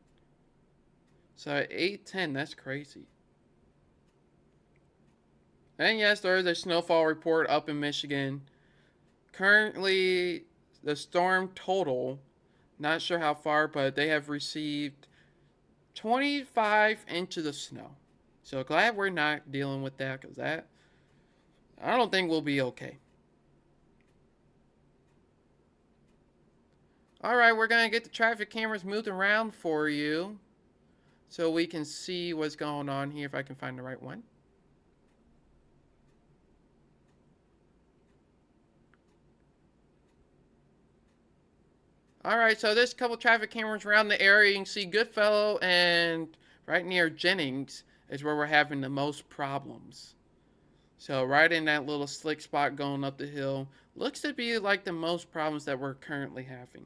So at 8:10, that's crazy. And yes, there is a snowfall report up in Michigan. Currently, the storm total, not sure how far, but they have received 25 inches of snow. So glad we're not dealing with that, because that, I don't think we'll be okay. Alright, we're going to get the traffic cameras moved around for you so we can see what's going on here, if I can find the right one. Alright, so there's a couple traffic cameras around the area. You can see Goodfellow and right near Jennings is where we're having the most problems. So right in that little slick spot going up the hill. Looks to be like the most problems that we're currently having.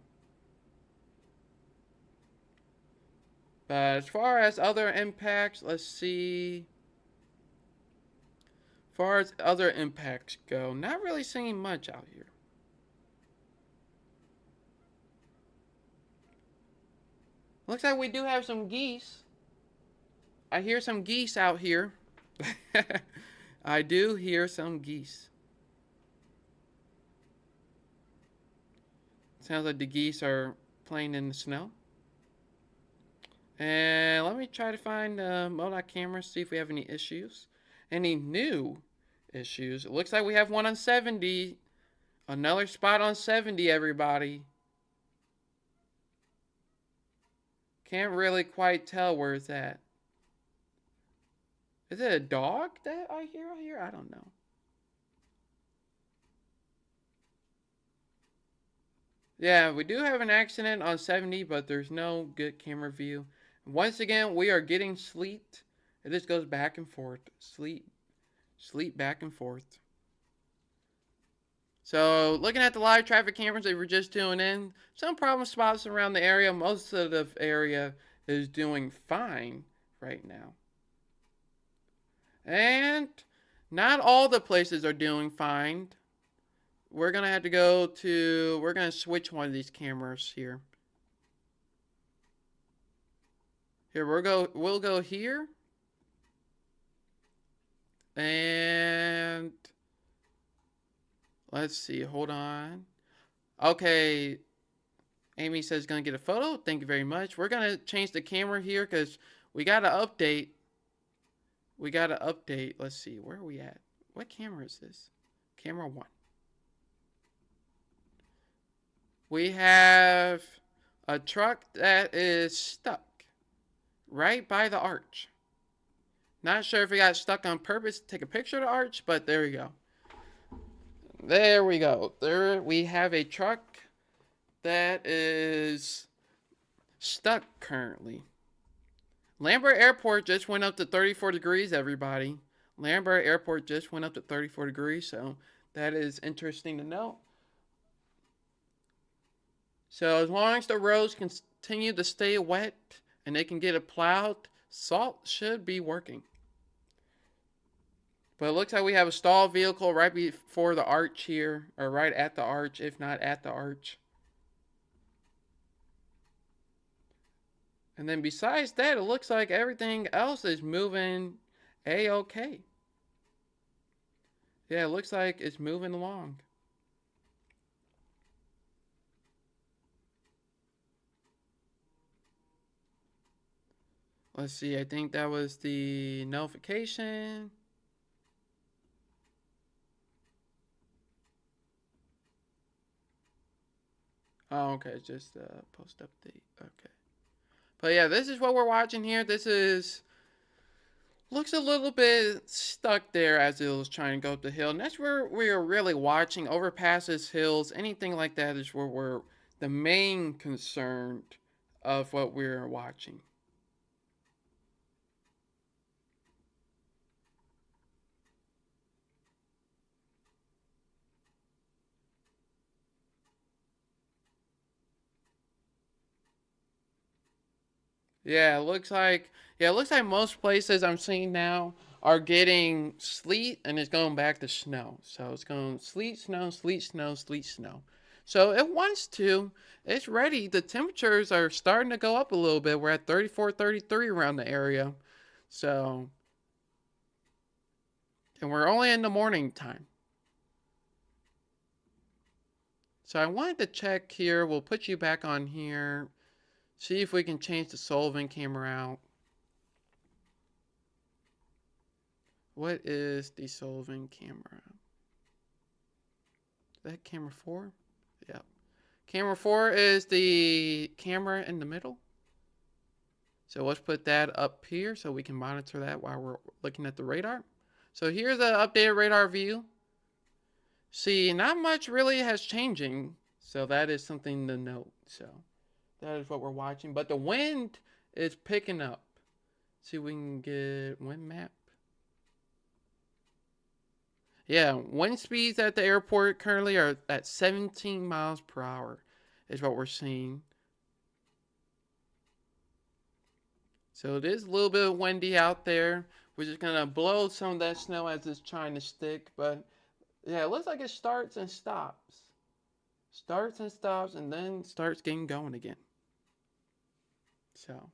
But as far as other impacts, let's see. As far as other impacts go, not really seeing much out here. Looks like we do have some geese. I hear some geese out here. I do hear some geese. Sounds like the geese are playing in the snow. And let me try to find the MODOK camera, see if we have any issues. Any new issues. It looks like we have one on 70. Another spot on 70, everybody. Can't really quite tell where it's at. Is it a dog that I hear out here? I don't know. Yeah, we do have an accident on 70, but there's no good camera view. Once again, we are getting sleet. It just goes back and forth. Sleet back and forth. So, looking at the live traffic cameras that we're just tuning in, some problem spots around the area. Most of the area is doing fine right now. And not all the places are doing fine. We're going to have to go to, we're going to switch one of these cameras here. Here, we'll go here. And let's see, hold on. Okay, Amy says gonna get a photo. Thank you very much. We're gonna change the camera here because we got to update. Let's see, where are we at? What camera is this? Camera 1. We have a truck that is stuck right by the arch. Not sure if it got stuck on purpose to take a picture of the arch, but there we go. There we go. There we have a truck that is stuck currently. Lambert Airport just went up to 34 degrees, everybody. Lambert Airport just went up to 34 degrees, so that is interesting to know. So as long as the roads continue to stay wet and they can get it plowed, salt should be working. But it looks like we have a stalled vehicle right before the arch here, or right at the arch, if not at the arch. And then besides that, it looks like everything else is moving a-okay. Yeah, it looks like it's moving along. Let's see, I think that was the notification. Oh, okay, just post update. Okay. But yeah, this is what we're watching here. This is looks a little bit stuck there as it was trying to go up the hill. And that's where we are really watching. Overpasses, hills, anything like that is where we're the main concern of what we're watching. Yeah, it looks like most places I'm seeing now are getting sleet and it's going back to snow. So it's going sleet, snow, sleet, snow, sleet, snow. So it wants to. It's ready. The temperatures are starting to go up a little bit. We're at 34, 33 around the area. So, and we're only in the morning time. So I wanted to check here. We'll put you back on here. See if we can change the Sullivan camera out. What is the Sullivan camera? Is that camera 4? Yeah. Camera 4 is the camera in the middle. So let's put that up here so we can monitor that while we're looking at the radar. So here's the updated radar view. See, not much really has changing. So that is something to note. So that is what we're watching. But the wind is picking up. See if we can get wind map. Yeah, wind speeds at the airport currently are at 17 miles per hour is what we're seeing. So it is a little bit windy out there. We're just going to blow some of that snow as it's trying to stick. But yeah, it looks like it starts and stops. Starts and stops and then starts getting going again. So.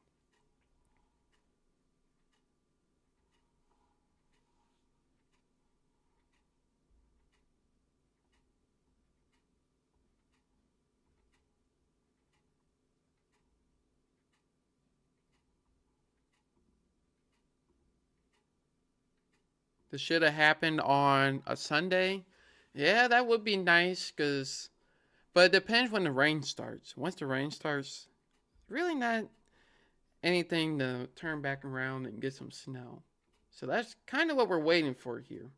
This should have happened on a Sunday. Yeah, that would be nice because, but it depends when the rain starts. Once the rain starts, really not anything to turn back around and get some snow. So that's kind of what we're waiting for here.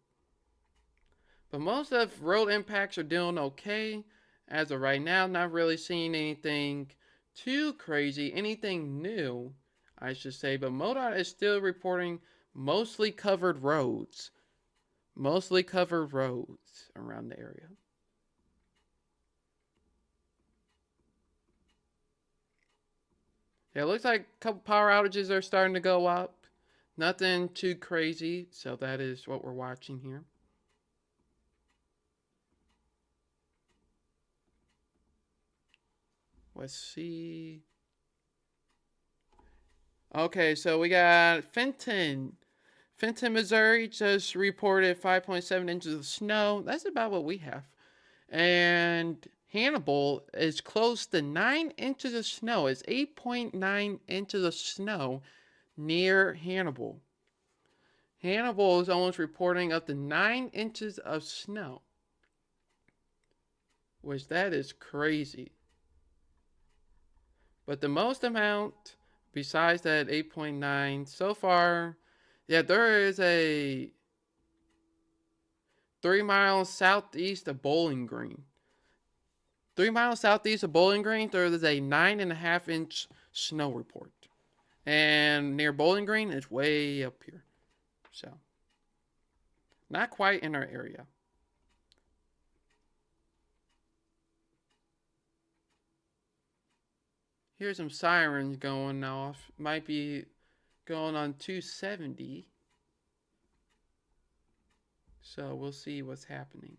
But most of road impacts are doing okay as of right now. Not really seeing anything too crazy, anything new, I should say. But MoDOT is still reporting mostly covered roads. Mostly covered roads around the area. Yeah, it looks like a couple power outages are starting to go up. Nothing too crazy, so that is what we're watching here. Let's see. Okay, so we got Fenton. Fenton, Missouri just reported 5.7 inches of snow. That's about what we have. And Hannibal is close to 9 inches of snow. It's 8.9 inches of snow near Hannibal. Hannibal is almost reporting up to 9 inches of snow. Which that is crazy. But the most amount, besides that 8.9 so far, yeah, there is a 3 miles southeast of Bowling Green. 3 miles southeast of Bowling Green, there is a 9.5 inch snow report. And near Bowling Green, it's way up here. So, not quite in our area. Here's some sirens going off. Might be going on 270. So we'll see what's happening.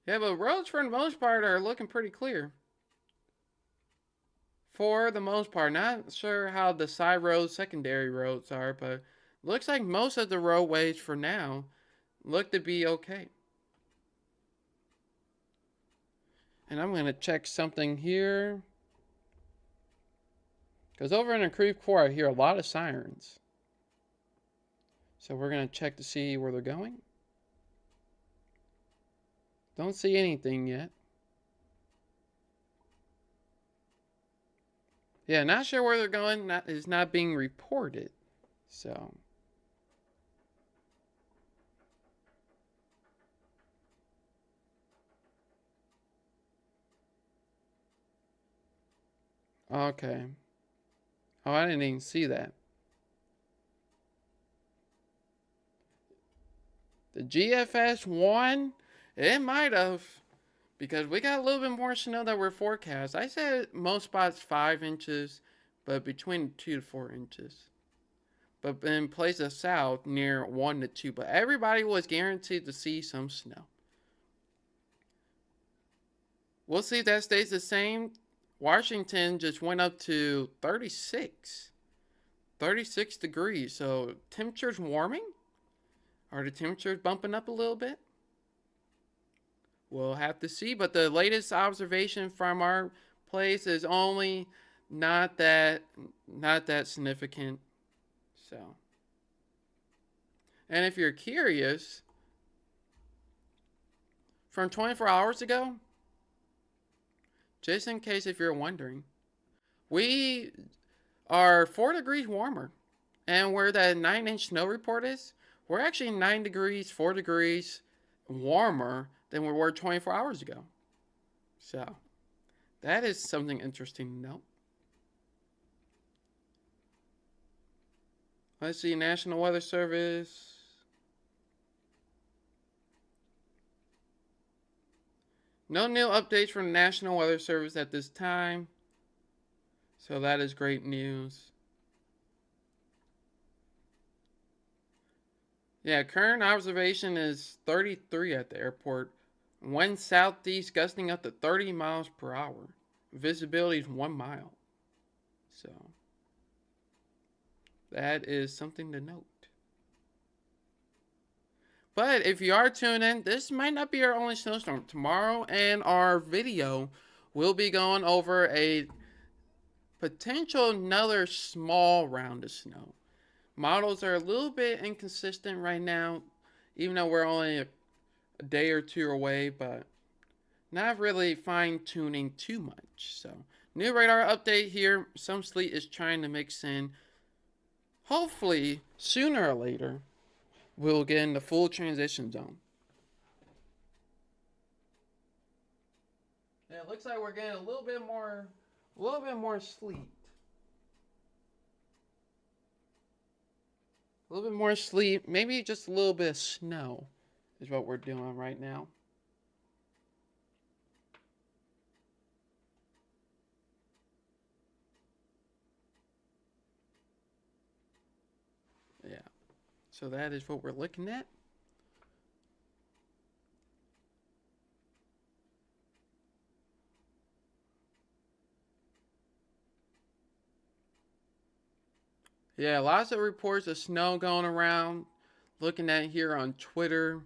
Yeah, but roads for the most part are looking pretty clear. For the most part, not sure how the side roads, secondary roads are, but looks like most of the roadways for now look to be okay. And I'm going to check something here. Because over in the Creve Coeur, I hear a lot of sirens. So we're going to check to see where they're going. Don't see anything yet. Yeah, not sure where they're going. That is not being reported. So. Okay. Oh, I didn't even see that. The GFS 1? It might have. Because we got a little bit more snow that we're forecast. I said most spots 5 inches, but between 2 to 4 inches. But in places south, near 1 to 2. But everybody was guaranteed to see some snow. We'll see if that stays the same. Washington just went up to 36 degrees. So temperature's warming? Are the temperatures bumping up a little bit? We'll have to see. But the latest observation from our place is only not that significant. So, and if you're curious, from 24 hours ago, just in case if you're wondering, we are 4 degrees warmer. And where that 9-inch snow report is, we're actually 9 degrees, 4 degrees warmer than we were 24 hours ago. So, that is something interesting to note. Let's see, National Weather Service. No new updates from the National Weather Service at this time. So that is great news. Yeah, current observation is 33 at the airport. Wind southeast gusting up to 30 miles per hour. Visibility is 1 mile. So that is something to note. But if you are tuned in, this might not be our only snowstorm. Tomorrow in our video, we'll be going over a potential another small round of snow. Models are a little bit inconsistent right now, even though we're only a day or two away, but not really fine tuning too much. So, new radar update here. Some sleet is trying to mix in. Hopefully, sooner or later, we'll get in the full transition zone. Yeah, it looks like we're getting a little bit more sleet. A little bit more sleet, maybe just a little bit of snow is what we're doing right now. Yeah. So that is what we're looking at. Yeah, lots of reports of snow going around. Looking at here on Twitter.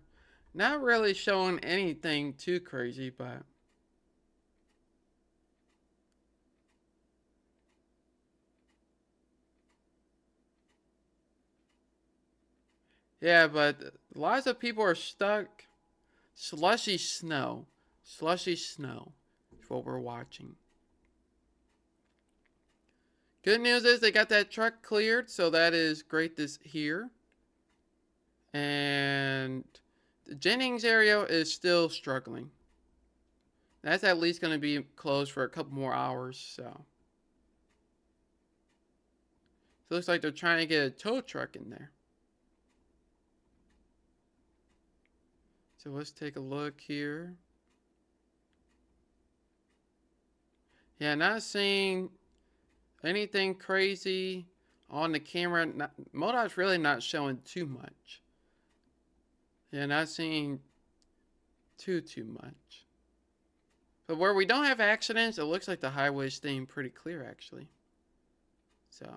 Not really showing anything too crazy, but yeah, but lots of people are stuck. Slushy snow. Slushy snow is what we're watching. Good news is they got that truck cleared, so that is great this here. And the Jennings area is still struggling. That's at least going to be closed for a couple more hours, so. So it looks like they're trying to get a tow truck in there. So let's take a look here. Yeah, not seeing anything crazy on the camera. MoDOT's really not showing too much. Yeah, not seeing too much. But where we don't have accidents, it looks like the highway is staying pretty clear, actually. So,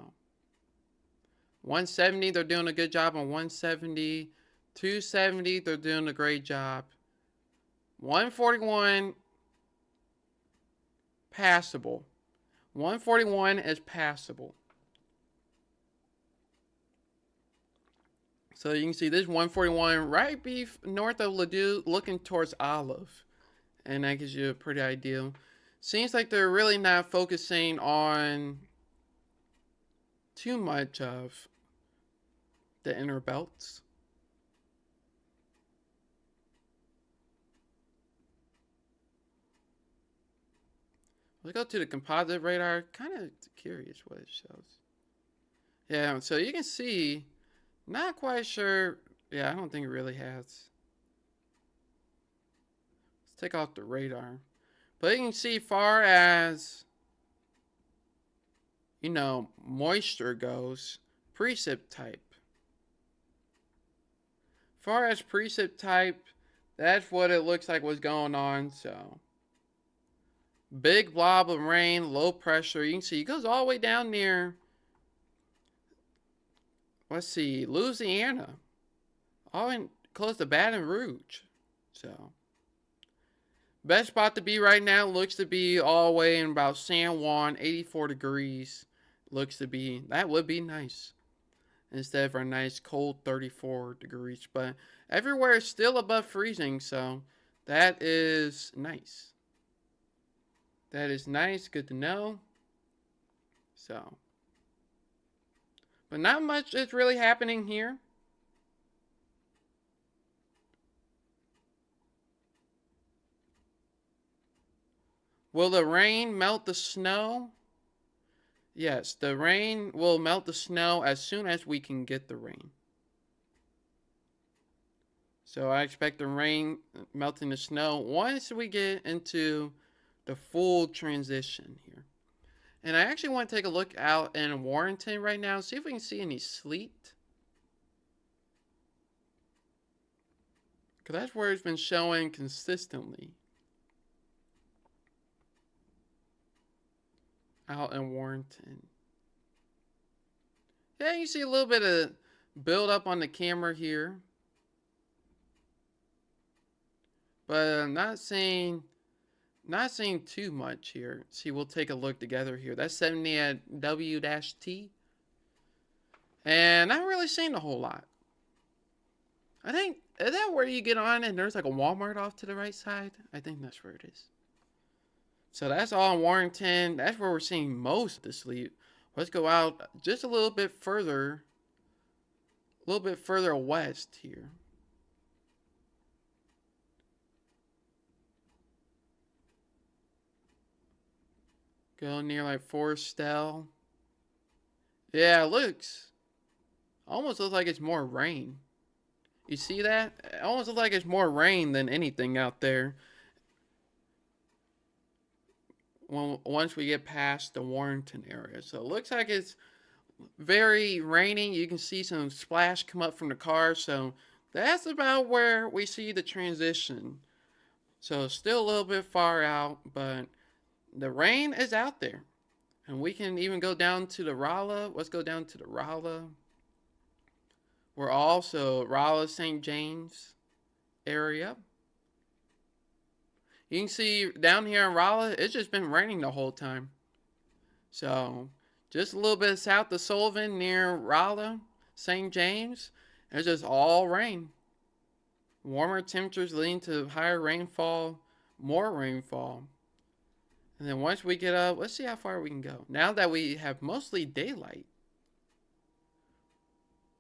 170, they're doing a good job on 170. 270, they're doing a great job. 141, passable. 141 is passable. So you can see this 141 right north of Ladue, looking towards Olive. And that gives you a pretty idea. Seems like they're really not focusing on too much of the inner belts. Let's go to the composite radar. Kind of curious what it shows. Yeah, so you can see, not quite sure. Yeah, I don't think it really has. Let's take off the radar. But you can see, far as, moisture goes, precip type. Far as precip type, that's what it looks like was going on. So, big blob of rain, low pressure. You can see it goes all the way down near, let's see, Louisiana. All in close to Baton Rouge. So, best spot to be right now looks to be all the way in about San Juan, 84 degrees. Looks to be, that would be nice. Instead of our nice cold 34 degrees. But everywhere is still above freezing, so that is nice. That is nice, good to know. So, but not much is really happening here. Will the rain melt the snow? Yes, the rain will melt the snow as soon as we can get the rain. So I expect the rain melting the snow once we get into the full transition here. And I actually want to take a look out in Warrenton right now, see if we can see any sleet. Because that's where it's been showing consistently. Out in Warrenton. Yeah, you see a little bit of build up on the camera here. But I'm not seeing too much here. See, we'll take a look together here. That's 70 at W-T. And not really seeing a whole lot. I think, is that where you get on and there's like a Walmart off to the right side? I think that's where it is. So that's all in Warrenton. That's where we're seeing most of the sleet. Let's go out just a little bit further west here. Go near like Forestell. Yeah, it almost looks like it's more rain. You see that? It almost looks like it's more rain than anything out there. Once we get past the Warrenton area. So it looks like it's very rainy. You can see some splash come up from the car. So that's about where we see the transition. So still a little bit far out, but the rain is out there. And we can even go down to the Rolla. Let's go down to the Rolla. We're also Rolla, St. James area. You can see down here in Rolla, it's just been raining the whole time. So, just a little bit south of Sullivan near Rolla, St. James, it's just all rain. Warmer temperatures leading to higher rainfall, more rainfall. And then once we get up, let's see how far we can go. Now that we have mostly daylight.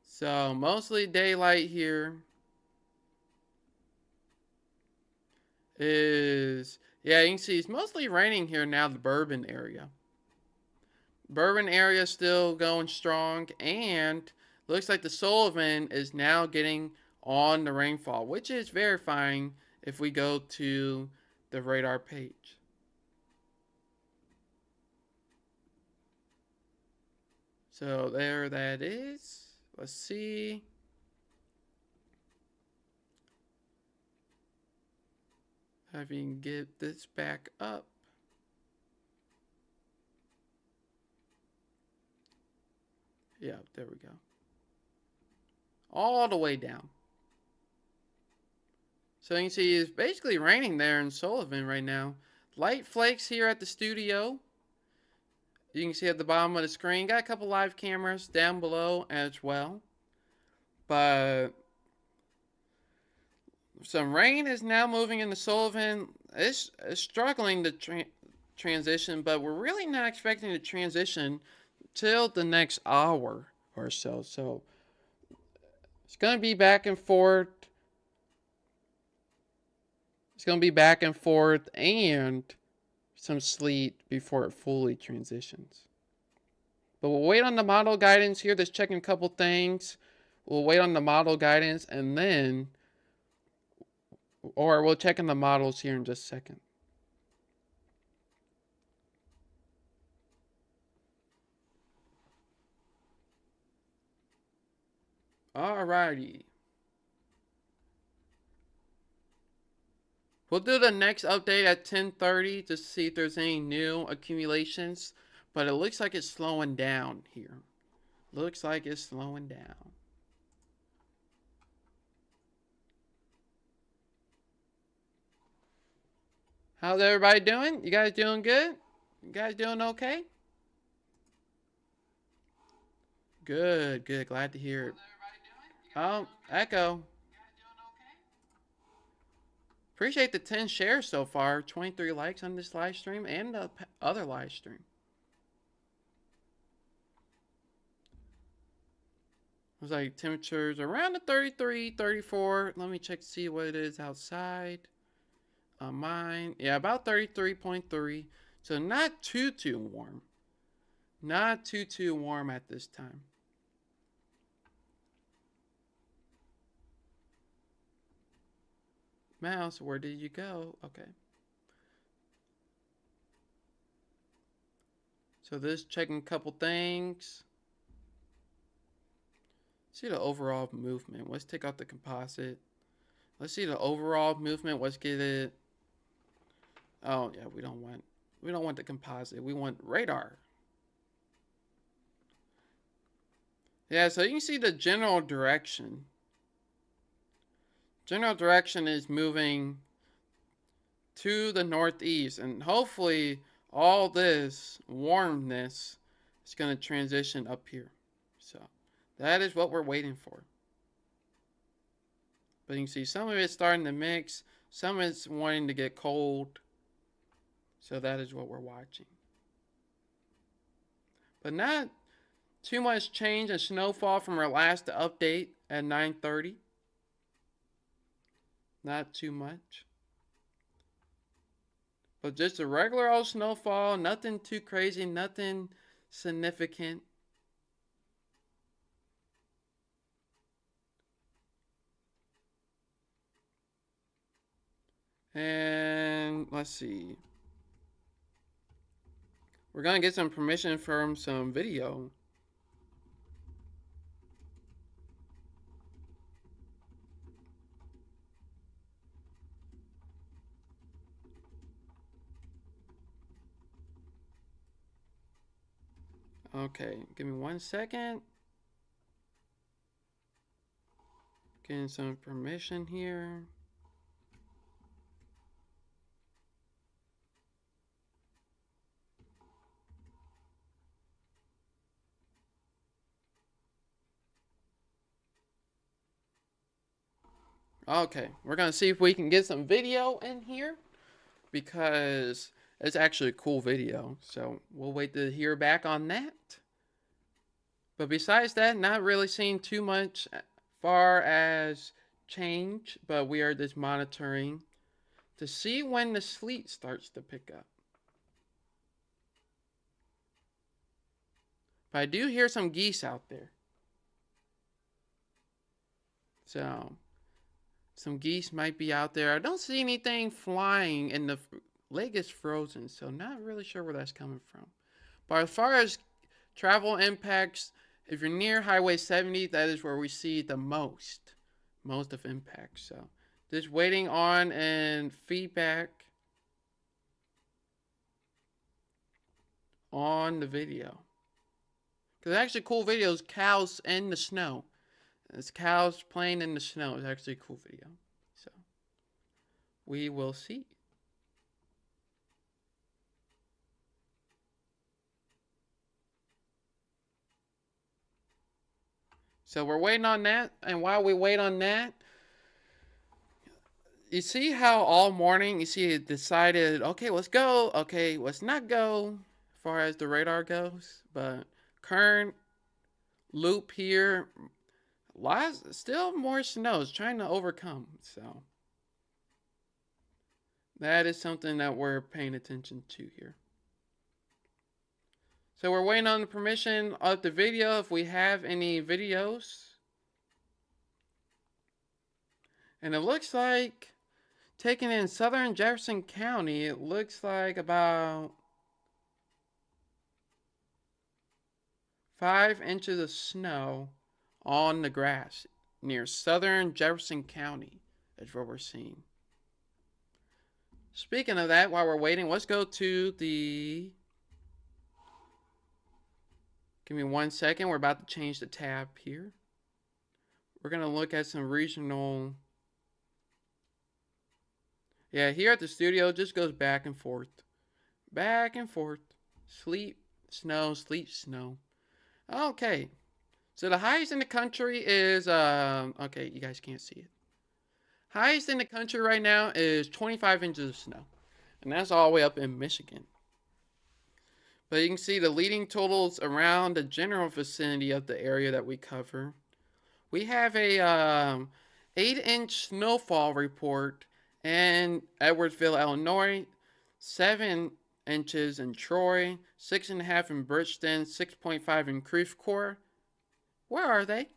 So, mostly daylight here is, yeah, you can see it's mostly raining here now, the Bourbon area. Bourbon area still going strong, and looks like the Sullivan is now getting on the rainfall, which is verifying if we go to the radar page. So there that is. Let's see. If you can get this back up. Yeah, there we go. All the way down. So you can see it's basically raining there in Sullivan right now. light flakes here at the studio. You can see at the bottom of the screen. Got a couple live cameras down below as well. But some rain is now moving into Sullivan. It's struggling to transition, but we're really not expecting to transition till the next hour or so. So it's going to be back and forth. It's going to be back and forth and some sleet before it fully transitions. But we'll wait on the model guidance here. Just checking a couple things. We'll wait on the model guidance and then, or we'll check on the models here in just a second. Alrighty. We'll do the next update at 10:30 to see if there's any new accumulations. But it looks like it's slowing down here. Looks like it's slowing down. How's everybody doing? You guys doing good? You guys doing okay? Good, good. Glad to hear it. Echo. Appreciate the 10 shares so far. 23 likes on this live stream and the other live stream. It was like temperatures around the 33, 34. Let me check to see what it is outside. Mine, yeah, about 33.3. So not too warm. Not too warm at this time. Mouse, where did you go? Okay. So this checking a couple things. See the overall movement. Let's take out the composite. Let's see the overall movement. Let's get it. Oh yeah, we don't want the composite. We want radar. Yeah, so you can see the general direction. General direction is moving to the northeast, and hopefully all this warmness is going to transition up here. So that is what we're waiting for. But you can see some of it's starting to mix, some of it's wanting to get cold. So that is what we're watching. But not too much change in snowfall from our last update at 9:30. Not too much. But just a regular old snowfall, nothing too crazy, nothing significant. And let's see. We're going to get some permission from some video. Okay, give me 1 second. Getting some permission here. Okay, we're going to see if we can get some video in here because it's actually a cool video. So we'll wait to hear back on that. But besides that, not really seeing too much far as change, but we are just monitoring to see when the sleet starts to pick up. But I do hear some geese out there. So some geese might be out there. I don't see anything flying, and the lake is frozen, so not really sure where that's coming from. But as far as travel impacts, if you're near Highway 70, that is where we see the most of impacts. So just waiting on and feedback on the video. Because actually cool videos, cows in the snow. It's cows playing in the snow. It's actually a cool video. So we will see. So we're waiting on that. And while we wait on that, you see how all morning you see it decided, okay, let's go. Okay, let's not go as far as the radar goes. But current loop here, lots, still more snow is trying to overcome. So that is something that we're paying attention to here. So we're waiting on the permission of the video if we have any videos. And it looks like, taking in southern Jefferson County, it looks like about 5 inches of snow on the grass near southern Jefferson County is what we're seeing. Speaking of that, while we're waiting, let's go to the... Give me 1 second. We're about to change the tab here. We're going to look at some regional... Yeah, here at the studio, it just goes back and forth. Back and forth. Sleep, snow, sleep, snow. Okay. So the highest in the country is... okay, you guys can't see it. Highest in the country right now is 25 inches of snow. And that's all the way up in Michigan. But you can see the leading totals around the general vicinity of the area that we cover. We have a 8-inch snowfall report in Edwardsville, Illinois, 7 inches in Troy, 6.5 in Bridgeton, 6.5 in Creve Coeur. Where are they?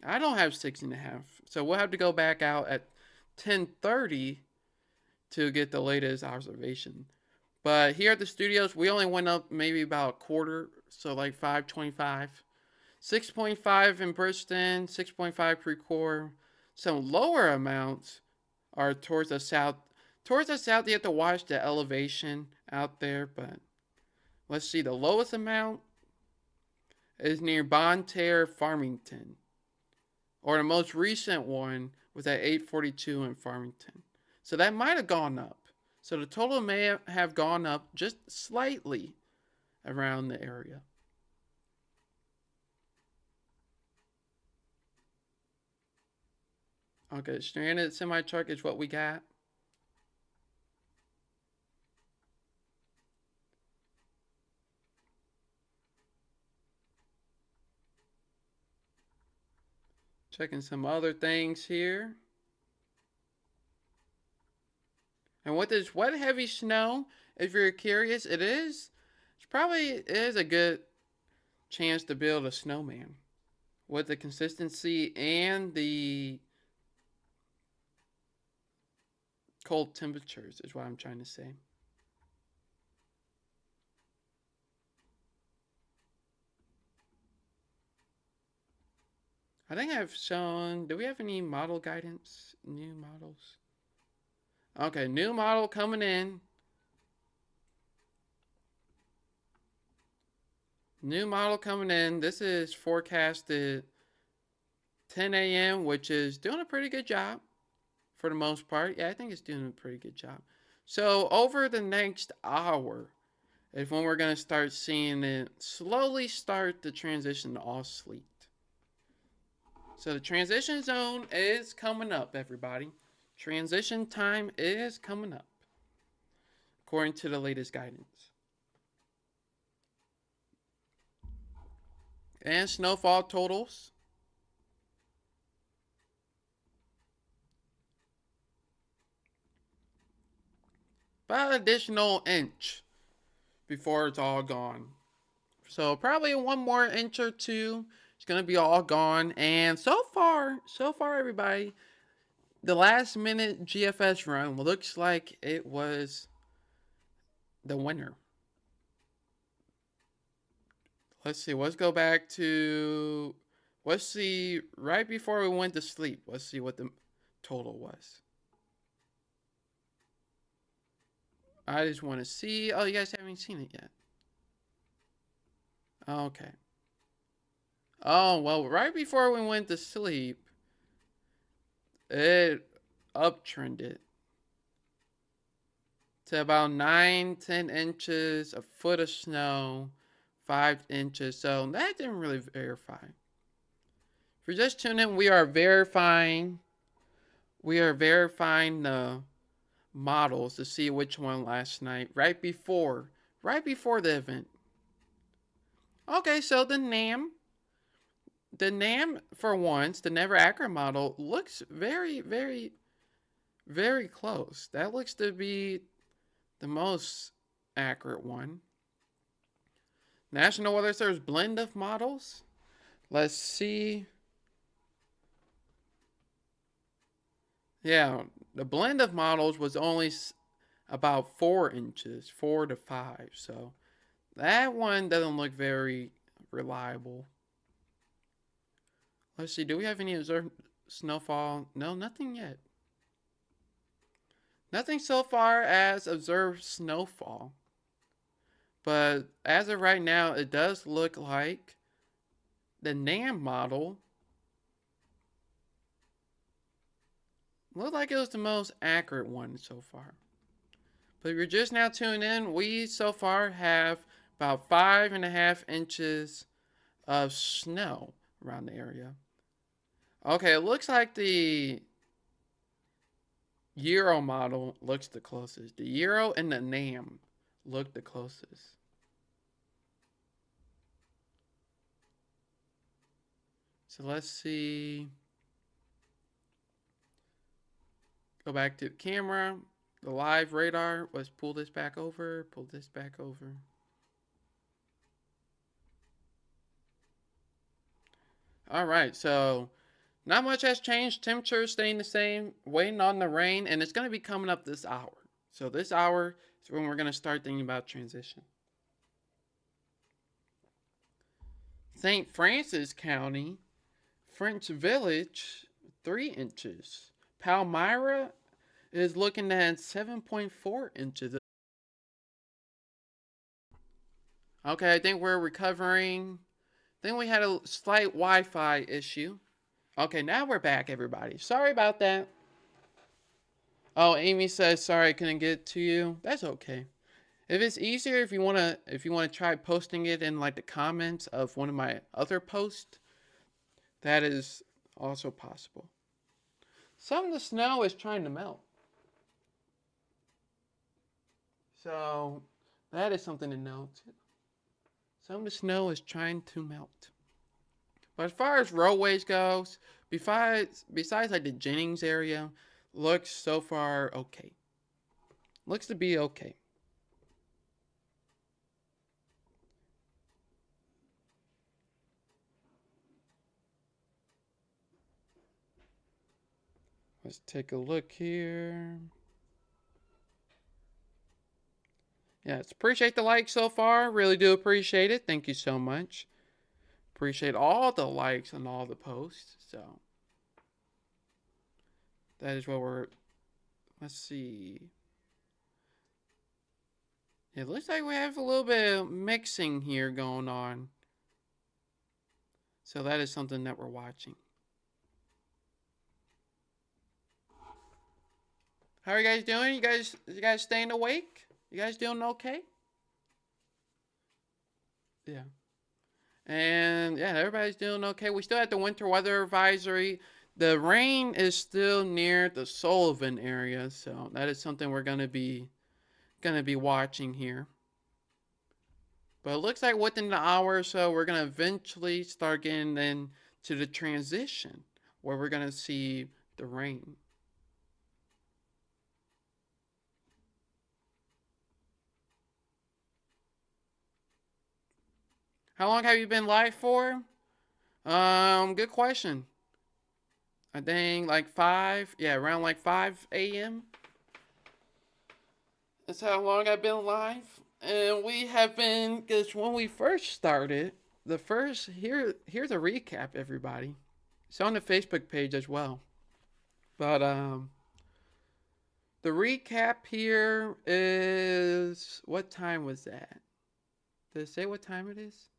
I don't have 6.5, so we'll have to go back out at 10:30 to get the latest observation. But here at the studios, we only went up maybe about a quarter, so like 525. 6.5 in Bridgeton, 6.5 Creve Coeur. Some lower amounts are towards the south. Towards the south, you have to watch the elevation out there, but let's see. The lowest amount is near Bonne Terre, Farmington. Or the most recent one was at 842 in Farmington. So that might have gone up. So the total may have gone up just slightly around the area. Okay, stranded semi-truck is what we got. Checking some other things here. And with this wet, heavy snow, if you're curious, it is a good chance to build a snowman with the consistency and the cold temperatures is what I'm trying to say. I think I've shown, do we have any model guidance? New models? Okay, new model coming in. New model coming in. This is forecasted 10 a.m., which is doing a pretty good job for the most part. Yeah, I think it's doing a pretty good job. So over the next hour is when we're going to start seeing it slowly start to transition to all sleet. So the transition zone is coming up, everybody. Transition time is coming up, according to the latest guidance. And snowfall totals. About an additional inch before it's all gone. So probably 1 more inch or 2. It's going to be all gone. And so far, everybody, the last minute GFS run looks like it was the winner. Let's see. Let's go back to... Let's see. Right before we went to sleep, let's see what the total was. I just want to see... Oh, you guys haven't seen it yet. Okay. Oh, well, right before we went to sleep, it uptrended to about 9-10 inches, a foot of snow, 5 inches. So that didn't really verify. you're just tuning in, we are verifying the models to see which one last night, right before the event. Okay, so the NAM for once, the Never Accurate model looks very, very, very close. That looks to be the most accurate one. National Weather Service blend of models. Let's see. Yeah, the blend of models was only about 4 inches, 4 to 5. So that one doesn't look very reliable. Let's see, do we have any observed snowfall? No, nothing yet. Nothing so far as observed snowfall. But as of right now, it does look like the NAM model looked like it was the most accurate one so far. But if you're just now tuning in, we so far have about 5.5 inches of snow around the area. Okay, it looks like the Euro model looks the closest. The Euro and the NAM look the closest. So let's see. Go back to the camera. The live radar. Let's pull this back over. Pull this back over. All right, so not much has changed. Temperature is staying the same. Waiting on the rain, and it's going to be coming up this hour. So this hour is when we're going to start thinking about transition. St. Francis County, French Village, 3 inches. Palmyra is looking at 7.4 inches. Okay, I think we're recovering. I think we had a slight Wi-Fi issue. Okay, now we're back, everybody. Sorry about that. Oh, Amy says sorry I couldn't get to you. That's okay. If it's easier, if you wanna try posting it in like the comments of one of my other posts, that is also possible. Some of the snow is trying to melt. So that is something to note. Some of the snow is trying to melt. But as far as roadways goes, besides like the Jennings area, looks so far okay. Looks to be okay. Let's take a look here. Yes, appreciate the likes so far. Really do appreciate it. Thank you so much. Appreciate all the likes on all the posts. So that is what we're. Let's see. It looks like we have a little bit of mixing here going on. So that is something that we're watching. How are you guys doing? You guys staying awake? You guys doing okay? Yeah. And yeah, everybody's doing okay. We still have the winter weather advisory. The rain is still near the Sullivan area, so that is something we're gonna be watching here. But it looks like within the hour or so, we're gonna eventually start getting into the transition where we're gonna see the rain. How long have you been live for? Good question. I think like 5, yeah, around like 5 a.m. That's how long I've been live. And we have been, because when we first started, here's a recap, everybody. It's on the Facebook page as well. But the recap here is, what time was that? Did it say what time it is?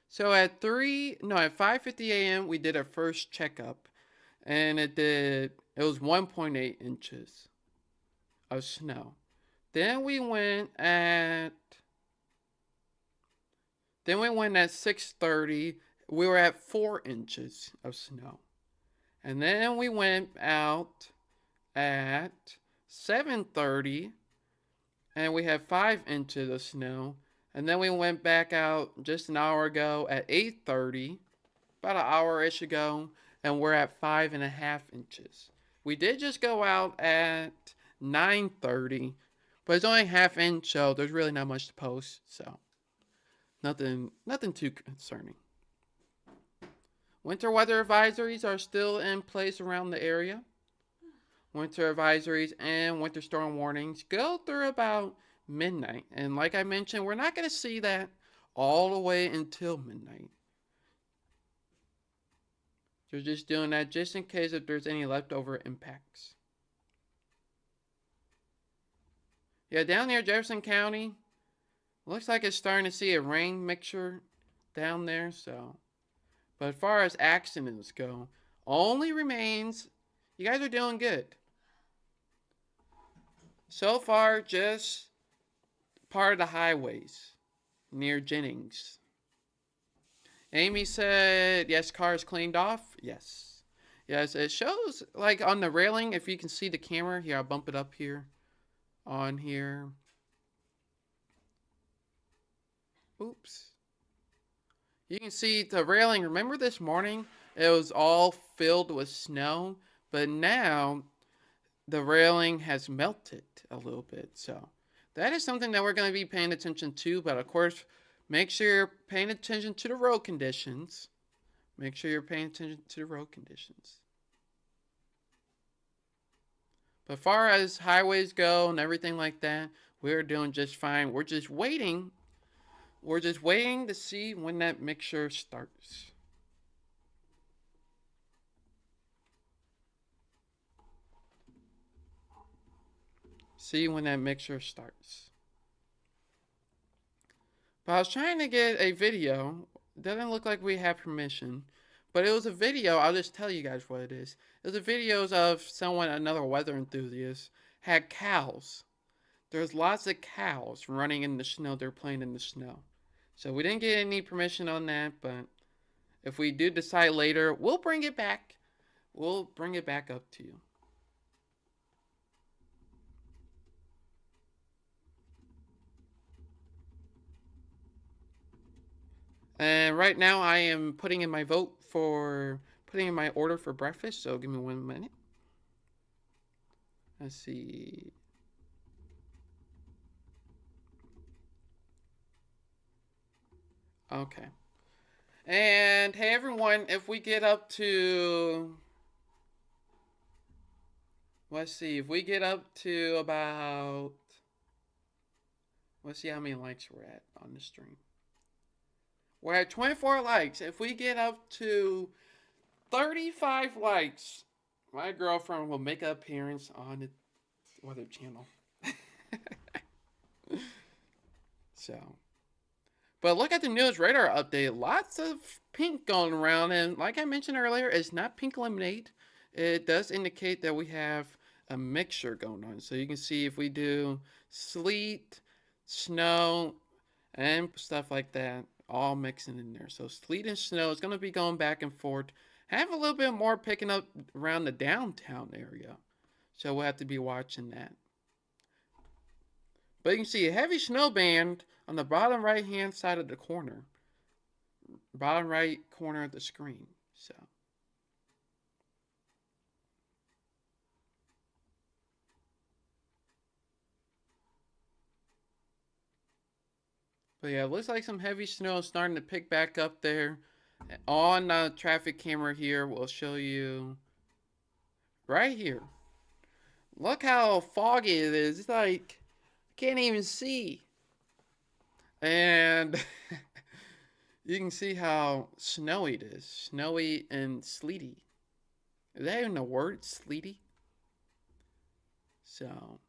So at 5:50 a.m. we did our first checkup, and it was 1.8 inches of snow. Then we went at 6:30 we were at 4 inches of snow. And then we went out at 7:30 and we had 5 inches of snow. And then we went back out just an hour ago at 8:30, about an hour-ish ago, and we're at 5.5 inches. We did just go out at 9:30, but it's only half inch, so there's really not much to post. So nothing too concerning. Winter weather advisories are still in place around the area. Winter advisories and winter storm warnings go through about midnight. And like I mentioned, we're not going to see that all the way until midnight. They're just doing that just in case if there's any leftover impacts. Yeah, down near Jefferson County, looks like it's starting to see a rain mixture down there, so. But as far as accidents go, only remains, you guys are doing good. So far, just part of the highways near Jennings. Amy said, yes, car is cleaned off. Yes. Yes, it shows like on the railing, if you can see the camera. Here, I'll bump it up here. On here. Oops. You can see the railing. Remember this morning? It was all filled with snow. But now, the railing has melted a little bit. So, that is something that we're going to be paying attention to. But of course, make sure you're paying attention to the road conditions. Make sure you're paying attention to the road conditions. But as far as highways go and everything like that, we're doing just fine. We're just waiting. We're just waiting to see when that mixture starts. See when that mixture starts. But I was trying to get a video. Doesn't look like we have permission. But it was a video. I'll just tell you guys what it is. It was a videos of someone, another weather enthusiast, had cows. There's lots of cows running in the snow. They're playing in the snow. So we didn't get any permission on that. But if we do decide later, we'll bring it back. We'll bring it back up to you. And right now I am putting in my vote for putting in my order for breakfast. So give me 1 minute. Let's see. Okay. And hey everyone, if we get up to, let's see, if we get up to about, let's see how many likes we're at on the stream. We're at 24 likes. If we get up to 35 likes, my girlfriend will make an appearance on the Weather Channel. So, but look at the news radar update. Lots of pink going around, and like I mentioned earlier, it's not pink lemonade. It does indicate that we have a mixture going on. So you can see if we do sleet, snow, and stuff like that, all mixing in there. So sleet and snow is going to be going back and forth. Have a little bit more picking up around the downtown area. So we'll have to be watching that. But you can see a heavy snow band on the bottom right hand side of the corner. Bottom right corner of the screen. So. But yeah, it looks like some heavy snow is starting to pick back up there. On the traffic camera here, we'll show you right here. Look how foggy it is. It's like, I can't even see. And you can see how snowy it is. Snowy and sleety. Is that even a word? Sleety? So.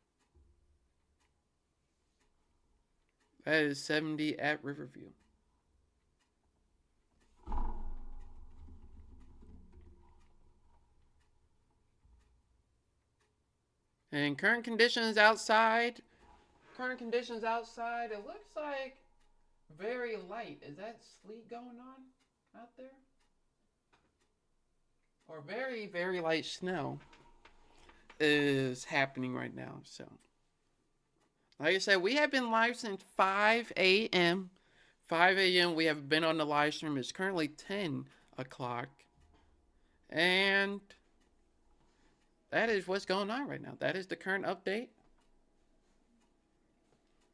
That is 70 at Riverview. And current conditions outside. It looks like very light. Is that sleet going on out there, or very, very light snow is happening right now. So, like I said, we have been live since 5 a.m. 5 a.m. we have been on the live stream. It's currently 10 o'clock. And that is what's going on right now. That is the current update.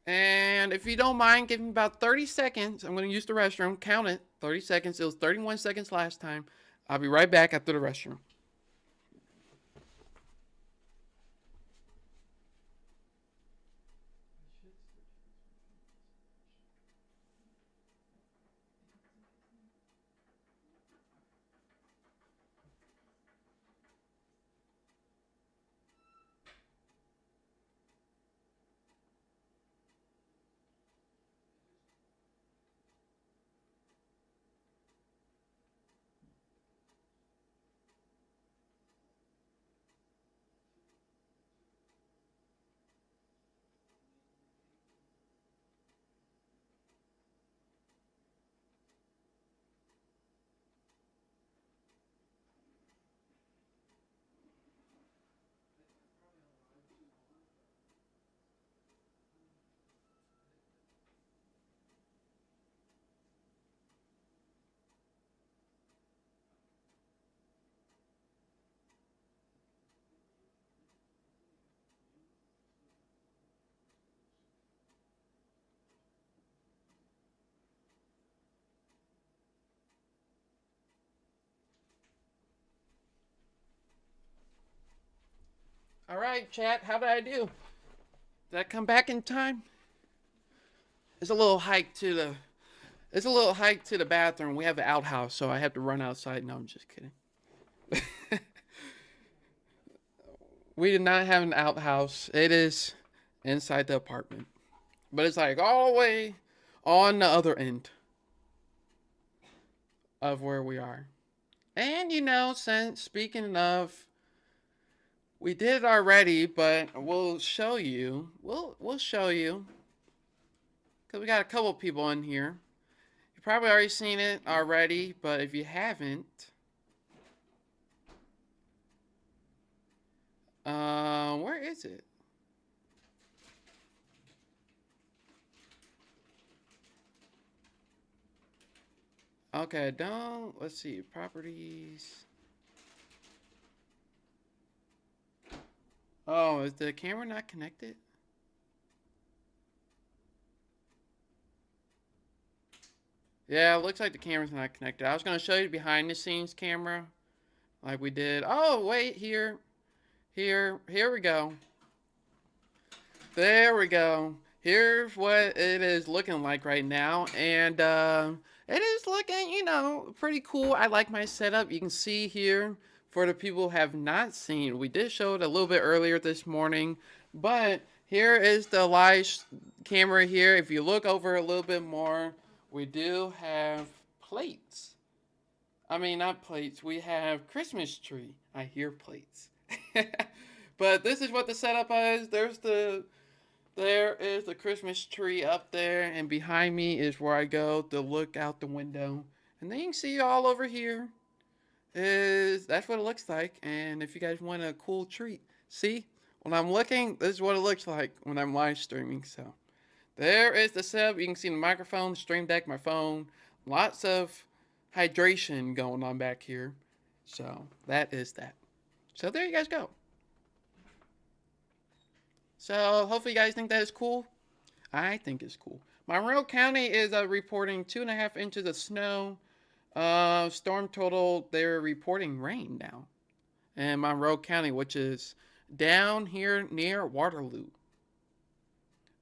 And if you don't mind, give me about 30 seconds. I'm going to use the restroom. Count it. 30 seconds. It was 31 seconds last time. I'll be right back after the restroom. All right, chat. How did I do? Did I come back in time? It's a little hike to the. It's a little hike to the bathroom. We have an outhouse, so I have to run outside. No, I'm just kidding. We did not have an outhouse. It is inside the apartment, but it's like all the way on the other end of where we are. And since speaking of, we did it already, but we'll show you. We'll show you because we got a couple people in here. You've probably already seen it already, but if you haven't, where is it? Okay, let's see, properties. Oh, is the camera not connected? Yeah, it looks like the camera's not connected. I was going to show you the behind the scenes camera like we did. Oh, wait, here we go. There we go. Here's what it is looking like right now. And it is looking, pretty cool. I like my setup. You can see here, for the people who have not seen, we did show it a little bit earlier this morning. But here is the live camera here. If you look over a little bit more, we do have plates. I mean, not plates. We have Christmas tree. I hear plates. But this is what the setup is. There is the Christmas tree up there, and behind me is where I go to look out the window. And then you can see all over here. That's what it looks like. And if you guys want a cool treat, see, when I'm looking, this is what it looks like when I'm live streaming. So there is the setup. You can see the microphone, the stream deck, my phone. Lots of hydration going on back here. So that is that. So there you guys go. So hopefully you guys think that is cool. I think it's cool. Monroe County is reporting 2.5 inches of snow. Storm total, they're reporting rain now in Monroe County, which is down here near Waterloo.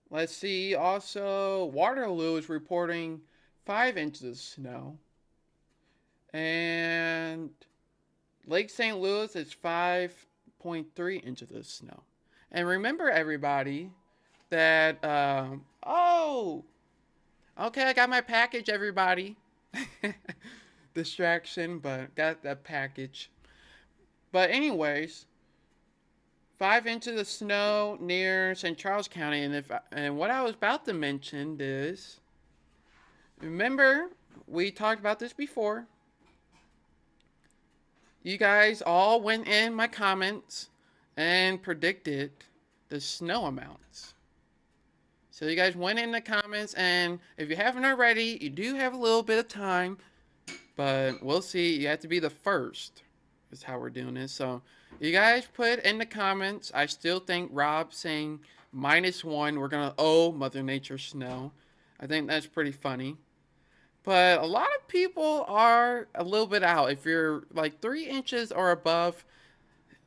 Let's see. Also, Waterloo is reporting 5 inches of snow. And Lake St. Louis is 5.3 inches of snow. And remember, everybody, that, oh, okay, I got my package, everybody. Distraction, but got that package. But anyways, 5 inches of snow near St. Charles County. And what I was about to mention is, remember, we talked about this before. you guys all went in my comments and predicted the snow amounts. So you guys went in the comments, and if you haven't already, you do have a little bit of time, but we'll see. You have to be the first, is how we're doing this. So you guys put in the comments. I still think Rob saying -1, we're going to owe Mother Nature snow. I think that's pretty funny. But a lot of people are a little bit out. If you're like 3 inches or above,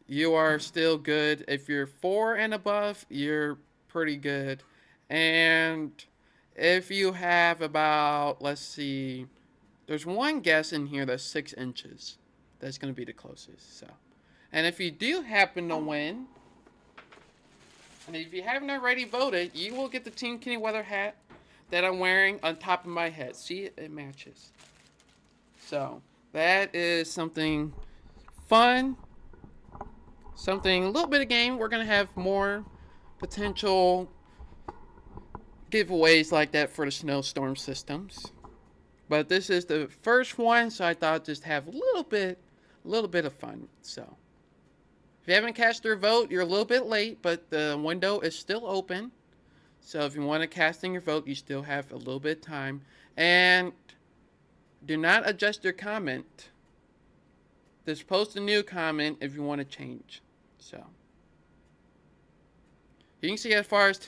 you are still good. If you're 4 and above, you're pretty good. And if you have about, let's see, there's one guess in here that's 6 inches. That's going to be the closest. So, and if you do happen to win, and if you haven't already voted, you will get the Team Kenny Weather hat that I'm wearing on top of my head. See, it matches. So, that is something fun. Something, a little bit of game. We're going to have more potential giveaways like that for the snowstorm systems. But this is the first one, so I thought I'd just have a little bit of fun. So, if you haven't cast your vote, you're a little bit late, but the window is still open. So if you want to cast in your vote, you still have a little bit of time. And do not adjust your comment. Just post a new comment if you want to change. So you can see as far as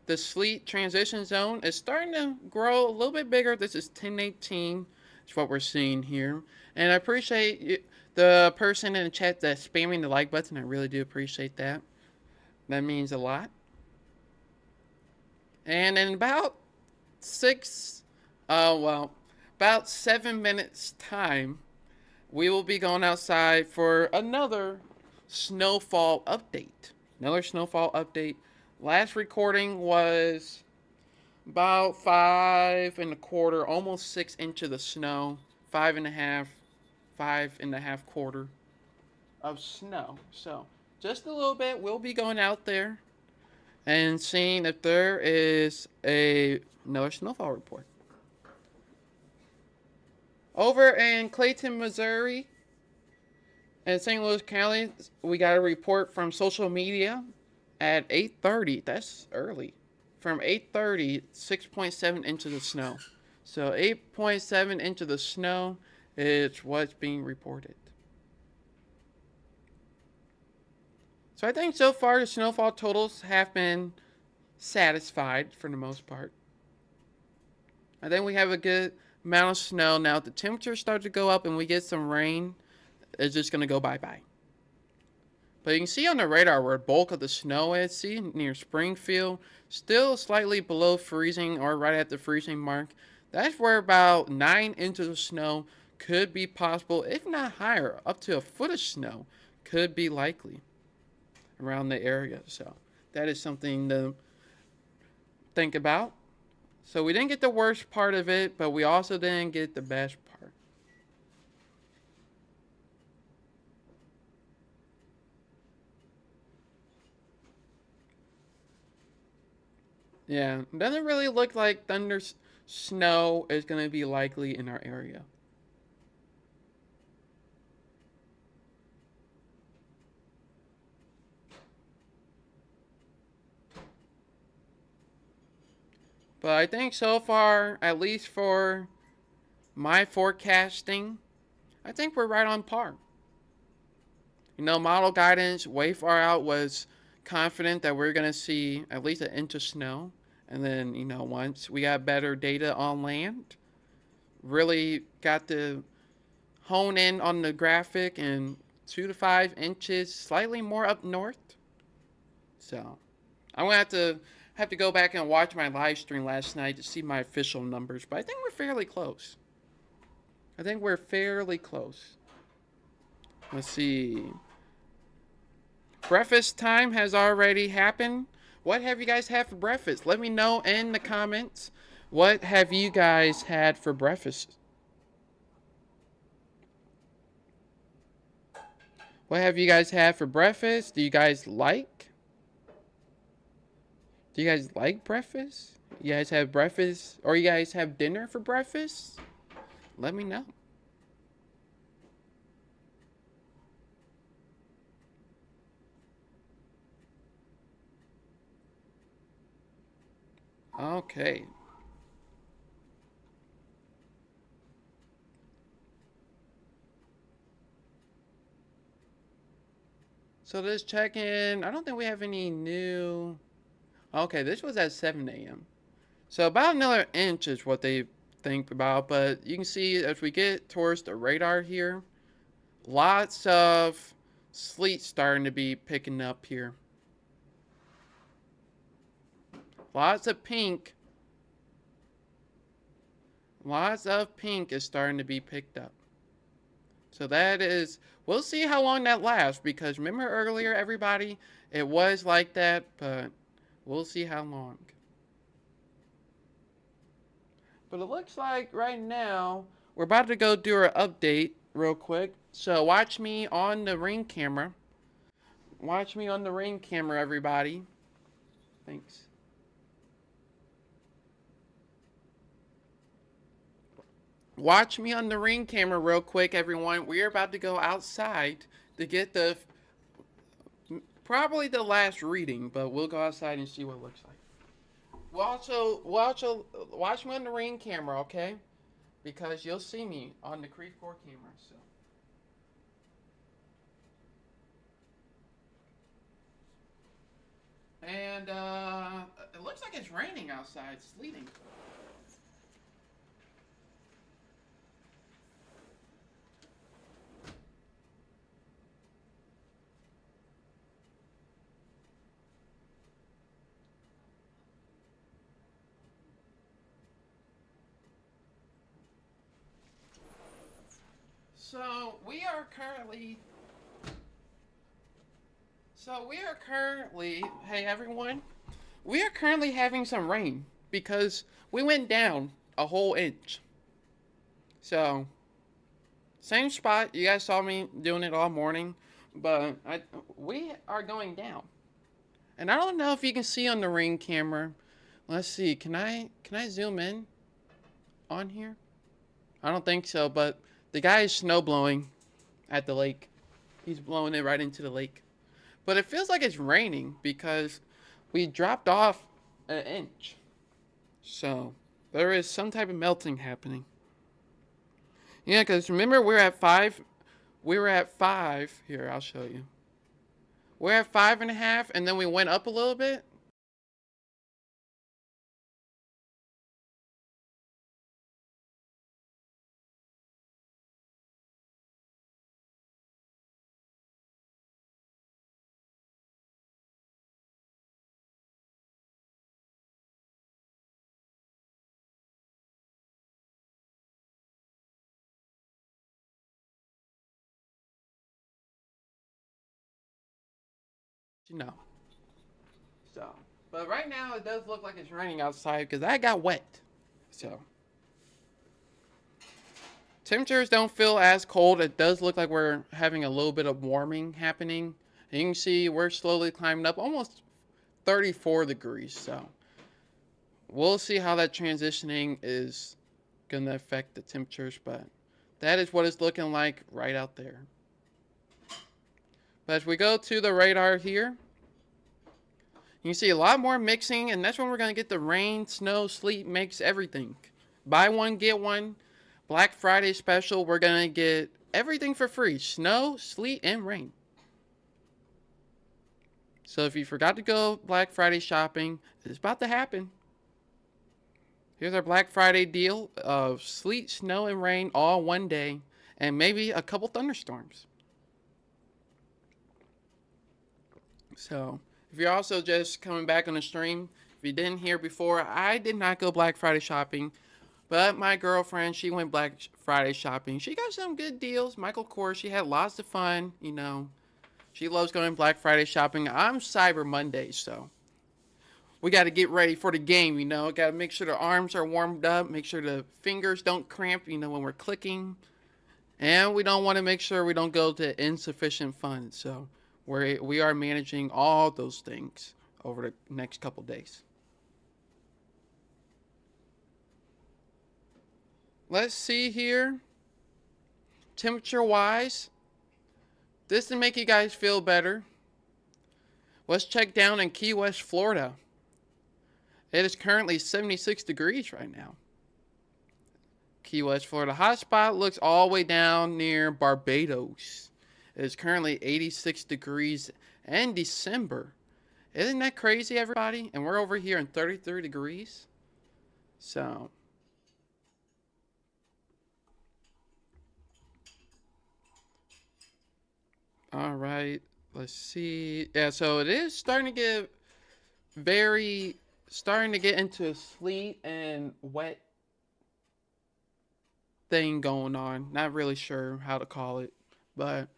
the sleet transition zone is starting to grow a little bit bigger. This is 1018. It's what we're seeing here. And I appreciate the person in the chat that's spamming the like button. I really do appreciate that. That means a lot. And in about about 7 minutes time, we will be going outside for another snowfall update. Last recording was about 5.25, almost 6 inches of snow. 5.5 quarter of snow. So just a little bit. We'll be going out there and seeing if there is another snowfall report. Over in Clayton, Missouri, and St. Louis County, we got a report from social media at 8:30. That's early. From 8:30, 6.7 inches of snow. So 8.7 inches of snow is what's being reported. So I think so far the snowfall totals have been satisfied for the most part. I think we have a good amount of snow. Now if the temperatures start to go up and we get some rain, it's just going to go bye-bye. But you can see on the radar where the bulk of the snow is. See, near Springfield, still slightly below freezing or right at the freezing mark. That's where about 9 inches of snow could be possible, if not higher. Up to a foot of snow could be likely around the area. So that is something to think about. So we didn't get the worst part of it, but we also didn't get the best part. Yeah, it doesn't really look like thunder snow is going to be likely in our area. But I think so far, at least for my forecasting, I think we're right on par. You know, model guidance way far out was confident that we're going to see at least an inch of snow. And then, you know, once we got better data on land, really got to hone in on the graphic, and 2 to 5 inches, slightly more up north. So I'm going to have to go back and watch my live stream last night to see my official numbers, but I think we're fairly close. Let's see. Breakfast time has already happened. What have you guys had for breakfast? Let me know in the comments. What have you guys had for breakfast? What have you guys had for breakfast? Do you guys like breakfast? You guys have breakfast, or you guys have dinner for breakfast? Let me know. Okay. So this check-in, I don't think we have any new. Okay, this was at 7 a.m. So about another inch is what they think about, but you can see as we get towards the radar here, lots of sleet starting to be picking up here. Lots of pink. Lots of pink is starting to be picked up. So that is, we'll see how long that lasts, because remember earlier, everybody, it was like that, but we'll see how long. But it looks like right now, we're about to go do our update real quick. So watch me on the ring camera. Watch me on the ring camera, everybody. Thanks. Watch me on the ring camera real quick, everyone. We're about to go outside to get the probably the last reading, but we'll go outside and see what it looks like. We'll also watch me on the ring camera, okay? Because you'll see me on the Creep Core camera. So. And it looks like it's raining outside, sleeting. So we are currently. Hey everyone, we are currently having some rain because we went down a whole inch. So, same spot. You guys saw me doing it all morning, but we are going down. And I don't know if you can see on the ring camera. Let's see. Can I zoom in on here? I don't think so, but the guy is snow blowing at the lake. He's blowing it right into the lake. But it feels like it's raining because we dropped off an inch. So there is some type of melting happening. Yeah, because remember we're at 5. We were at 5. Here, I'll show you. We're at 5.5, and then we went up a little bit. No. So, but right now it does look like it's raining outside because I got wet. So, temperatures don't feel as cold. It does look like we're having a little bit of warming happening. And you can see we're slowly climbing up almost 34 degrees. So, we'll see how that transitioning is going to affect the temperatures. But that is what it's looking like right out there. But as we go to the radar here, you can see a lot more mixing, and that's when we're going to get the rain, snow, sleet, mix, everything. Buy one, get one. Black Friday special, we're going to get everything for free. Snow, sleet, and rain. So if you forgot to go Black Friday shopping, it's about to happen. Here's our Black Friday deal of sleet, snow, and rain all one day, and maybe a couple thunderstorms. So if you're also just coming back on the stream, if you didn't hear before, I did not go Black Friday shopping, but my girlfriend, she went Black Friday shopping. She got some good deals. Michael Kors, she had lots of fun, you know. She loves going Black Friday shopping. I'm Cyber Monday, so we got to get ready for the game, you know. Got to make sure the arms are warmed up, make sure the fingers don't cramp, you know, when we're clicking. And we don't want to make sure we don't go to insufficient funds. So we are managing all those things over the next couple days. Let's see here. Temperature wise, this to make you guys feel better. Let's check down in Key West, Florida. It is currently 76 degrees right now. Key West, Florida. Hotspot looks all the way down near Barbados. It is currently 86 degrees in December. Isn't that crazy, everybody? And we're over here in 33 degrees. So, all right. Let's see. Yeah, so it is starting to get starting to get into a sleet and wet thing going on. Not really sure how to call it, but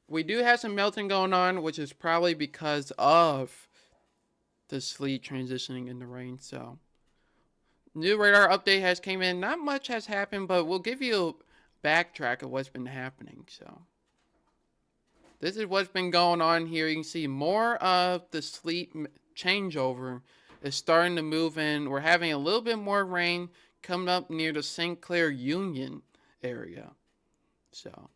we do have some melting going on, which is probably because of the sleet transitioning into rain. So, new radar update has came in. Not much has happened, but we'll give you a backtrack of what's been happening. So, this is what's been going on here. You can see more of the sleet changeover is starting to move in. We're having a little bit more rain coming up near the St. Clair Union area. So,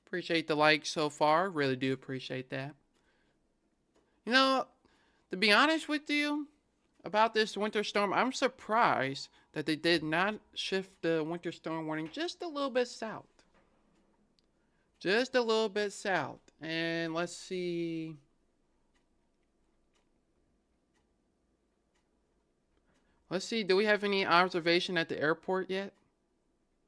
appreciate the like so far. Really do appreciate that. You know, to be honest with you about this winter storm, I'm surprised that they did not shift the winter storm warning just a little bit south. Just a little bit south. And let's see. Let's see. Do we have any observation at the airport yet?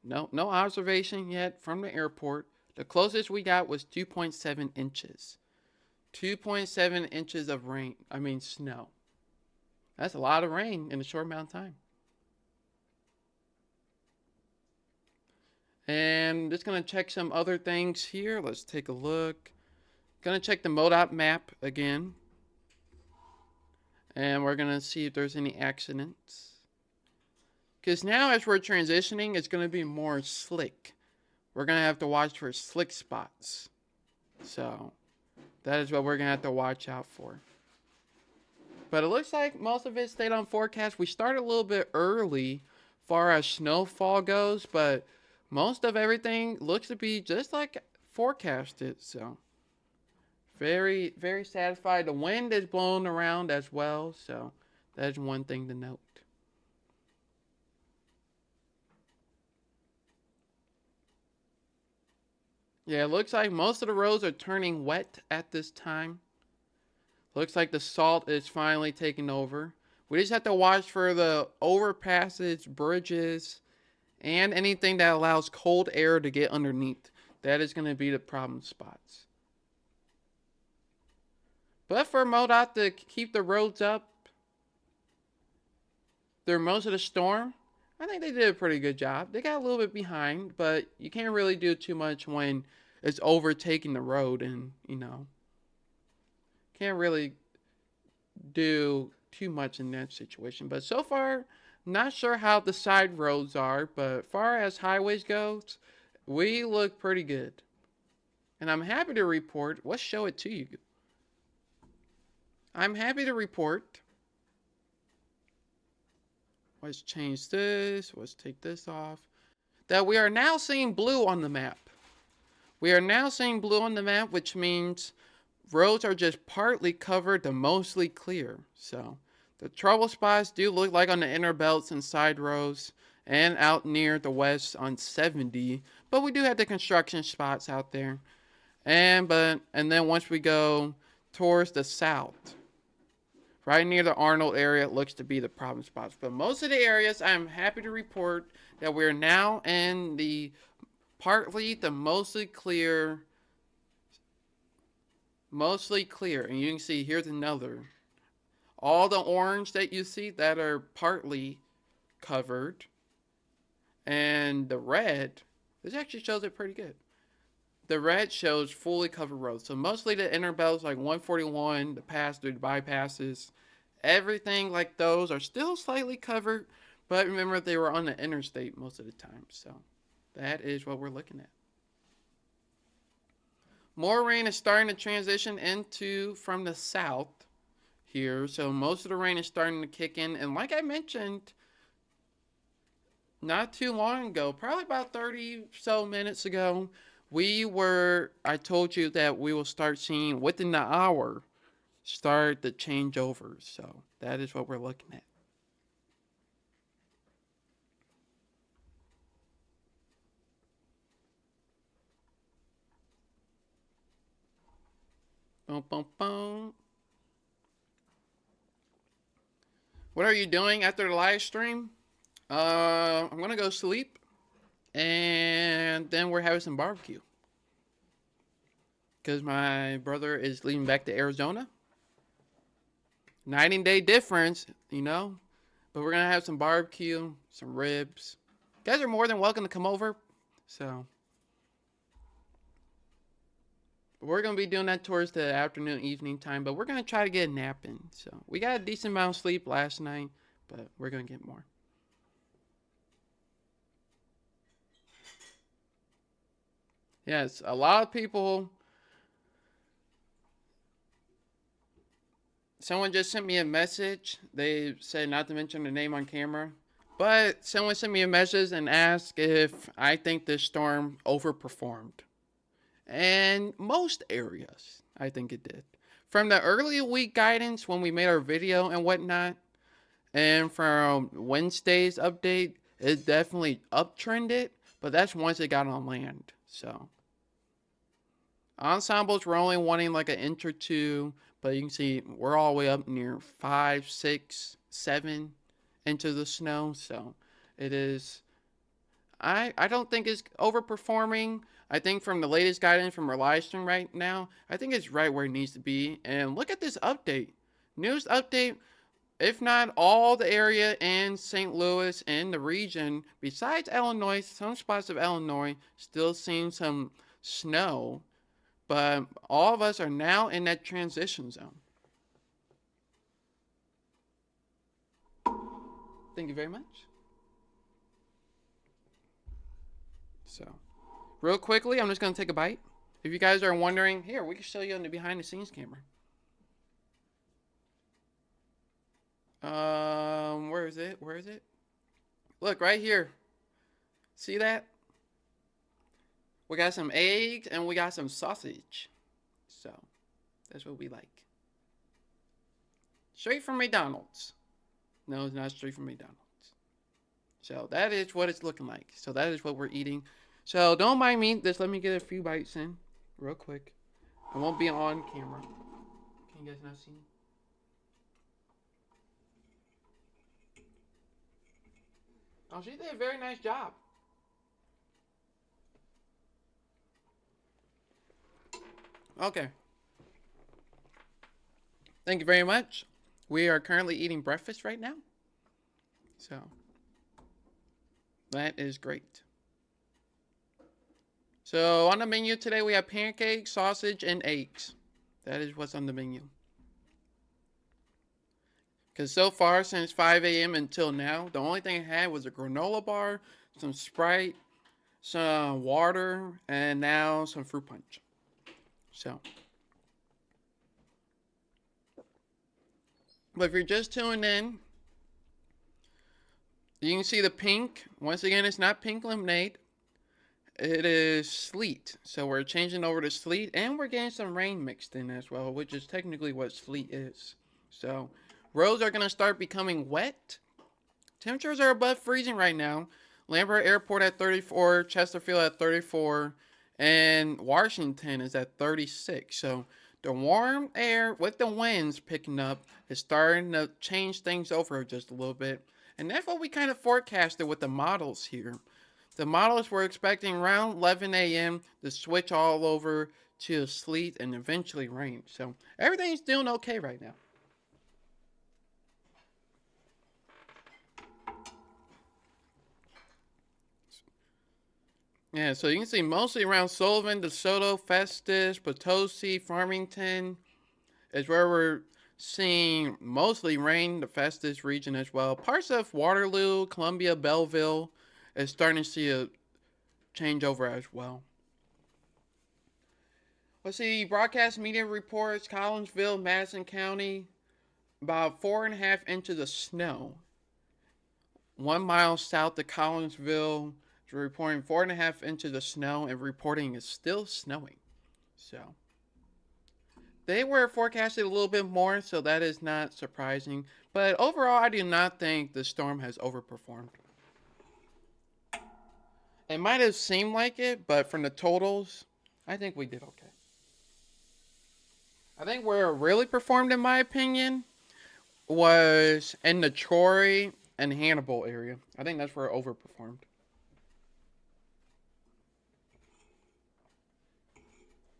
No, no observation yet from the airport. The closest we got was 2.7 inches. 2.7 inches of rain. I mean, snow. That's a lot of rain in a short amount of time. And just going to check some other things here. Let's take a look. Going to check the MoDOT map again. And we're going to see if there's any accidents. Because now as we're transitioning, it's going to be more slick. We're going to have to watch for slick spots. So, that is what we're going to have to watch out for. But it looks like most of it stayed on forecast. We started a little bit early far as snowfall goes, but most of everything looks to be just like forecasted. So, very, very satisfied. The wind is blowing around as well, so that's one thing to note. Yeah, it looks like most of the roads are turning wet at this time. Looks like the salt is finally taking over. We just have to watch for the overpasses, bridges, and anything that allows cold air to get underneath. That is going to be the problem spots. But for MoDOT to keep the roads up through most of the storm, I think they did a pretty good job. They got a little bit behind, but you can't really do too much when it's overtaking the road and, can't really do too much in that situation. But so far, not sure how the side roads are, but far as highways goes, we look pretty good. And I'm happy to report, let's show it to you. I'm happy to report, let's change this, let's take this off, that we are now seeing blue on the map. We are now seeing blue on the map, which means roads are just partly covered to mostly clear. So the trouble spots do look like on the inner belts and side roads and out near the west on 70. But we do have the construction spots out there. And then once we go towards the south, right near the Arnold area, it looks to be the problem spots. But most of the areas, I'm happy to report that we're now in the partly to mostly clear. Mostly clear. And you can see here's another. All the orange that you see that are partly covered. And the red, this actually shows it pretty good. The red shows fully covered roads. So mostly the inner belts like 141, the pass through the bypasses, everything like those are still slightly covered. But remember, they were on the interstate most of the time. So that is what we're looking at. More rain is starting to transition into from the south here. So most of the rain is starting to kick in. And like I mentioned, not too long ago, probably about 30 so minutes ago, I told you that we will start seeing within the hour, start the changeovers. So that is what we're looking at. Boom, boom, boom. What are you doing after the live stream? I'm gonna go sleep, and then we're having some barbecue. Because my brother is leaving back to Arizona. Night and day difference, you know. But we're gonna have some barbecue, some ribs. You guys are more than welcome to come over. So we're gonna be doing that towards the afternoon, evening time. But we're gonna try to get a nap in. So we got a decent amount of sleep last night, but we're gonna get more. Yes, a lot of people. Someone just sent me a message. They said not to mention the name on camera. But someone sent me a message and asked if I think this storm overperformed. And most areas, I think it did. From the early week guidance when we made our video and whatnot, and from Wednesday's update, it definitely uptrended, but that's once it got on land. So ensembles were only wanting like an inch or two, but you can see we're all the way up near 5, 6, 7 into the snow. So it is. I don't think it's overperforming. I think from the latest guidance from our live stream right now, I think it's right where it needs to be. And look at this update. News update. If not all the area in St. Louis and the region, besides Illinois, some spots of Illinois still seeing some snow. But all of us are now in that transition zone. Thank you very much. So, real quickly, I'm just going to take a bite. If you guys are wondering, here, we can show you on the behind the scenes camera. Where is it? Where is it? Look, right here. See that? We got some eggs and we got some sausage. So, that's what we like. Straight from McDonald's. No, it's not straight from McDonald's. So, that is what it's looking like. So, that is what we're eating. So, don't mind me. Just let me get a few bites in real quick. I won't be on camera. Can you guys not see me? Oh, she did a very nice job. Okay. Thank you very much. We are currently eating breakfast right now. So, that is great. So, on the menu today, we have pancakes, sausage, and eggs. That is what's on the menu. Because so far, since 5 a.m. until now, the only thing I had was a granola bar, some Sprite, some water, and now some fruit punch. So, but if you're just tuning in, you can see the pink. Once again, it's not pink lemonade. It is sleet. So we're changing over to sleet, and we're getting some rain mixed in as well, which is technically what sleet is. So roads are going to start becoming wet. Temperatures are above freezing right now. Lambert Airport at 34, Chesterfield at 34, and Washington is at 36. So the warm air with the winds picking up is starting to change things over just a little bit. And that's what we kind of forecasted with the models here. The models were expecting around 11 a.m. to switch all over to sleet and eventually rain. So everything's doing okay right now. Yeah, so you can see mostly around Sullivan, DeSoto, Festus, Potosi, Farmington is where we're seeing mostly rain, the Festus region as well. Parts of Waterloo, Columbia, Belleville is starting to see a changeover as well. Let's see, broadcast media reports Collinsville, Madison County, about 4.5 inches of snow. 1 mile south of Collinsville. It's reporting 4.5 inches of snow, and reporting is still snowing. So they were forecasted a little bit more, so that is not surprising. But overall, I do not think the storm has overperformed. It might have seemed like it, but from the totals, I think we did okay. I think where it really performed, in my opinion, was in the Troy and Hannibal area. I think that's where it overperformed.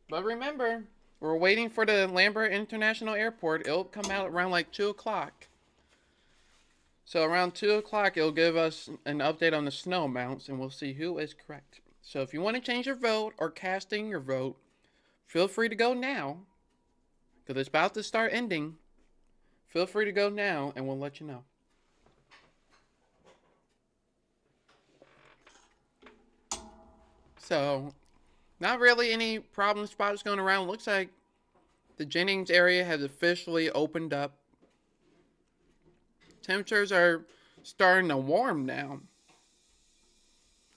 But remember, we're waiting for the Lambert International Airport. It'll come out around like 2 o'clock. So around 2 o'clock, it'll give us an update on the snow amounts, and we'll see who is correct. So if you want to change your vote or casting your vote, feel free to go now, because it's about to start ending. Feel free to go now, and we'll let you know. So, not really any problem spots going around. Looks like the Jennings area has officially opened up. Temperatures are starting to warm now.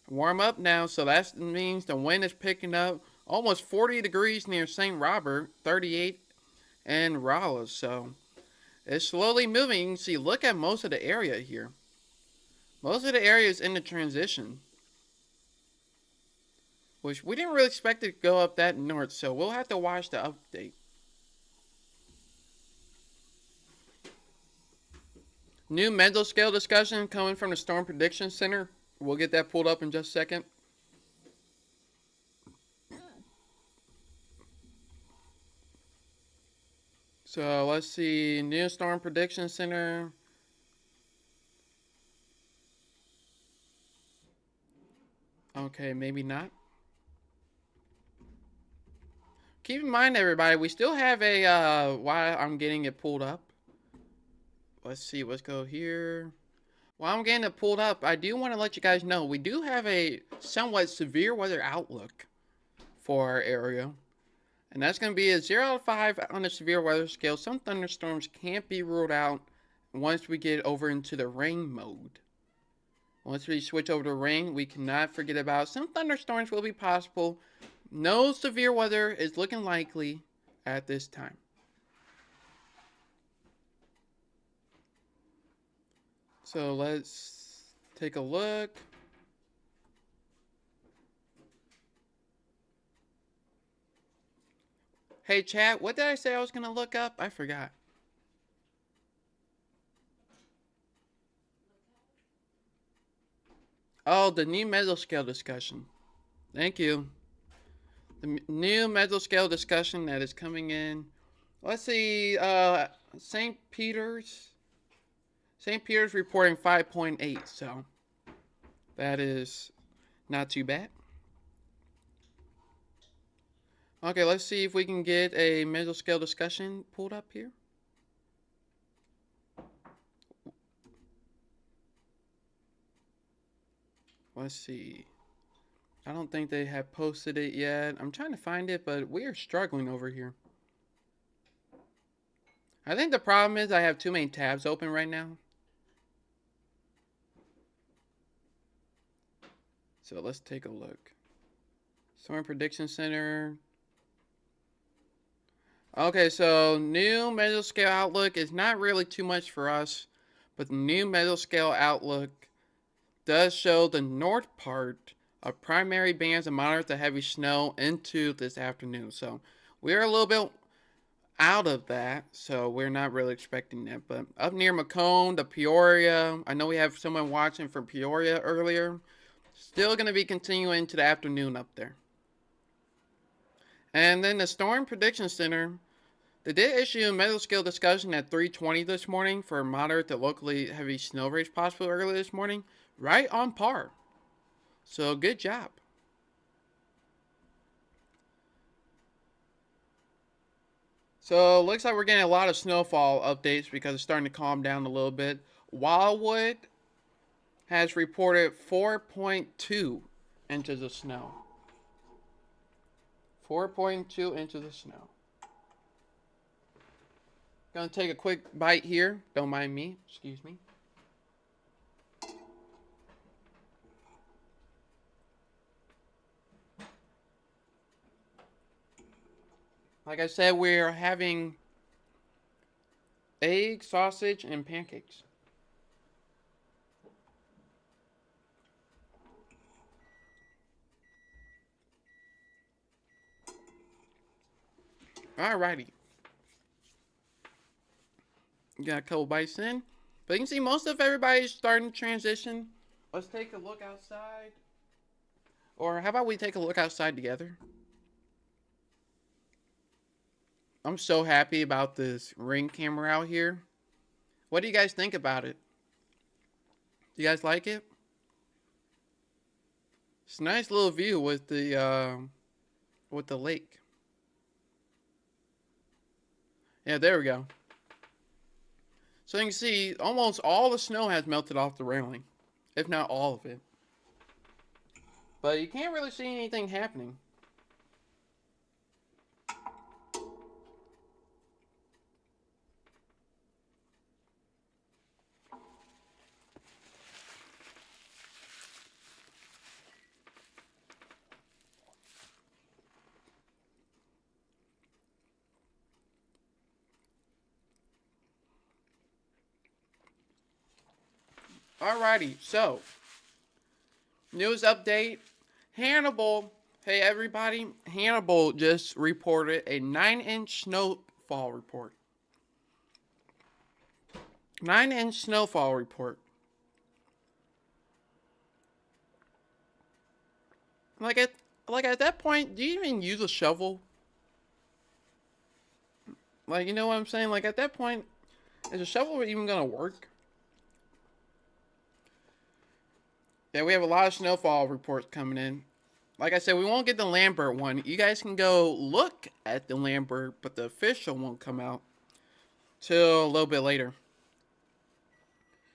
Warm up now, so that means the wind is picking up. Almost 40 degrees near St. Robert, 38 in Rolla. So it's slowly moving. You can see, look at most of the area here. Most of the area is in the transition, which we didn't really expect it to go up that north, so we'll have to watch the update. New mesoscale discussion coming from the Storm Prediction Center. We'll get that pulled up in just a second. So let's see, new Storm Prediction Center. Okay, maybe not. Keep in mind, everybody, we still have a, while I'm getting it pulled up. Let's see, let's go here. While I'm getting it pulled up, I do want to let you guys know, we do have a somewhat severe weather outlook for our area. And that's going to be a 0 out of 5 on the severe weather scale. Some thunderstorms can't be ruled out once we get over into the rain mode. Once we switch over to rain, we cannot forget about some thunderstorms will be possible. No severe weather is looking likely at this time. So let's take a look. Hey chat, what did I say I was going to look up? I forgot. Oh, the new mesoscale discussion. Thank you. The new mesoscale discussion that is coming in. Let's see, St. Peter's. St. Peter's reporting 5.8, so that is not too bad. Okay, let's see if we can get a mesoscale discussion pulled up here. Let's see. I don't think they have posted it yet. I'm trying to find it, but we are struggling over here. I think the problem is I have too many tabs open right now. So let's take a look. Storm Prediction Center. Okay, so new mesoscale outlook is not really too much for us, but the new mesoscale outlook does show the north part of primary bands of moderate to heavy snow into this afternoon. So we're a little bit out of that, so we're not really expecting that. But up near Macomb, the Peoria, I know we have someone watching from Peoria earlier. Still going to be continuing to the afternoon up there. And then the Storm Prediction Center, they did issue a mesoscale discussion at 3:20 this morning for moderate to locally heavy snow rates possible early this morning. Right on par. So good job. So looks like we're getting a lot of snowfall updates because it's starting to calm down a little bit. Wildwood has reported 4.2 inches of snow. 4.2 inches of snow. Gonna take a quick bite here. Don't mind me. Excuse me. Like I said, we're having egg, sausage, and pancakes. Alrighty. Got a couple bites in. But you can see most of everybody's starting to transition. Let's take a look outside. Or how about we take a look outside together? I'm so happy about this Ring camera out here. What do you guys think about it? Do you guys like it? It's a nice little view with the lake. Yeah, there we go. So you can see almost all the snow has melted off the railing, if not all of it. But you can't really see anything happening. Alrighty, so news update. Hannibal, hey everybody, Hannibal just reported a 9-inch snowfall report. 9-inch snowfall report. Like at that point, do you even use a shovel? Like, you know what I'm saying? Like at that point, is a shovel even gonna work? Yeah, we have a lot of snowfall reports coming in. Like I said, we won't get the Lambert one. You guys can go look at the Lambert, but the official won't come out till a little bit later.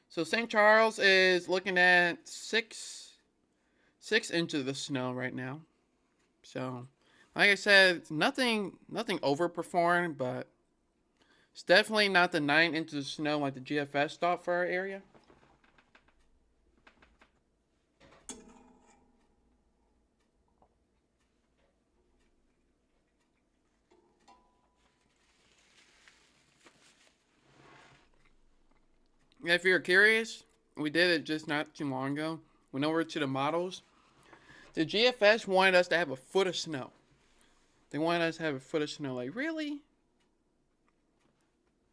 So St. Charles is looking at 6 inches of snow right now. So, like I said, it's nothing overperformed, but it's definitely not the 9 inches of snow like the GFS thought for our area. If you're curious, we did it just not too long ago. Went over to the models. The GFS wanted us to have a foot of snow. They wanted us to have a foot of snow. Like, really?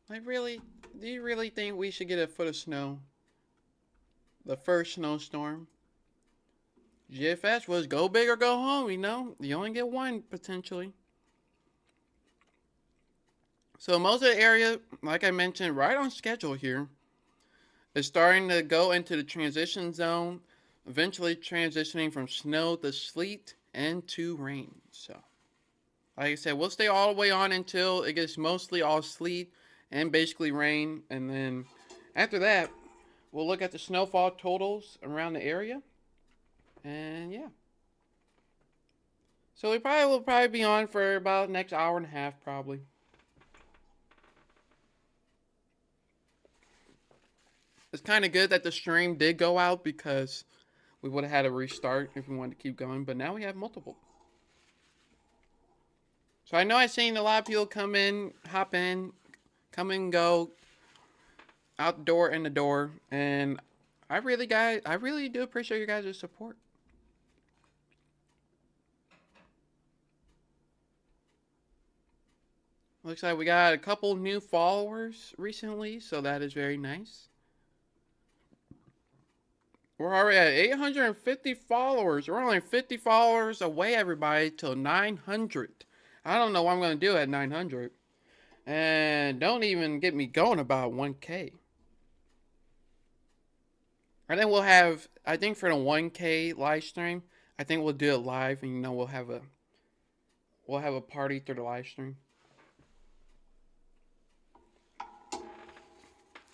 Like, really? Do you really think we should get a foot of snow? The first snowstorm? GFS was go big or go home, you know? You only get one, potentially. So most of the area, like I mentioned, right on schedule here, is starting to go into the transition zone, eventually transitioning from snow to sleet and to rain. So, like I said, we'll stay all the way on until it gets mostly all sleet and basically rain. And then after that, we'll look at the snowfall totals around the area. And yeah. So we will probably be on for about the next hour and a half, probably. It's kind of good that the stream did go out because we would have had to restart if we wanted to keep going. But now we have multiple. So I know I've seen a lot of people come in, hop in, come and go, out the door, in the door, and I really do appreciate you guys' support. Looks like we got a couple new followers recently, so that is very nice. We're already at 850 followers. We're only 50 followers away, everybody, till 900. I don't know what I'm going to do at 900. And don't even get me going about 1K. And then we'll have, I think for the 1K live stream, I think we'll do it live, and we'll have a party through the live stream.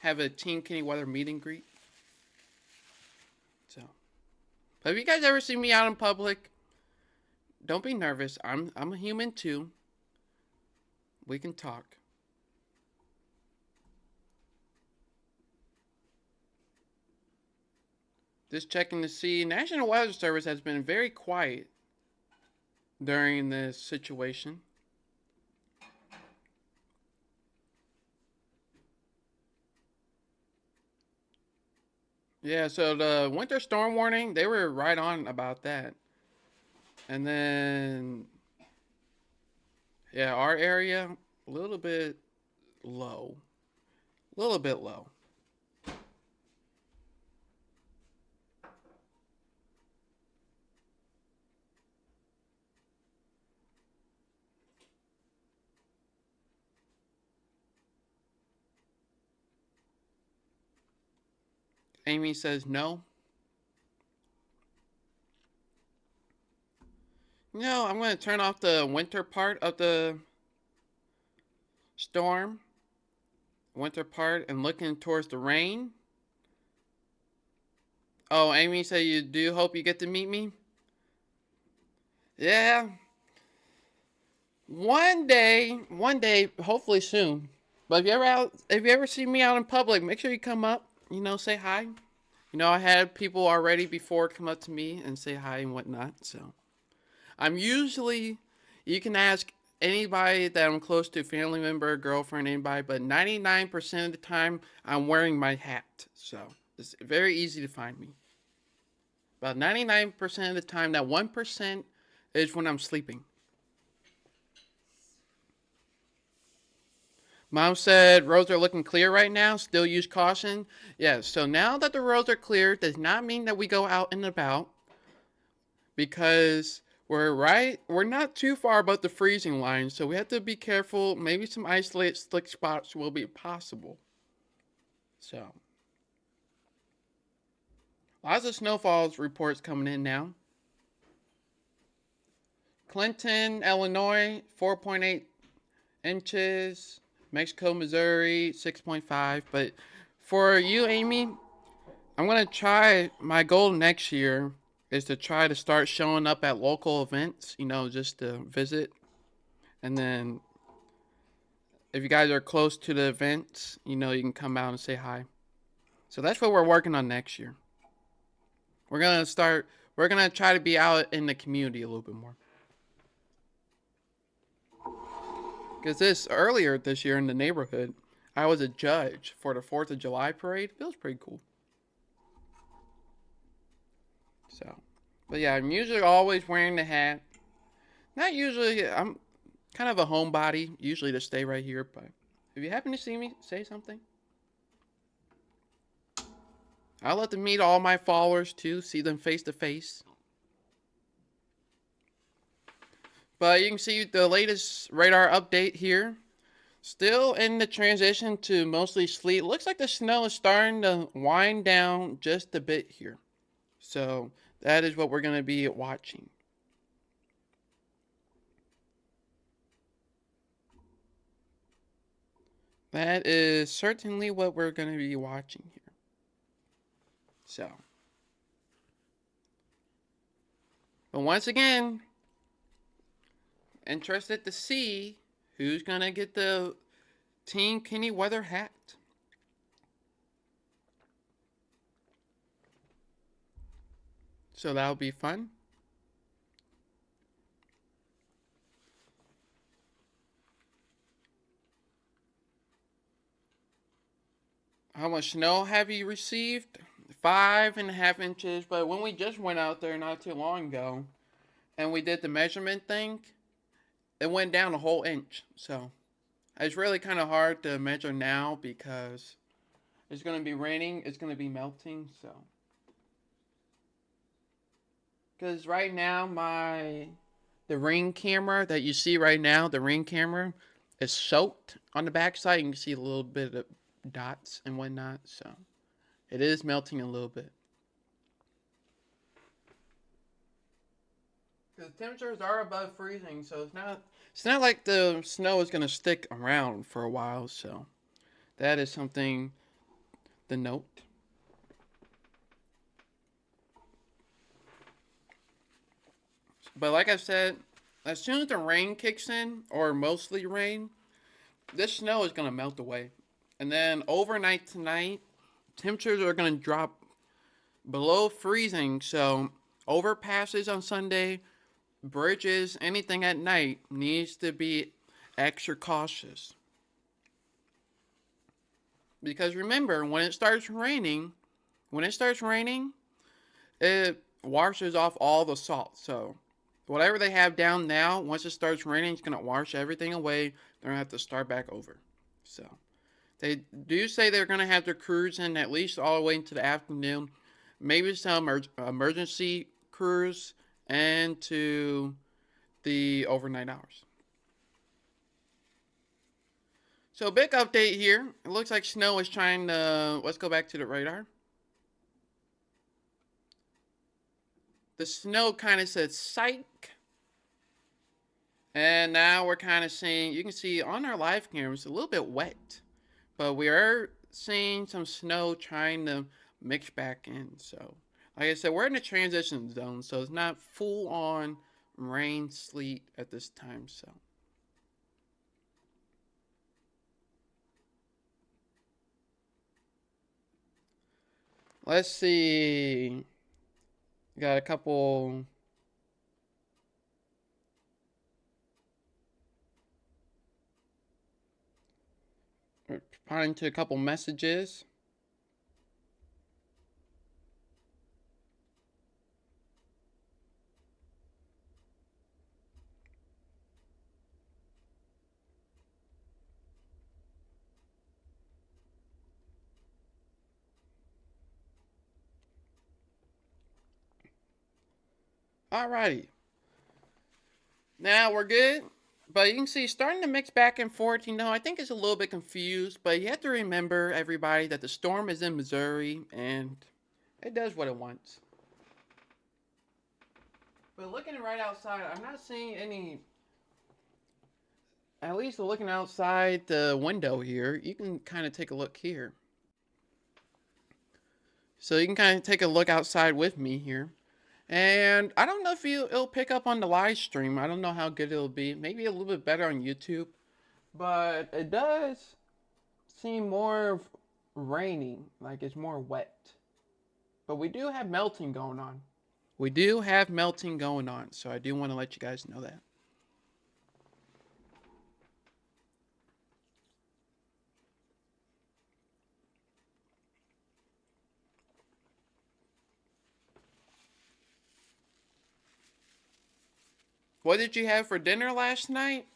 Have a Team Kenny Weather meet and greet. So, but if you guys ever see me out in public, don't be nervous. I'm a human too. We can talk. Just checking to see. National Weather Service has been very quiet during this situation. Yeah, so the winter storm warning, they were right on about that. And then, yeah, our area, a little bit low. A little bit low. Amy says no. No, I'm going to turn off the winter part of the storm. Winter part and looking towards the rain. Oh, Amy said you do hope you get to meet me? Yeah. One day, hopefully soon. But if you ever see me out in public, make sure you come up, say hi. I had people already before come up to me and say hi and whatnot. So I'm usually, you can ask anybody that I'm close to, family member, girlfriend, anybody, but 99% of the time I'm wearing my hat. So it's very easy to find me. About 99% of the time, that 1% is when I'm sleeping. Mom said roads are looking clear right now. Still use caution. Yes, so now that the roads are clear does not mean that we go out and about because we're not too far above the freezing line, so we have to be careful. Maybe some isolated slick spots will be possible. So, lots of snowfalls reports coming in now. Clinton, Illinois, 4.8 inches. Mexico, Missouri, 6.5. But for you, Amy, I'm going to try, my goal next year is to try to start showing up at local events, just to visit. And then if you guys are close to the events, you can come out and say hi. So that's what we're working on next year. We're going to try to be out in the community a little bit more. Because earlier this year in the neighborhood, I was a judge for the 4th of July parade. It was pretty cool. So, but yeah, I'm usually always wearing the hat. Not usually, I'm kind of a homebody, usually to stay right here, but if you happen to see me, say something. I love to meet all my followers too, see them face to face. But you can see the latest radar update here. Still in the transition to mostly sleet. Looks like the snow is starting to wind down just a bit here. So that is what we're going to be watching. That is certainly what we're going to be watching here. So. But once again, interested to see who's going to get the Team Kenny Weather hat. So that'll be fun. How much snow have you received? 5.5 inches. But when we just went out there not too long ago and we did the measurement thing, it went down a whole inch. So it's really kind of hard to measure now because it's going to be raining. It's going to be melting. So. Because right now the Ring camera that you see right now, the Ring camera is soaked on the backside. You can see a little bit of dots and whatnot. So it is melting a little bit. Because temperatures are above freezing, so it's not like the snow is gonna stick around for a while. So that is something to note. But like I said, as soon as the rain kicks in, or mostly rain, this snow is gonna melt away. And then overnight tonight, temperatures are gonna drop below freezing. So overpasses on Sunday, bridges, anything at night needs to be extra cautious. Because remember, when it starts raining, when it starts raining, it washes off all the salt. So whatever they have down now, once it starts raining, it's gonna wash everything away. They're gonna have to start back over. So they do say they're gonna have their crews in at least all the way into the afternoon, maybe some emergency crews and to the overnight hours. So big update here. It looks like snow is trying to. Let's go back to the radar. The snow kind of said psych. And now we're kind of seeing, you can see on our live camera, it's a little bit wet. But we are seeing some snow trying to mix back in. So, like I said, we're in a transition zone. So it's not full on rain, sleet at this time. So. Let's see. Got a couple. Responding to a couple messages. Alrighty. Now we're good. But you can see starting to mix back and forth, I think it's a little bit confused. But you have to remember, everybody, that the storm is in Missouri and it does what it wants. But looking right outside, I'm not seeing any. At least looking outside the window here, you can kind of take a look here. So you can kind of take a look outside with me here. And I don't know if it'll pick up on the live stream. I don't know how good it'll be. Maybe a little bit better on YouTube. But it does seem more rainy, like it's more wet. But we do have melting going on. We do have melting going on. So I do want to let you guys know that. What did you have for dinner last night?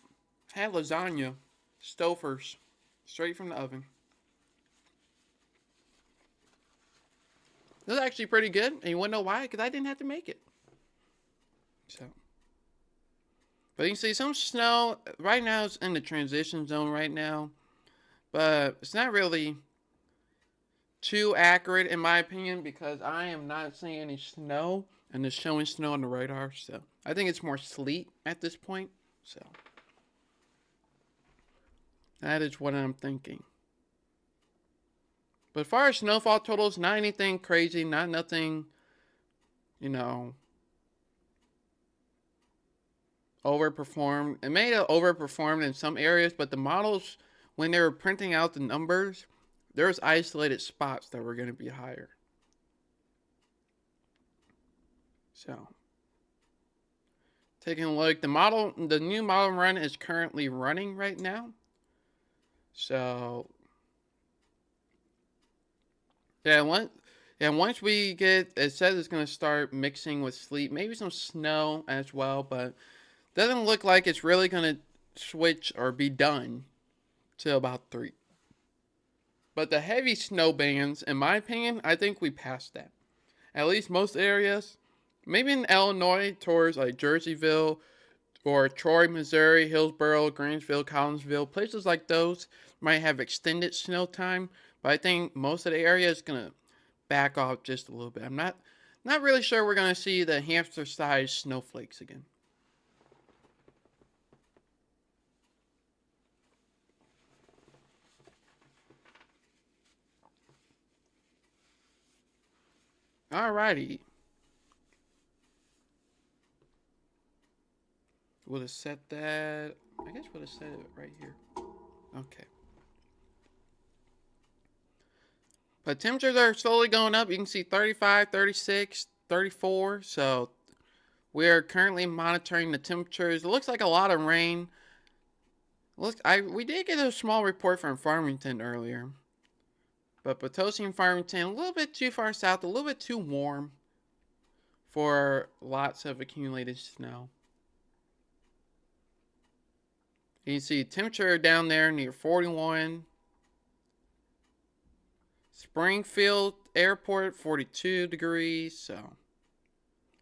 I had lasagna. Stouffer's. Straight from the oven. It was actually pretty good. And you want to know why? Because I didn't have to make it. So. But you can see some snow. Right now it's in the transition zone right now. But it's not really too accurate in my opinion because I am not seeing any snow. And it's showing snow on the radar. So I think it's more sleet at this point. So. That is what I'm thinking. But as far as snowfall totals, not anything crazy, not nothing, overperformed. It may have overperformed in some areas, but the models, when they were printing out the numbers, there's isolated spots that were going to be higher. So, taking a look, the new model run is currently running right now. So, yeah, once we get, it says it's going to start mixing with sleet, maybe some snow as well, but doesn't look like it's really going to switch or be done till about 3. But the heavy snow bands, in my opinion, I think we passed that. At least most areas, maybe in Illinois towards like Jerseyville or Troy, Missouri, Hillsboro, Grangeville, Collinsville, places like those might have extended snow time. But I think most of the area is going to back off just a little bit. I'm not really sure we're going to see the hamster-sized snowflakes again. Alrighty. We'll have set that. I guess we'll have set it right here. Okay. But temperatures are slowly going up. You can see 35, 36, 34. So we are currently monitoring the temperatures. It looks like a lot of rain. We did get a small report from Farmington earlier. But Potosi and Farmington, a little bit too far south, a little bit too warm for lots of accumulated snow. You can see temperature down there near 41. Springfield Airport, 42 degrees. So,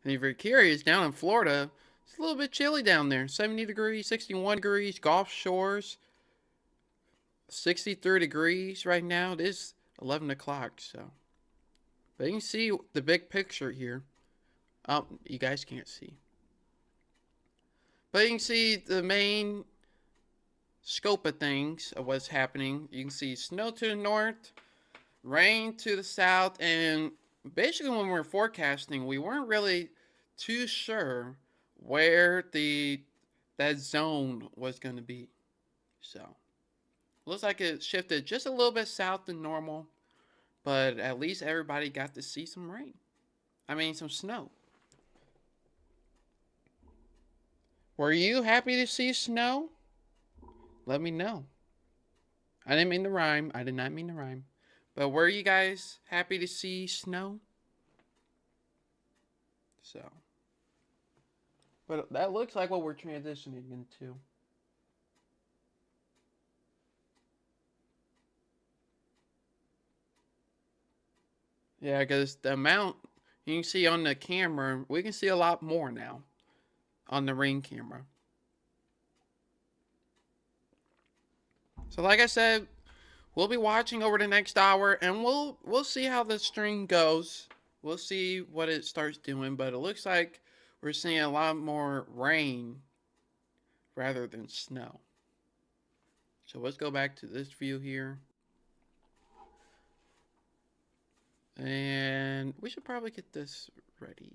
and if you're curious, down in Florida, it's a little bit chilly down there. 70 degrees, 61 degrees. Gulf Shores, 63 degrees right now. It is 11 o'clock, so. But you can see the big picture here. Oh, you guys can't see. But you can see the main scope of things of what's happening. You can see snow to the north, rain to the south, and basically when we were forecasting, we weren't really too sure where that zone was going to be. So, looks like it shifted just a little bit south than normal, but at least everybody got to see some rain. I mean, some snow. Were you happy to see snow? Let me know. I didn't mean to rhyme. I did not mean to rhyme. But were you guys happy to see snow? So. But that looks like what we're transitioning into. Yeah, because the amount you can see on the camera, we can see a lot more now on the Ring camera. So like I said, we'll be watching over the next hour, and we'll see how the stream goes. We'll see what it starts doing, but it looks like we're seeing a lot more rain rather than snow. So let's go back to this view here. And we should probably get this ready.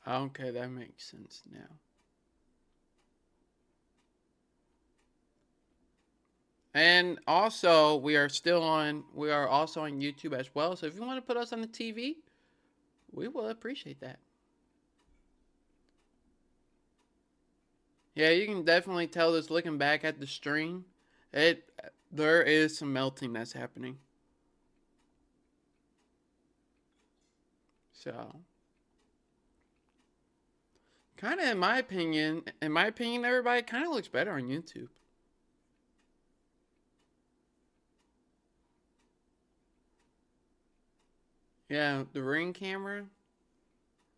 Okay, that makes sense now. And also, we are also on YouTube as well. So if you want to put us on the TV, we will appreciate that. Yeah, you can definitely tell this looking back at the stream. There is some melting that's happening. So, kind of in my opinion, everybody kind of looks better on YouTube. Yeah, the Ring camera,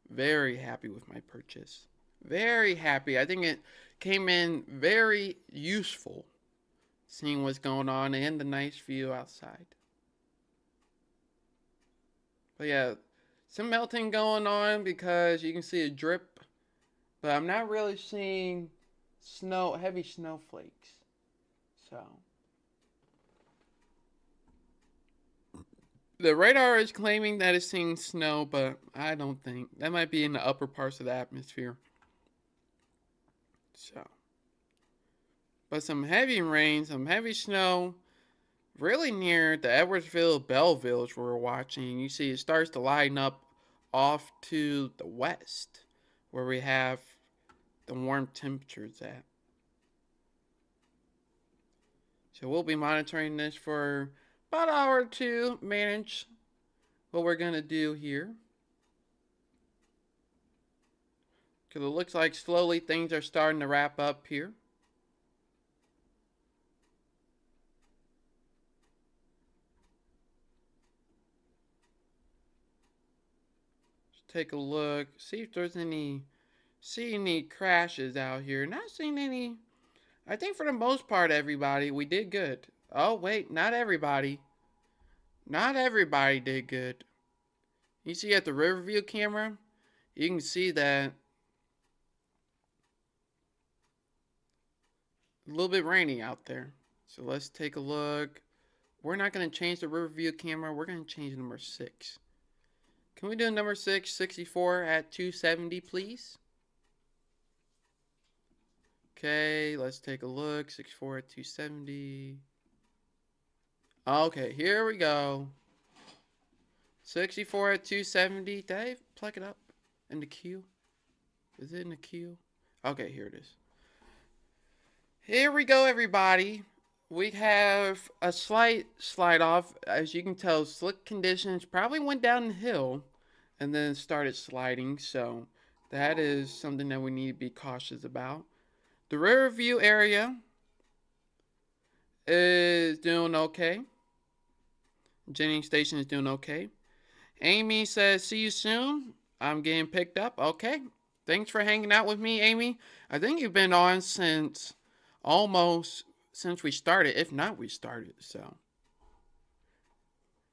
very happy with my purchase. Very happy. I think it came in very useful seeing what's going on and the nice view outside. But yeah, some melting going on because you can see a drip, but I'm not really seeing heavy snowflakes. So the radar is claiming that it's seeing snow, but I don't think. That might be in the upper parts of the atmosphere. So, but some heavy rain, some heavy snow, really near the Edwardsville Belleville where we're watching. You see it starts to line up off to the west where we have the warm temperatures at. So we'll be monitoring this for about an hour or two, manage what we're going to do here. Because it looks like slowly things are starting to wrap up here. Let's take a look, see if there's any crashes out here. Not seeing any. I think for the most part, everybody, we did good. Oh, wait, not everybody. Not everybody did good. You see at the Riverview camera, you can see that a little bit rainy out there. So let's take a look. We're not going to change the Riverview camera. We're going to change number 6. Can we do number 6, 64 at 270, please? Okay, let's take a look. 64 at 270. Okay, here we go. 64 at 270. Did I plug it up in the queue? Is it in the queue? Okay, here it is. Here we go, everybody. We have a slight slide off. As you can tell, slick conditions probably went downhill and then started sliding. So that is something that we need to be cautious about. The rear view area is doing okay. Jennings Station is doing okay. Amy says, see you soon. I'm getting picked up. Okay. Thanks for hanging out with me, Amy. I think you've been on since we started. If not, we started. So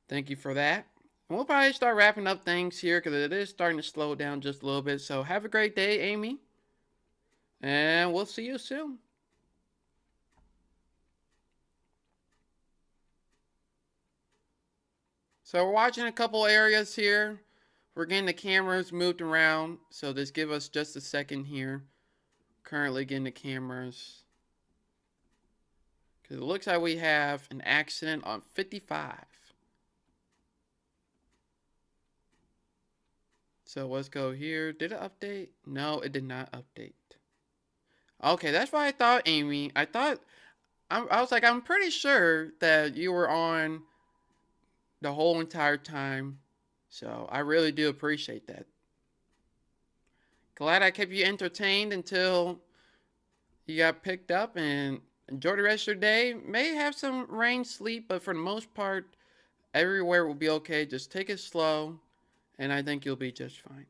thank you for that. We'll probably start wrapping up things here because it is starting to slow down just a little bit. So have a great day, Amy. And we'll see you soon. So we're watching a couple areas here. We're getting the cameras moved around. So just give us just a second here. Currently getting the cameras. Because it looks like we have an accident on 55. So let's go here. Did it update? No, it did not update. Okay, that's what I thought, Amy. I was like, I'm pretty sure that you were on the whole entire time. So I really do appreciate that. Glad I kept you entertained until you got picked up, and enjoy the rest of your day. May have some rain, sleet, but for the most part, everywhere will be okay. Just take it slow, and I think you'll be just fine.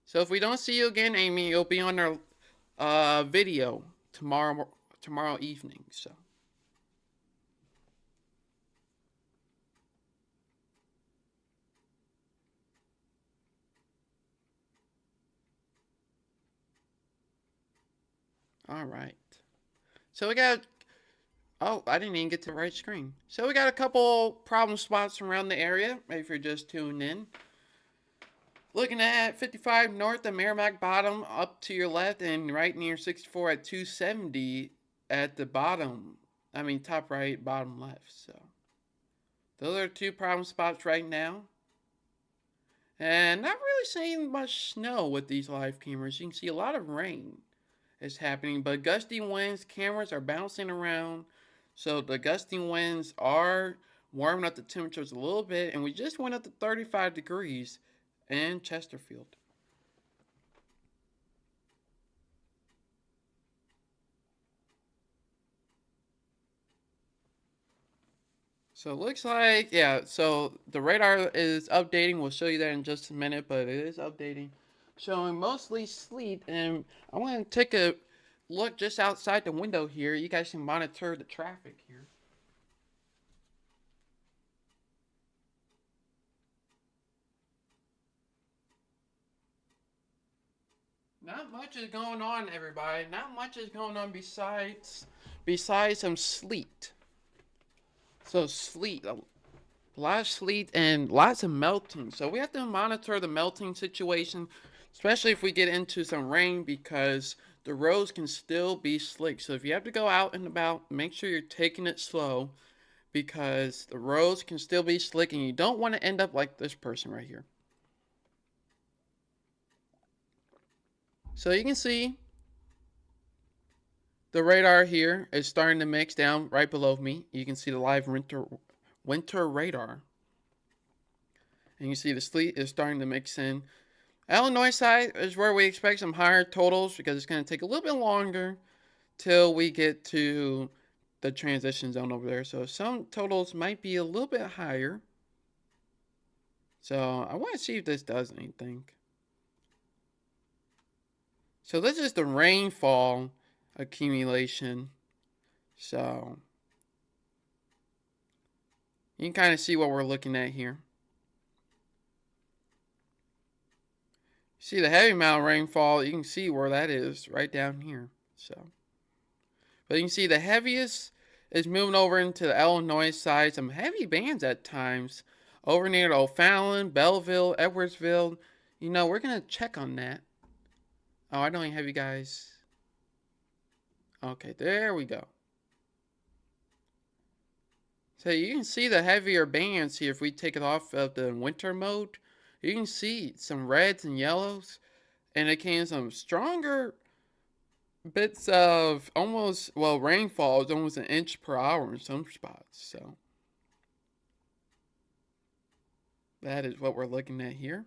So if we don't see you again, Amy, you'll be on our video tomorrow evening. So. All right. So we got. Oh, I didn't even get to the right screen. So we got a couple problem spots around the area. Maybe if you're just tuned in. Looking at 55 north of Merrimack Bottom up to your left, and right near 64 at 270 at the bottom. I mean, top right, bottom left. So those are two problem spots right now. And not really seeing much snow with these live cameras. You can see a lot of rain is happening, but gusty winds, cameras are bouncing around. So the gusty winds are warming up the temperatures a little bit, and we just went up to 35 degrees in Chesterfield. So it looks like, yeah, so the radar is updating. We'll show you that in just a minute, but it is updating. Showing mostly sleet, and I want to take a look just outside the window here. You guys can monitor the traffic here. Not much is going on, everybody. Not much is going on besides some sleet. So sleet, a lot of sleet and lots of melting. So we have to monitor the melting situation, especially if we get into some rain, because the roads can still be slick. So if you have to go out and about, make sure you're taking it slow, because the roads can still be slick and you don't want to end up like this person right here. So you can see the radar here is starting to mix down right below me. You can see the live winter radar. And you see the sleet is starting to mix in. Illinois side is where we expect some higher totals because it's going to take a little bit longer till we get to the transition zone over there. So some totals might be a little bit higher. So I want to see if this does anything. So this is the rainfall accumulation. So you can kind of see what we're looking at here. See the heavy amount of rainfall, you can see where that is right down here. So, but you can see the heaviest is moving over into the Illinois side. Some heavy bands at times over near O'Fallon, Belleville, Edwardsville. You know, we're going to check on that. Oh, I don't even have you guys. Okay, there we go. So you can see the heavier bands here if we take it off of the winter mode. You can see some reds and yellows, and it can some stronger bits of almost, well, rainfall is almost an inch per hour in some spots. So that is what we're looking at here.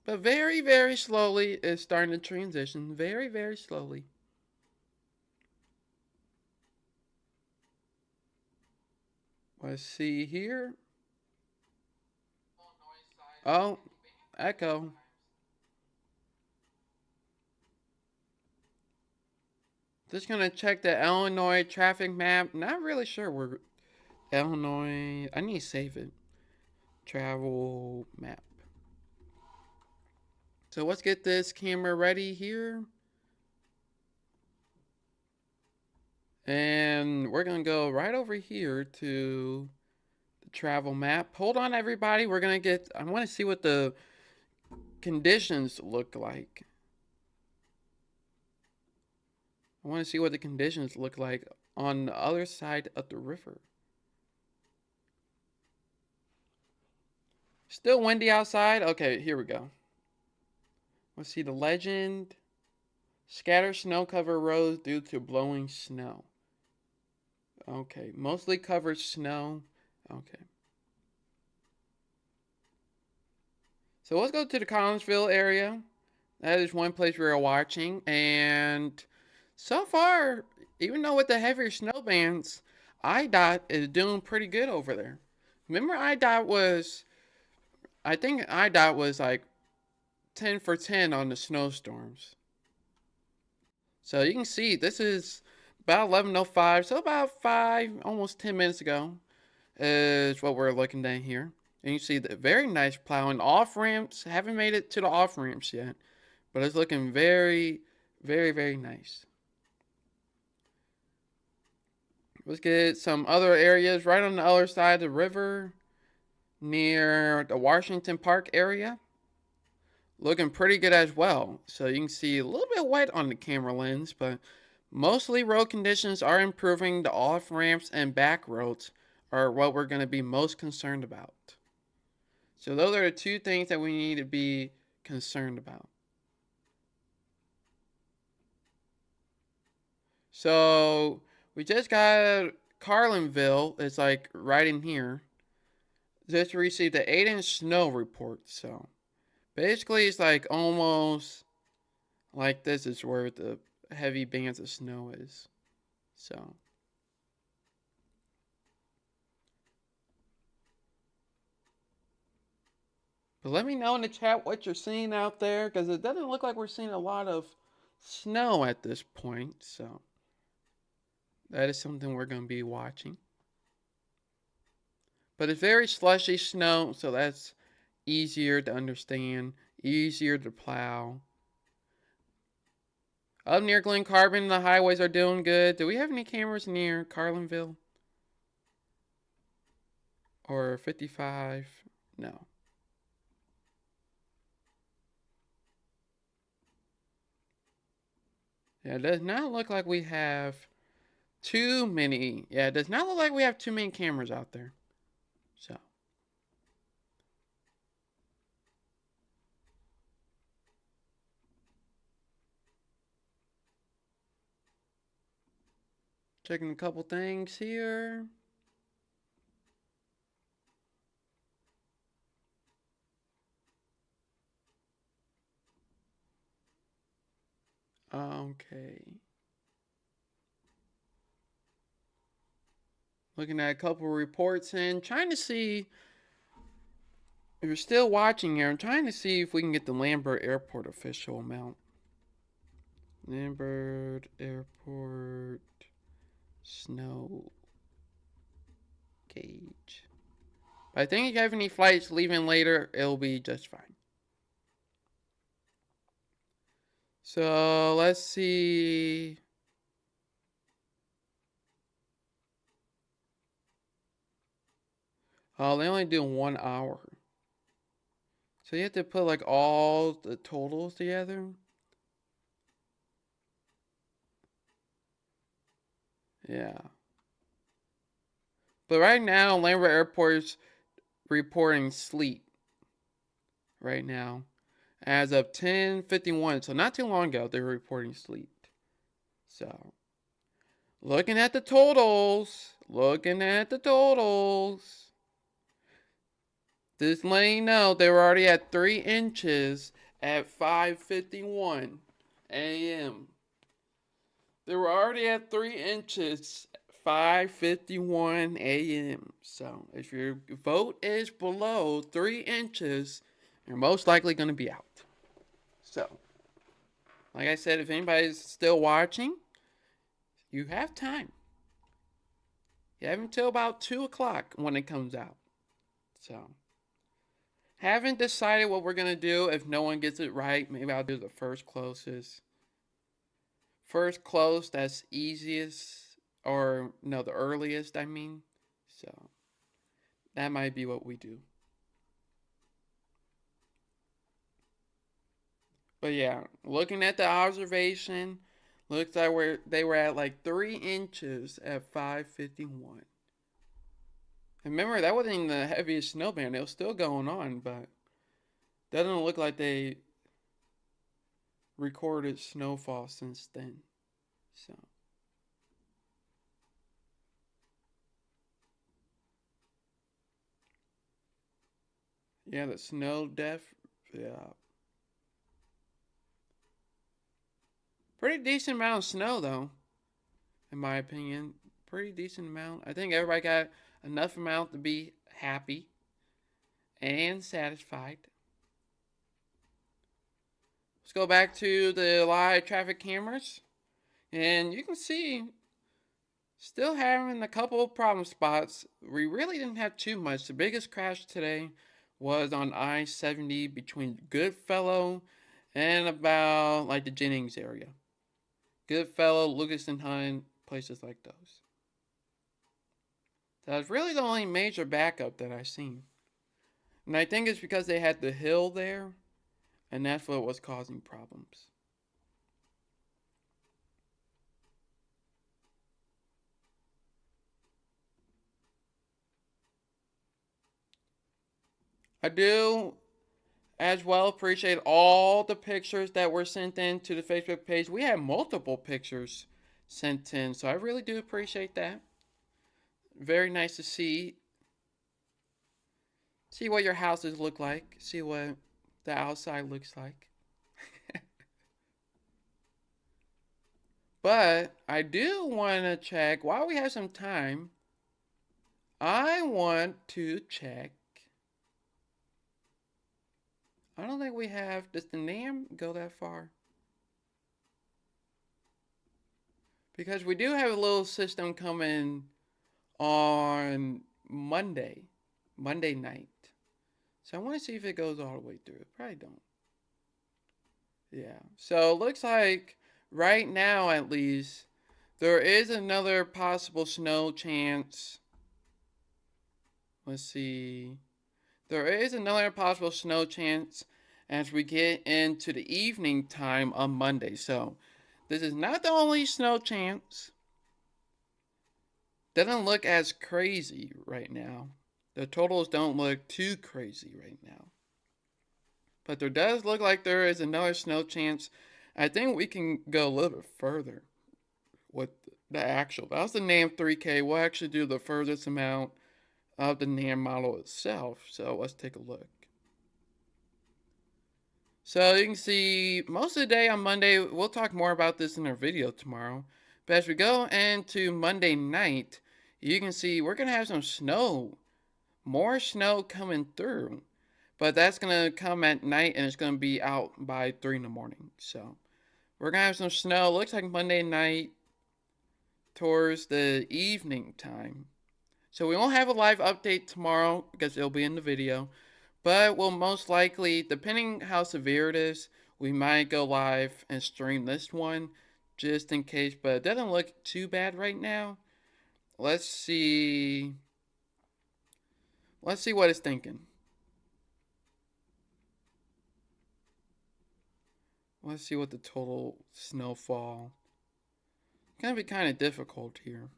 But very, very slowly, it's starting to transition. Very, very slowly. Let's see here. Oh, echo. Just gonna check the Illinois traffic map. Not really sure where Illinois. I need to save it. Travel map. So let's get this camera ready here. And we're gonna go right over here to the travel map. Hold on, everybody. We're gonna get. I want to see what the conditions look like. I want to see what the conditions look like on the other side of the river. Still windy outside? Okay, here we go. Let's see the legend. Scattered snow cover roads due to blowing snow. Okay, mostly covered snow. Okay. So let's go to the Collinsville area. That is one place we are watching. And so far, even though with the heavier snow bands, IDOT is doing pretty good over there. Remember IDOT was, I think IDOT was like 10 for 10 on the snowstorms. So you can see this is about 11:05, so about almost 10 minutes ago is what we're looking at here. And you see the very nice plowing off ramps. Haven't made it to the off ramps yet, but it's looking very, very, very nice. Let's get some other areas right on the other side of the river near the Washington Park area. Looking pretty good as well. So you can see a little bit wet on the camera lens, but mostly road conditions are improving. The off ramps and back roads are what we're going to be most concerned about. So those are the two things that we need to be concerned about. So we just got Carlinville. It's like right in here. Just received an 8-inch snow report. So basically, it's like almost like this is where the heavy bands of snow is. So. But let me know in the chat what you're seeing out there, because it doesn't look like we're seeing a lot of snow at this point. So that is something we're going to be watching. But it's very slushy snow, so that's easier to understand, easier to plow. Up near Glen Carbon, the highways are doing good. Do we have any cameras near Carlinville? Or 55? No. Yeah, it does not look like we have too many. Yeah, it does not look like we have too many cameras out there. So. Checking a couple things here. Okay. Looking at a couple reports and trying to see if you're still watching here. I'm trying to see if we can get the Lambert Airport official amount. Lambert Airport snow gauge. But I think if you have any flights leaving later, it'll be just fine. So let's see. Oh, they only do 1 hour. So you have to put like all the totals together. Yeah. But right now, Lambert Airport's reporting sleet right now. As of 10:51, so not too long ago, they were reporting sleet. So, looking at the totals, this letting you know they were already at 3 inches at 5:51 a.m. They were already at 3 inches 5:51 a.m. So if your vote is below 3 inches, you're most likely going to be out. So, like I said, if anybody's still watching, you have time. You have until about 2 o'clock when it comes out. So, haven't decided what we're going to do. If no one gets it right, maybe I'll do the first closest. First close, that's easiest. Or, no, the earliest, I mean. So, that might be what we do. But yeah, looking at the observation, looks like they were at like 3 inches at 5:51. Remember, that wasn't the heaviest snow band. It was still going on, but doesn't look like they recorded snowfall since then. So, yeah, the snow yeah. Pretty decent amount of snow, though, in my opinion. Pretty decent amount. I think everybody got enough amount to be happy and satisfied. Let's go back to the live traffic cameras. And you can see, still having a couple of problem spots. We really didn't have too much. The biggest crash today was on I-70 between Goodfellow and about like the Jennings area. Goodfellow, Lucas and Hunt, places like those. That was really the only major backup that I've seen. And I think it's because they had the hill there, and that's what was causing problems. I do as well appreciate all the pictures that were sent in to the Facebook page. We had multiple pictures sent in, so I really do appreciate that. Very nice to see what your houses look like, see what the outside looks like. But I do want to check, while we have some time, I want to check. I don't think we have, does the NAM go that far? Because we do have a little system coming on Monday night. So I want to see if it goes all the way through. It probably don't. Yeah. So it looks like right now, at least, there is another possible snow chance. Let's see. There is another possible snow chance as we get into the evening time on Monday. So this is not the only snow chance. Doesn't look as crazy right now. The totals don't look too crazy right now. But there does look like there is another snow chance. I think we can go a little bit further with the actual. That was the NAM 3K. We'll actually do the furthest amount of the NAM model itself. So let's take a look. So you can see most of the day on Monday, we'll talk more about this in our video tomorrow. But as we go into Monday night, you can see we're going to have some snow. More snow coming through. But that's going to come at night and it's going to be out by 3 in the morning. So we're going to have some snow. Looks like Monday night towards the evening time. So we won't have a live update tomorrow because it'll be in the video. But we'll most likely, depending how severe it is, we might go live and stream this one just in case. But it doesn't look too bad right now. Let's see. Let's see what it's thinking. Let's see what the total snowfall. Gonna be kind of difficult here.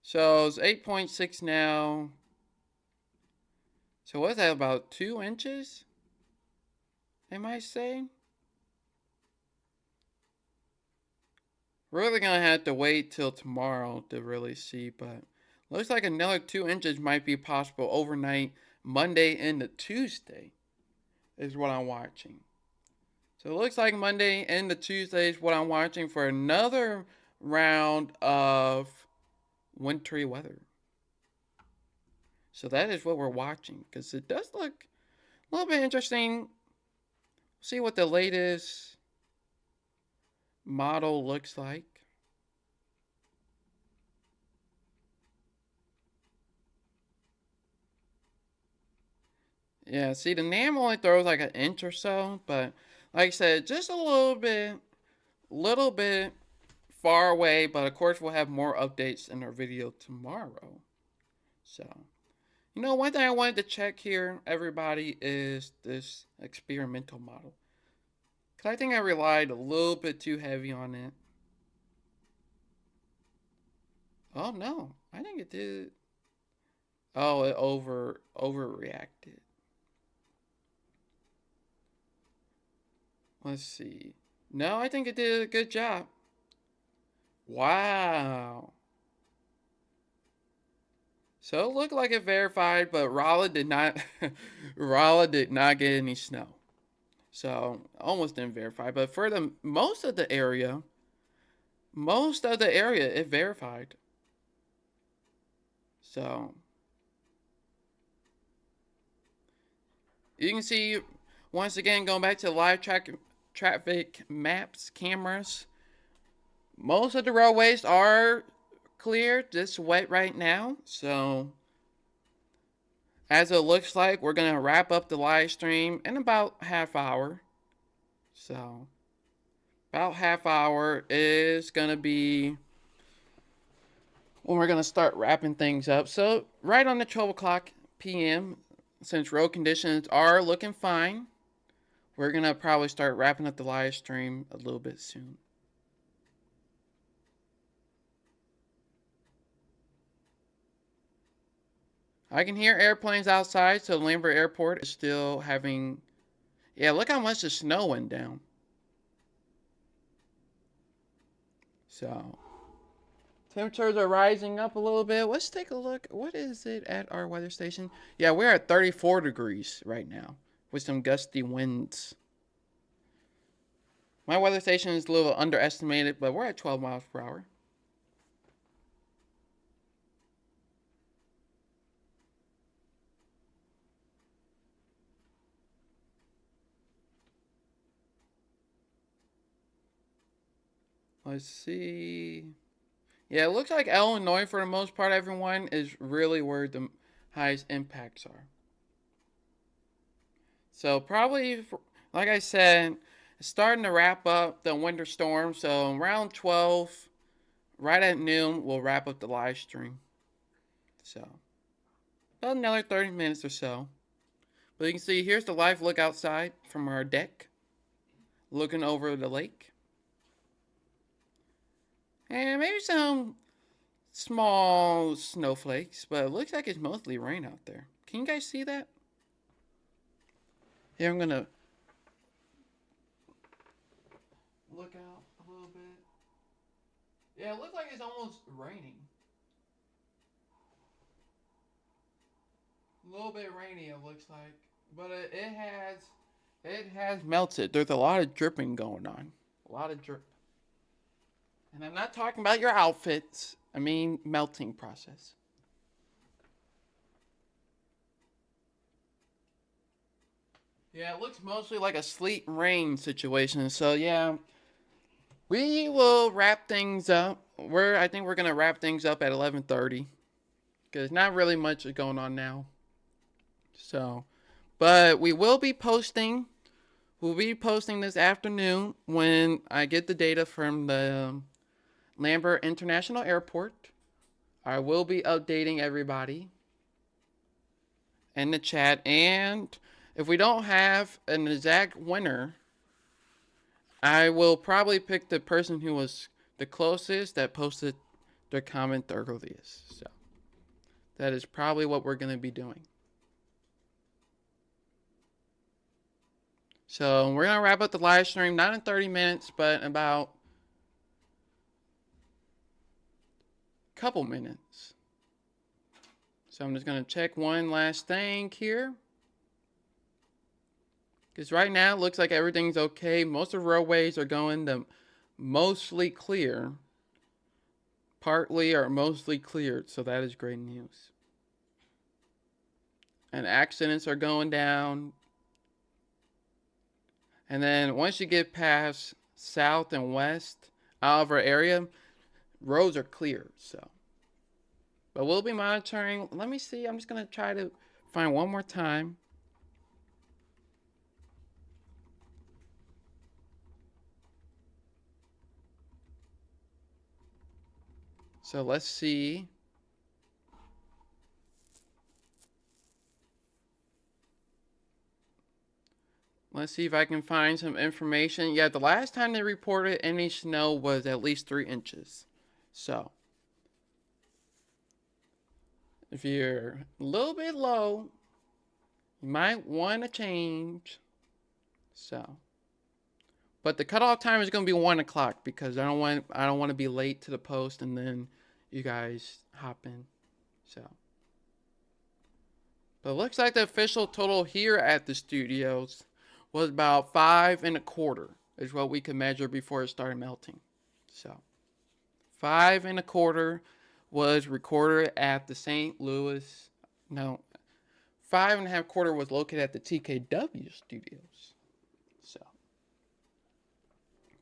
So it's 8.6 now. So what's that, about 2 inches? They might say. Really gonna have to wait till tomorrow to really see, but looks like another 2 inches might be possible overnight, Monday into Tuesday, is what I'm watching. So it looks like Monday into Tuesday is what I'm watching for another round of wintry weather. So that is what we're watching, because it does look a little bit interesting. See what the latest model looks like. Yeah, see, the NAM only throws like an inch or so, but like I said, just a little bit far away. But of course, we'll have more updates in our video tomorrow. So, one thing I wanted to check here, everybody, is this experimental model. Because I think I relied a little bit too heavy on it. Oh, no. I think it did. Oh, it overreacted. Let's see. No, I think it did a good job. Wow. So it looked like it verified, but Rolla did not Rolla did not get any snow. So almost didn't verify. But for the most of the area it verified. So you can see once again going back to the live traffic maps cameras. Most of the roadways are clear, just wet right now. So as it looks like, we're going to wrap up the live stream in about half hour. So about half hour is going to be when we're going to start wrapping things up. So right on the 12 o'clock p.m., since road conditions are looking fine, we're going to probably start wrapping up the live stream a little bit soon. I can hear airplanes outside, so Lambert Airport is still having... Yeah, look how much the snow went down. So, temperatures are rising up a little bit. Let's take a look. What is it at our weather station? Yeah, we're at 34 degrees right now with some gusty winds. My weather station is a little underestimated, but we're at 12 miles per hour. Let's see. Yeah, it looks like Illinois, for the most part, everyone, is really where the highest impacts are. So probably, like I said, it's starting to wrap up the winter storm. So around 12, right at noon, we'll wrap up the live stream. So about another 30 minutes or so. But you can see here's the live look outside from our deck, looking over the lake. And maybe some small snowflakes, but it looks like it's mostly rain out there. Can you guys see that? Here, I'm going to look out a little bit. Yeah, it looks like it's almost raining. A little bit rainy, it looks like. But it has melted. There's a lot of dripping going on. A lot of drip. And I'm not talking about your outfits. I mean melting process. Yeah, it looks mostly like a sleet rain situation. So yeah, we will wrap things up. I think we're gonna wrap things up at 11:30 because not really much is going on now. So, but we will be posting. We'll be posting this afternoon when I get the data from the Lambert International Airport. I will be updating everybody in the chat, and if we don't have an exact winner I will probably pick the person who was the closest that posted their comment the earliest. So that is probably what we're going to be doing. So we're going to wrap up the live stream, not in 30 minutes, but about a couple minutes. So I'm just going to check one last thing here. Because right now it looks like everything's okay. Most of the roadways are going to mostly clear. Partly or mostly cleared. So that is great news. And accidents are going down. And then once you get past south and west out of our area, roads are clear. So, but we'll be monitoring. Let me see. I'm just going to try to find one more time. So let's see. Let's see if I can find some information. Yeah, the last time they reported any snow was at least 3 inches. So, if you're a little bit low, you might want to change. So, but the cutoff time is going to be 1 o'clock because I don't want to be late to the post and then you guys hop in. So, but it looks like the official total here at the studios was about 5 1/4 is what we could measure before it started melting. So 5 1/4 was recorded at the St. Louis. No, 5 1/4 was located at the TKW studios. So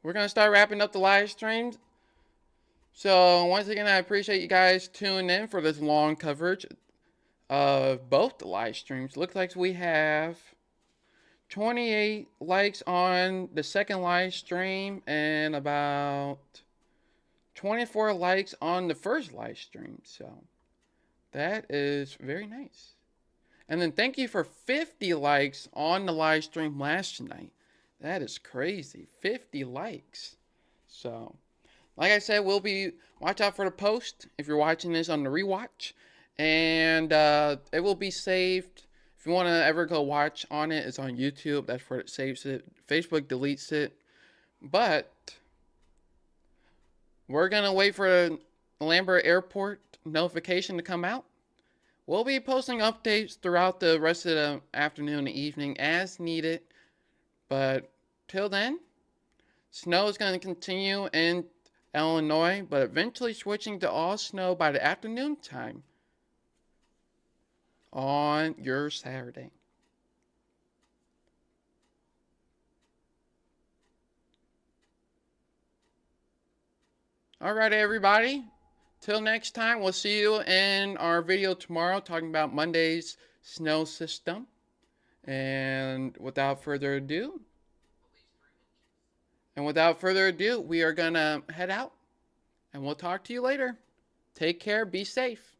we're gonna start wrapping up the live streams. So once again, I appreciate you guys tuning in for this long coverage of both the live streams. Looks like we have 28 likes on the second live stream and about 24 likes on the first live stream. So that is very nice. And then thank you for 50 likes on the live stream last night. That is crazy. 50 likes. So, like I said, watch out for the post if you're watching this on the rewatch. And it will be saved. If you want to ever go watch on it, it's on YouTube. That's where it saves it. Facebook deletes it. But we're going to wait for the Lambert Airport notification to come out. We'll be posting updates throughout the rest of the afternoon and evening as needed. But till then, snow is going to continue in Illinois, but eventually switching to all snow by the afternoon time on your Saturday. Alright, everybody. Till next time, we'll see you in our video tomorrow talking about Monday's snow system. And without further ado, we are going to head out. And we'll talk to you later. Take care. Be safe.